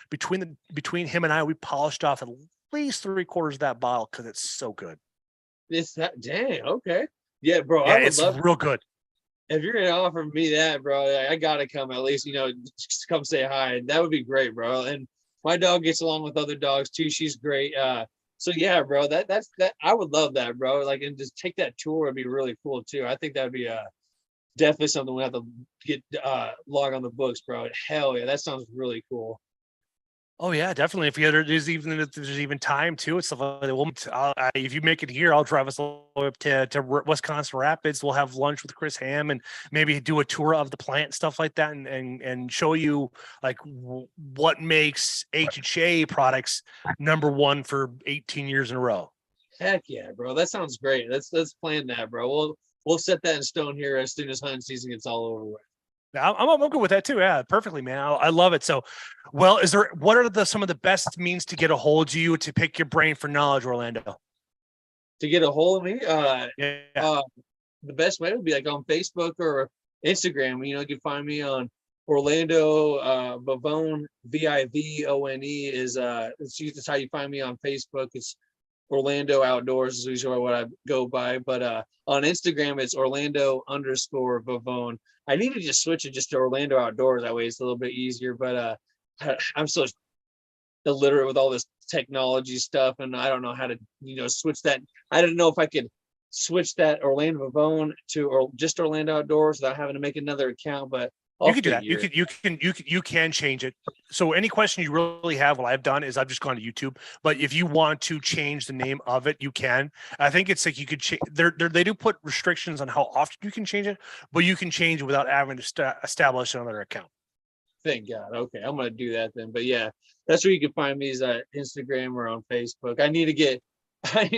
Between him and I, we polished off at least 3/4 of that bottle because it's so good. It's that dang okay, yeah, bro. Yeah, it's real good. If you're gonna offer me that, bro, I gotta come at least, you know, just come say hi. That would be great, bro. And my dog gets along with other dogs too. She's great. So yeah, bro, that's I would love that, bro. Like, and just take that tour would be really cool too. I think that would be definitely something we have to get log on the books, bro. Hell yeah, that sounds really cool. Oh yeah, definitely. If there's even time too, it's stuff like that. If you make it here, I'll drive us all the way up to Wisconsin Rapids. We'll have lunch with Chris Ham and maybe do a tour of the plant, stuff like that, and show you like what makes HHA products #1 for 18 years in a row. Heck yeah, bro. That sounds great. Let's plan that, bro. We'll set that in stone here as soon as hunting season gets all over with. I'm good with that too. Yeah, perfectly, man. I love it. So, well, what are some of the best means to get a hold of you, to pick your brain for knowledge, Orlando? To get a hold of me, the best way would be like on Facebook or Instagram. You know, you can find me on Orlando Vivone, Vivone is it's how you find me on Facebook. It's Orlando Outdoors is usually what I go by, but on Instagram it's Orlando_Vivone. I need to just switch it just to Orlando Outdoors. That way it's a little bit easier, but I'm so illiterate with all this technology stuff, and I don't know how to, you know, switch that. I didn't know if I could switch that Orlando Vivone to just Orlando Outdoors without having to make another account, but you can do that. You can change it. So any question you really have, what I've done is I've just gone to YouTube. But if you want to change the name of it, you can. I think it's like you could change. They do put restrictions on how often you can change it, but you can change it without having to establish another account. Thank God. Okay, I'm gonna do that then. But yeah, that's where you can find me, is Instagram or on Facebook. I need to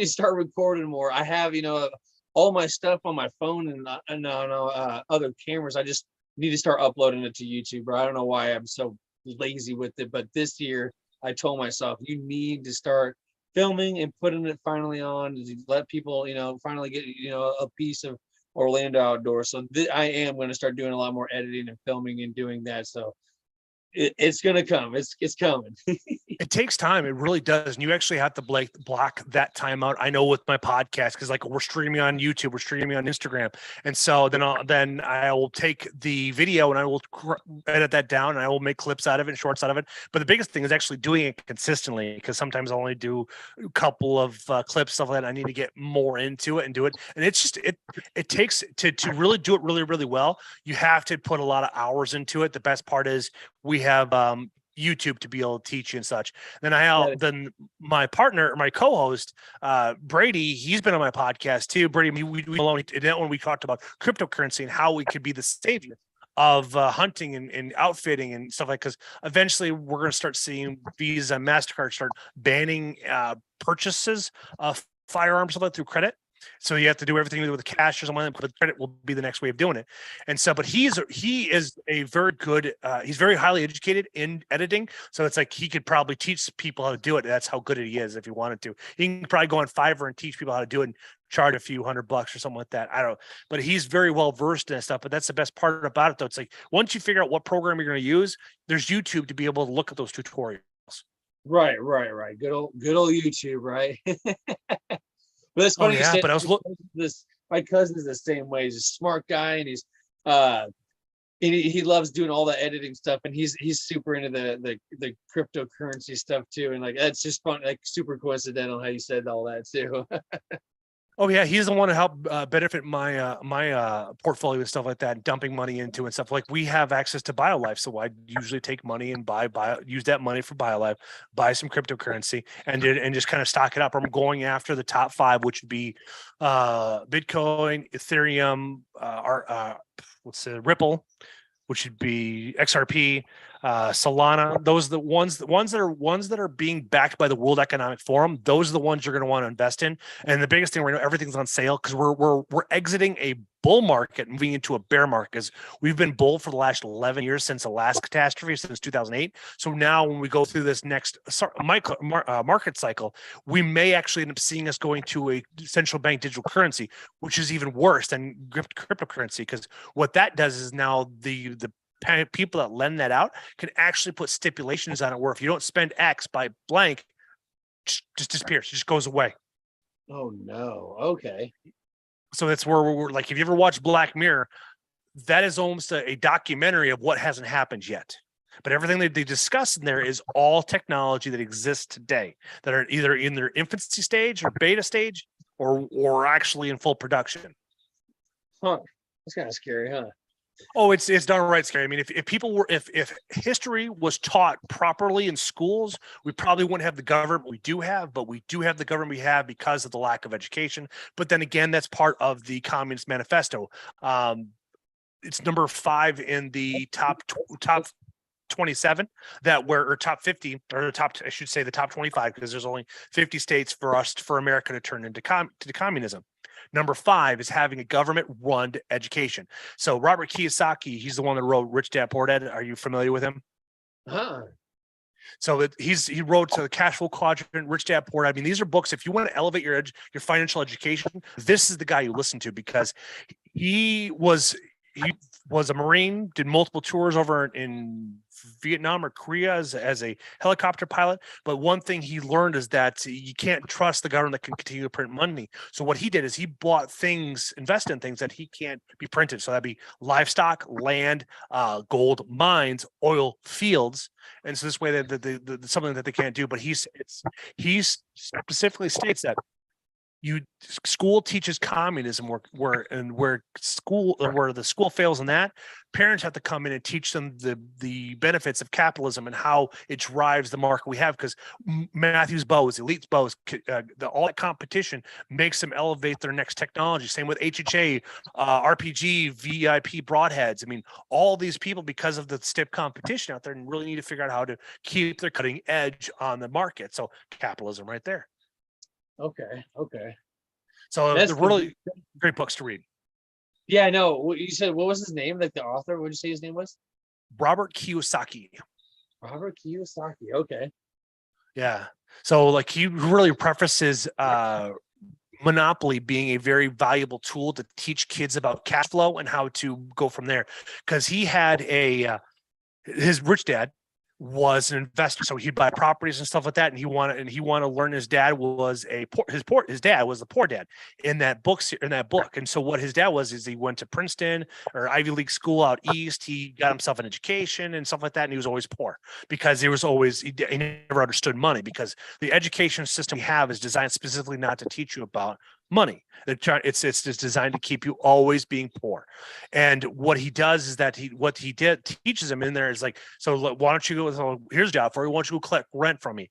start recording more. I have, you know, all my stuff on my phone and on other cameras. I just need to start uploading it to YouTube, bro. I don't know why I'm so lazy with it, but this year I told myself, you need to start filming and putting it finally on to let people, you know, finally get, you know, a piece of Orlando Outdoors. So I am going to start doing a lot more editing and filming and doing that. So it's going to come. It's coming. It takes time. It really does. And you actually have to block that time out. I know with my podcast, because like we're streaming on YouTube, we're streaming on Instagram. And so then I will take the video and I will edit that down and I will make clips out of it and shorts out of it. But the biggest thing is actually doing it consistently, because sometimes I'll only do a couple of clips, stuff like that. I need to get more into it and do it. And it's just, it takes to really do it really, really well. You have to put a lot of hours into it. The best part is we have YouTube to be able to teach you and such. Then then my partner, my co-host, Brady, he's been on my podcast too. Brady, we alone when we talked about cryptocurrency and how it could be the savior hunting and outfitting and stuff like, because eventually we're going to start seeing Visa and MasterCard start banning purchases of firearms stuff like through credit. So you have to do everything with cash or something like that, but credit will be the next way of doing it. And so, but he is a very good, he's very highly educated in editing. So it's like he could probably teach people how to do it. That's how good he is if he wanted to. He can probably go on Fiverr and teach people how to do it and charge a few $100 or something like that. I don't know, but he's very well versed in that stuff. But that's the best part about it, though. It's like once you figure out what program you're going to use, there's YouTube to be able to look at those tutorials. Right. Good old YouTube, right? But it's funny. Yeah, but I was my cousin's the same way. He's a smart guy, and he loves doing all the editing stuff, and he's super into the cryptocurrency stuff too. And like that's just fun, like super coincidental how you said all that too. Oh yeah, he's the one to help benefit my my portfolio and stuff like that, dumping money into and stuff. Like we have access to BioLife, so I usually take money and use that money for BioLife, buy some cryptocurrency, and just kind of stock it up. I'm going after the top 5, which would be Bitcoin, Ethereum, Ripple, which would be XRP, Solana. Those are the ones that are being backed by the World Economic Forum. Those are the ones you're going to want to invest in. And the biggest thing right now, everything's on sale because we're exiting a bull market, moving into a bear market. Because we've been bull for the last 11 years since the last catastrophe, since 2008. So now when we go through this next market cycle, we may actually end up seeing us going to a central bank digital currency, which is even worse than cryptocurrency. Because what that does is now the people that lend that out can actually put stipulations on it where if you don't spend X by blank, just disappears, just goes away. Oh no. Okay. So that's where we're like, if you ever watch Black Mirror, that is almost a documentary of what hasn't happened yet. But everything that they discuss in there is all technology that exists today that are either in their infancy stage or beta stage or actually in full production. Huh. That's kind of scary, huh? Oh, it's downright scary. I mean, if history was taught properly in schools, we probably wouldn't have the government we do have, but we do have the government we have because of the lack of education. But then again, that's part of the Communist Manifesto. It's number 5 in the top 27 or top 50 or I should say the top 25, because there's only 50 states for America to turn into communism. Number 5 is having a government-run education. So Robert Kiyosaki, he's the one that wrote Rich Dad Poor Dad. Are you familiar with him? Huh. So he wrote the Cash Flow Quadrant, Rich Dad Poor Dad. I mean, these are books. If you want to elevate your financial education, this is the guy you listen to, because he was a Marine, did multiple tours over in Vietnam or Korea as a helicopter pilot. But one thing he learned is that you can't trust the government that can continue to print money. So what he did is he bought things, invested in things that he can't be printed. So that'd be livestock, land, gold mines, oil fields. And so this way that something that they can't do. But he specifically states that school teaches communism where the school fails in that, parents have to come in and teach them the benefits of capitalism and how it drives the market we have. Because Matthews bows, Elite's bows, all that competition makes them elevate their next technology. Same with HHA, RPG, VIP broadheads. I mean, all these people, because of the stiff competition out there, really need to figure out how to keep their cutting edge on the market. So capitalism right there. Okay. So they're really great books to read. Yeah, I know. You said, what was his name? Like the author? What did you say his name was? Robert Kiyosaki. Robert Kiyosaki. Okay. Yeah. So like he really prefaces Monopoly being a very valuable tool to teach kids about cash flow and how to go from there. Because he had his rich dad was an investor, so he'd buy properties and stuff like that, and he wanted to learn his dad was his dad was the poor dad in that book. And so what his dad was is he went to Princeton or Ivy League school out east. He got himself an education and stuff like that, and he was always poor because he never understood money, because the education system we have is designed specifically not to teach you about money. It's just designed to keep you always being poor. And what he does is that teaches him in there is like, so why don't you go, here's a job for you, why don't you go collect rent from me?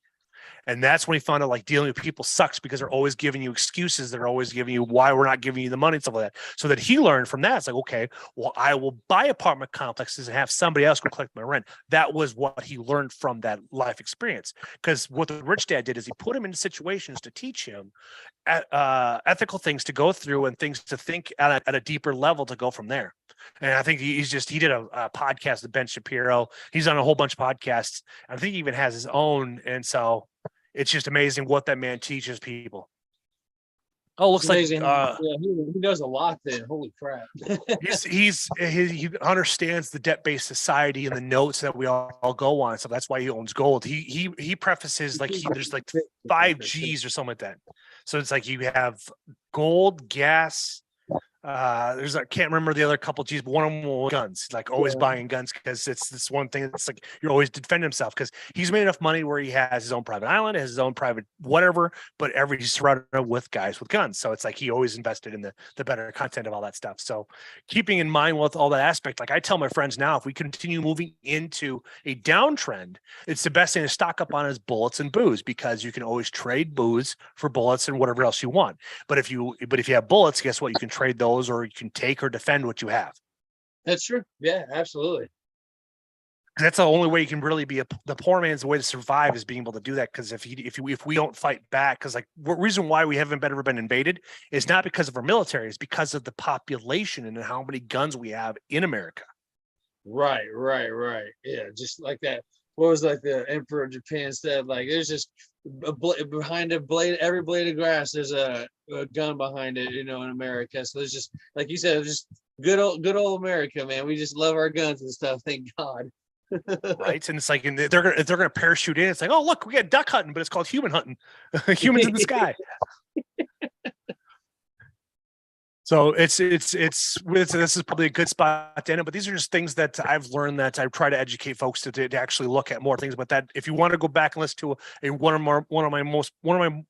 And that's when he found out like dealing with people sucks because they're always giving you excuses. They're always giving you why we're not giving you the money and stuff like that. So that he learned from that. It's like, okay, well, I will buy apartment complexes and have somebody else go collect my rent. That was what he learned from that life experience. Because what the rich dad did is he put him into situations to teach him ethical things to go through and things to think at a deeper level to go from there. And I think he did a podcast with Ben Shapiro. He's on a whole bunch of podcasts. I think he even has his own. And so it's just amazing what that man teaches people. Oh, looks like he knows a lot then. Holy crap. he understands the debt-based society and the notes that we all go on. So that's why he owns gold. He prefaces like there's like 5 G's or something like that. So it's like you have gold, gas. I can't remember the other couple G's, but one of them was guns. Like always buying guns because it's this one thing. It's like you're always defending himself because he's made enough money where he has his own private island, has his own private whatever. But he's surrounded with guys with guns, so it's like he always invested in the better content of all that stuff. So keeping in mind with all that aspect, like I tell my friends now, if we continue moving into a downtrend, it's the best thing to stock up on is bullets and booze because you can always trade booze for bullets and whatever else you want. But if you have bullets, guess what? You can trade those, or you can take or defend what you have. That's true. Yeah, absolutely. That's the only way you can really be the poor man's way to survive is being able to do that. Because if we don't fight back, because like the reason why we haven't ever been invaded is not because of our military, it's because of the population and how many guns we have in America. Right. Yeah, just like that. What was like the Emperor of Japan said? Like there's just behind a blade, every blade of grass, there's a gun behind it. In America. So there's just like you said, just good old America, man. We just love our guns and stuff. Thank God. Right, and it's like, and they're gonna parachute in. It's like, oh look, we got duck hunting, but it's called human hunting. Humans in the sky. So this is probably a good spot to end it, but these are just things that I've learned that I try to educate folks to actually look at more things. But that if you want to go back and listen to one of my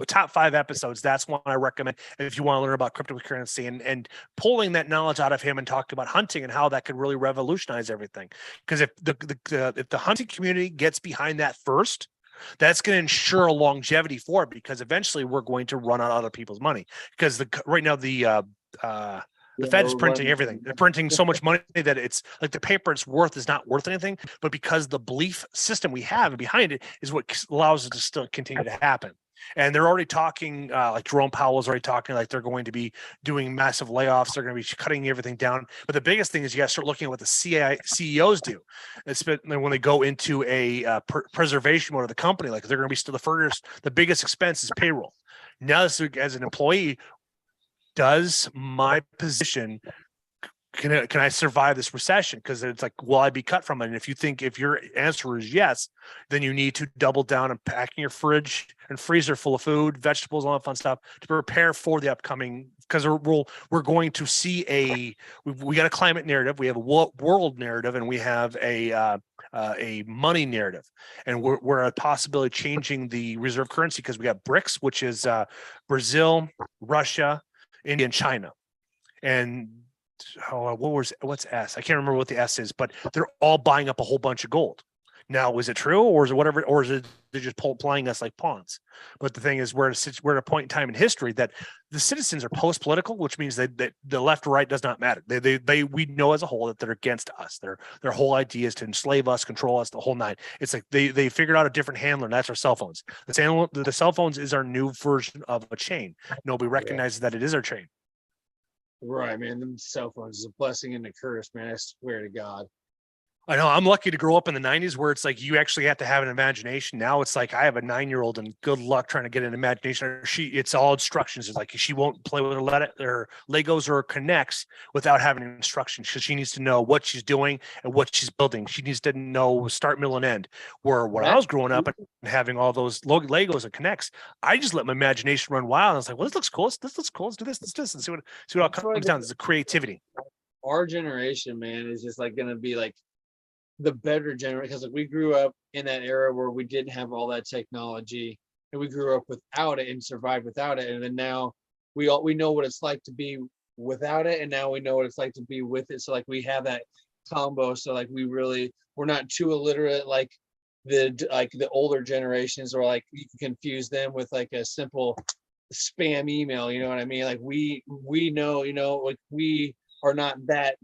top 5 episodes, that's one I recommend if you want to learn about cryptocurrency and pulling that knowledge out of him and talking about hunting and how that could really revolutionize everything. Because if the hunting community gets behind that first, that's going to ensure a longevity for it because eventually we're going to run out of other people's money because right now the Fed is printing everything. They're printing so much money that it's like the paper it's worth is not worth anything. But because the belief system we have behind it is what allows it to still continue to happen. And they're already talking, like Jerome Powell is already talking, like they're going to be doing massive layoffs. They're going to be cutting everything down. But the biggest thing is you got to start looking at what the CEOs do. It's when they go into a preservation mode of the company, like they're going to be still the biggest expense is payroll. Now, as an employee, does my position can I survive this recession? Because it's like, will I be cut from it? And if your answer is yes, then you need to double down on packing your fridge and freezer full of food, vegetables, all that fun stuff to prepare for the upcoming. Because we're going to see we got a climate narrative, we have a world narrative, and we have a money narrative, and we're a possibility changing the reserve currency because we got BRICS, which is Brazil, Russia, India, and China, and what's S? I can't remember what the S is, but they're all buying up a whole bunch of gold. Now, is it true, or is it whatever, or is it they're just playing us like pawns? But the thing is, we're at a point in time in history that the citizens are post-political, which means that the left or right does not matter. We know as a whole that they're against us. Their whole idea is to enslave us, control us, the whole nine. It's like they figured out a different handler, and that's our cell phones. The cell phones is our new version of a chain. Nobody recognizes that it is our chain. Right, man. Them cell phones is a blessing and a curse, man. I swear to God. I know I'm lucky to grow up in the 90s where it's like you actually have to have an imagination. Now it's like I have a 9-year-old and good luck trying to get an imagination. It's all instructions. It's like she won't play with her Legos or connects without having instructions because she needs to know what she's doing and what she's building. She needs to know start, middle, and end. Where when I was growing up and having all those Legos and connects, I just let my imagination run wild. And I was like, well, this looks cool. This looks cool. Let's do this. Let's do this and see what all comes down. It's the creativity. Our generation, man, is just like going to be like the better generation because like we grew up in that era where we didn't have all that technology and we grew up without it and survived without it, and then now we know what it's like to be without it, and now we know what it's like to be with it. So like we have that combo. So like we're not too illiterate like the older generations, or like you can confuse them with like a simple spam email, you know what I mean? Like we know, like we are not that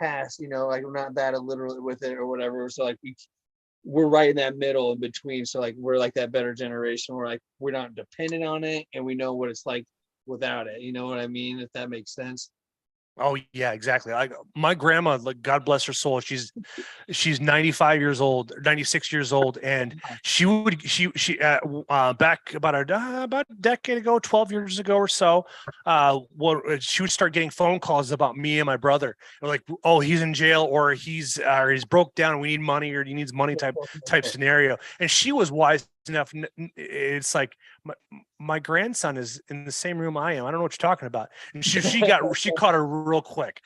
past, like we're not that illiterate with it or whatever. So like we're right in that middle in between. So like we're like that better generation. We're like we're not dependent on it, and we know what it's like without it. You know what I mean? If that makes sense. Oh yeah, exactly. My grandma, like God bless her soul, she's 95 years old, 96 years old, and she back about a decade ago, 12 years ago or so, she would start getting phone calls about me and my brother. They're like, oh, he's in jail, or he's broke down, we need money, or he needs money type scenario. And she was wise enough. It's like my grandson is in the same room I am. I don't know what you're talking about. And she caught her real quick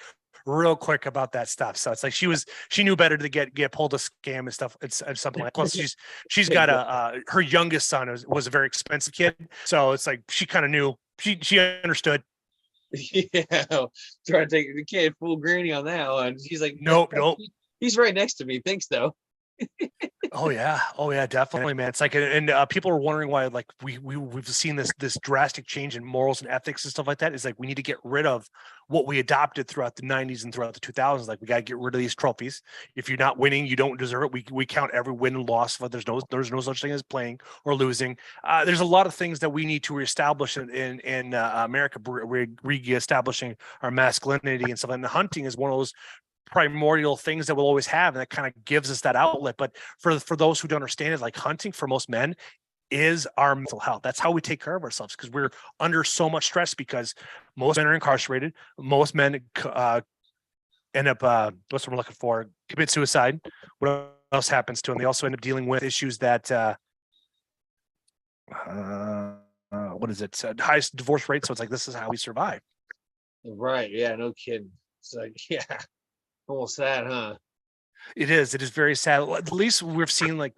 about that stuff. So it's like she knew better to get pulled a scam and stuff. It's something like, plus she's got her youngest son was a very expensive kid. So it's like she kind of knew, she understood. Yeah, trying to take the kid full granny on that one. She's like, nope. He's right next to me. Thanks though. Oh yeah, definitely, man. It's like, and people are wondering why, like we've seen this drastic change in morals and ethics and stuff like that. Is like we need to get rid of what we adopted throughout the 90s and throughout the 2000s. Like we got to get rid of these trophies. If you're not winning, you don't deserve it. We count every win and loss, but there's no such thing as playing or losing. There's a lot of things that we need to reestablish in America. We're reestablishing our masculinity and stuff. And the hunting is one of those primordial things that we'll always have, and that kind of gives us that outlet. But for those who don't understand it, like hunting for most men is our mental health. That's how we take care of ourselves, because we're under so much stress, because most men are incarcerated. Most men end up what's what we're looking for, commit suicide. What else happens to them? They also end up dealing with issues that what is it, highest divorce rate. So it's like, this is how we survive. Right. Yeah, no kidding. It's like, yeah, almost sad, huh? It is very sad. At least we've seen, like,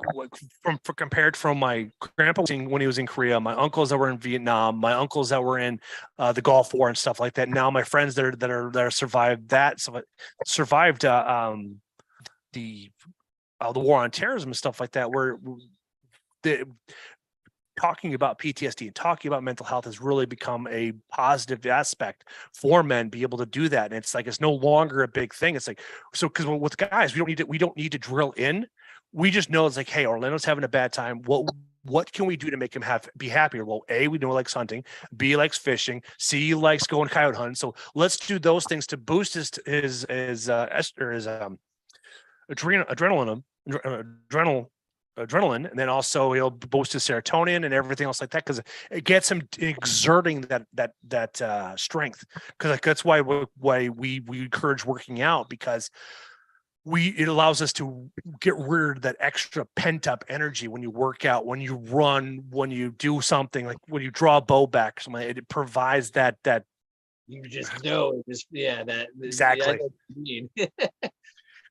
compared from my grandpa when he was in Korea, my uncles that were in Vietnam, my uncles that were in the Gulf War and stuff like that. Now my friends that are survived that, survived the war on terrorism and stuff like that, where talking about PTSD and talking about mental health has really become a positive aspect for men, be able to do that. And it's like, it's no longer a big thing. It's like, so, because with guys, we don't need to drill in. We just know it's like, hey, Orlando's having a bad time. What can we do to make him be happier? Well, A, we know he likes hunting. B, he likes fishing. C, he likes going coyote hunting. So let's do those things to boost his adrenaline, and then also he'll boost his serotonin and everything else like that, because it gets him exerting that strength. Because like, that's why we encourage working out, because it allows us to get rid of that extra pent up energy when you work out, when you run, when you do something, like when you draw a bow back, something. It provides that you just know, that exactly.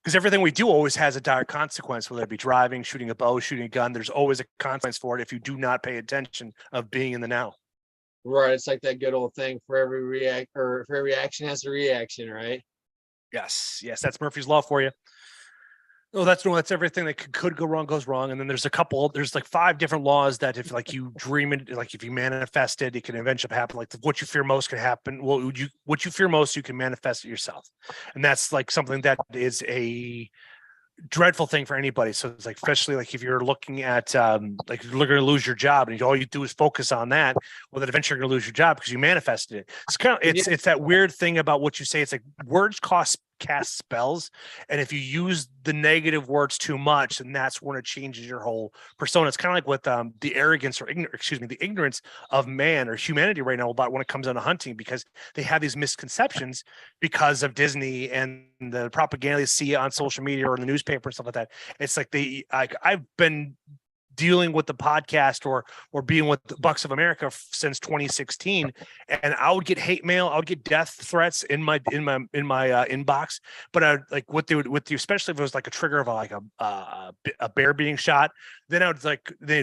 Because everything we do always has a dire consequence, whether it be driving, shooting a bow, shooting a gun. There's always a consequence for it if you do not pay attention of being in the now. Right. It's like that good old thing, for every action has a reaction, right? Yes. That's Murphy's Law for you. Oh, that's everything that could go wrong goes wrong. And then there's like 5 different laws that if like you dream it, like if you manifest it, it can eventually happen. Like what you fear most can happen. Well, what you fear most, you can manifest it yourself. And that's like something that is a dreadful thing for anybody. So it's like, especially like if you're looking at like you're going to lose your job and all you do is focus on that, well, then eventually you're going to lose your job because you manifested it. It's kind of it's that weird thing about what you say. It's like words cast spells, and if you use the negative words too much, and that's when it changes your whole persona. It's kind of like with the arrogance or the ignorance of man or humanity right now about when it comes down to hunting, because they have these misconceptions because of Disney and the propaganda they see on social media or in the newspaper and stuff like that. It's like I've been dealing with the podcast or being with the Bucks of America since 2016, and I would get hate mail, I would get death threats in my inbox. But I like what they would with you, especially if it was like a trigger of a bear being shot. Then I would like they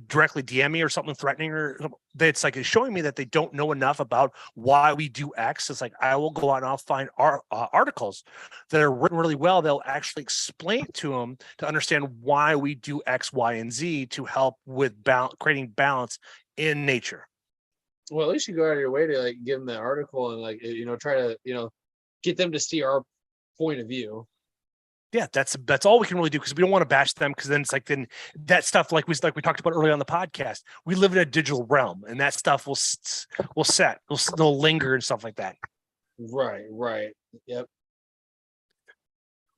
directly DM me or something threatening or that's like it's showing me that they don't know enough about why we do X. It's like I will go out and I'll find articles that are written really well. They'll actually explain to them to understand why we do X, Y, and Z to help with creating balance in nature. Well, at least you go out of your way to like give them the article and like, you know, try to, you know, get them to see our point of view. Yeah, that's all we can really do, because we don't want to bash them, because then it's like then that stuff like we talked about earlier on the podcast, we live in a digital realm and that stuff will linger and stuff like that. Right. Yep.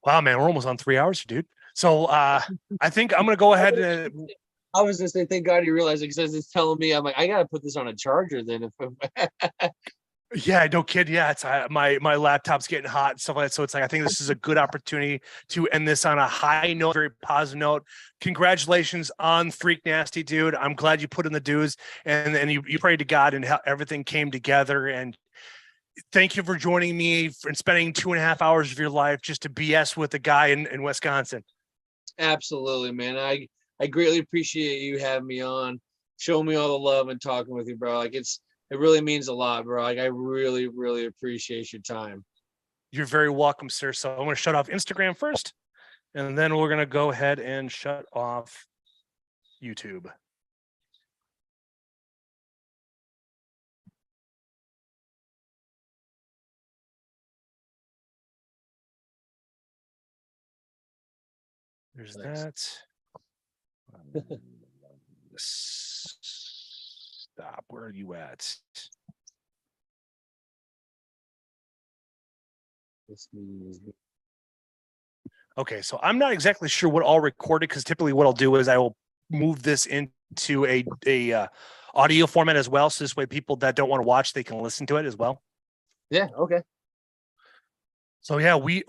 Wow, man, we're almost on 3 hours, dude. So I think I'm gonna go ahead and I was just saying, thank God you realized it, because it's telling me, I'm like, I gotta put this on a charger then. yeah, no kid. Yeah, it's my laptop's getting hot and stuff like that. So it's like I think this is a good opportunity to end this on a high note, very positive note. Congratulations on Freak Nasty, dude. I'm glad you put in the dues and you prayed to God and how everything came together. And thank you for joining me and spending 2.5 hours of your life just to BS with a guy in Wisconsin. Absolutely, man. I greatly appreciate you having me on, showing me all the love and talking with you, bro. Like it really means a lot, bro. Like I really, really appreciate your time. You're very welcome, sir. So I'm going to shut off Instagram first, and then we're going to go ahead and shut off YouTube. There's Nice. that. Stop. Where are you at? Okay, so I'm not exactly sure what all recorded, because typically what I'll do is I will move this into a audio format as well, so this way people that don't want to watch, they can listen to it as well. Yeah. Okay. So yeah, we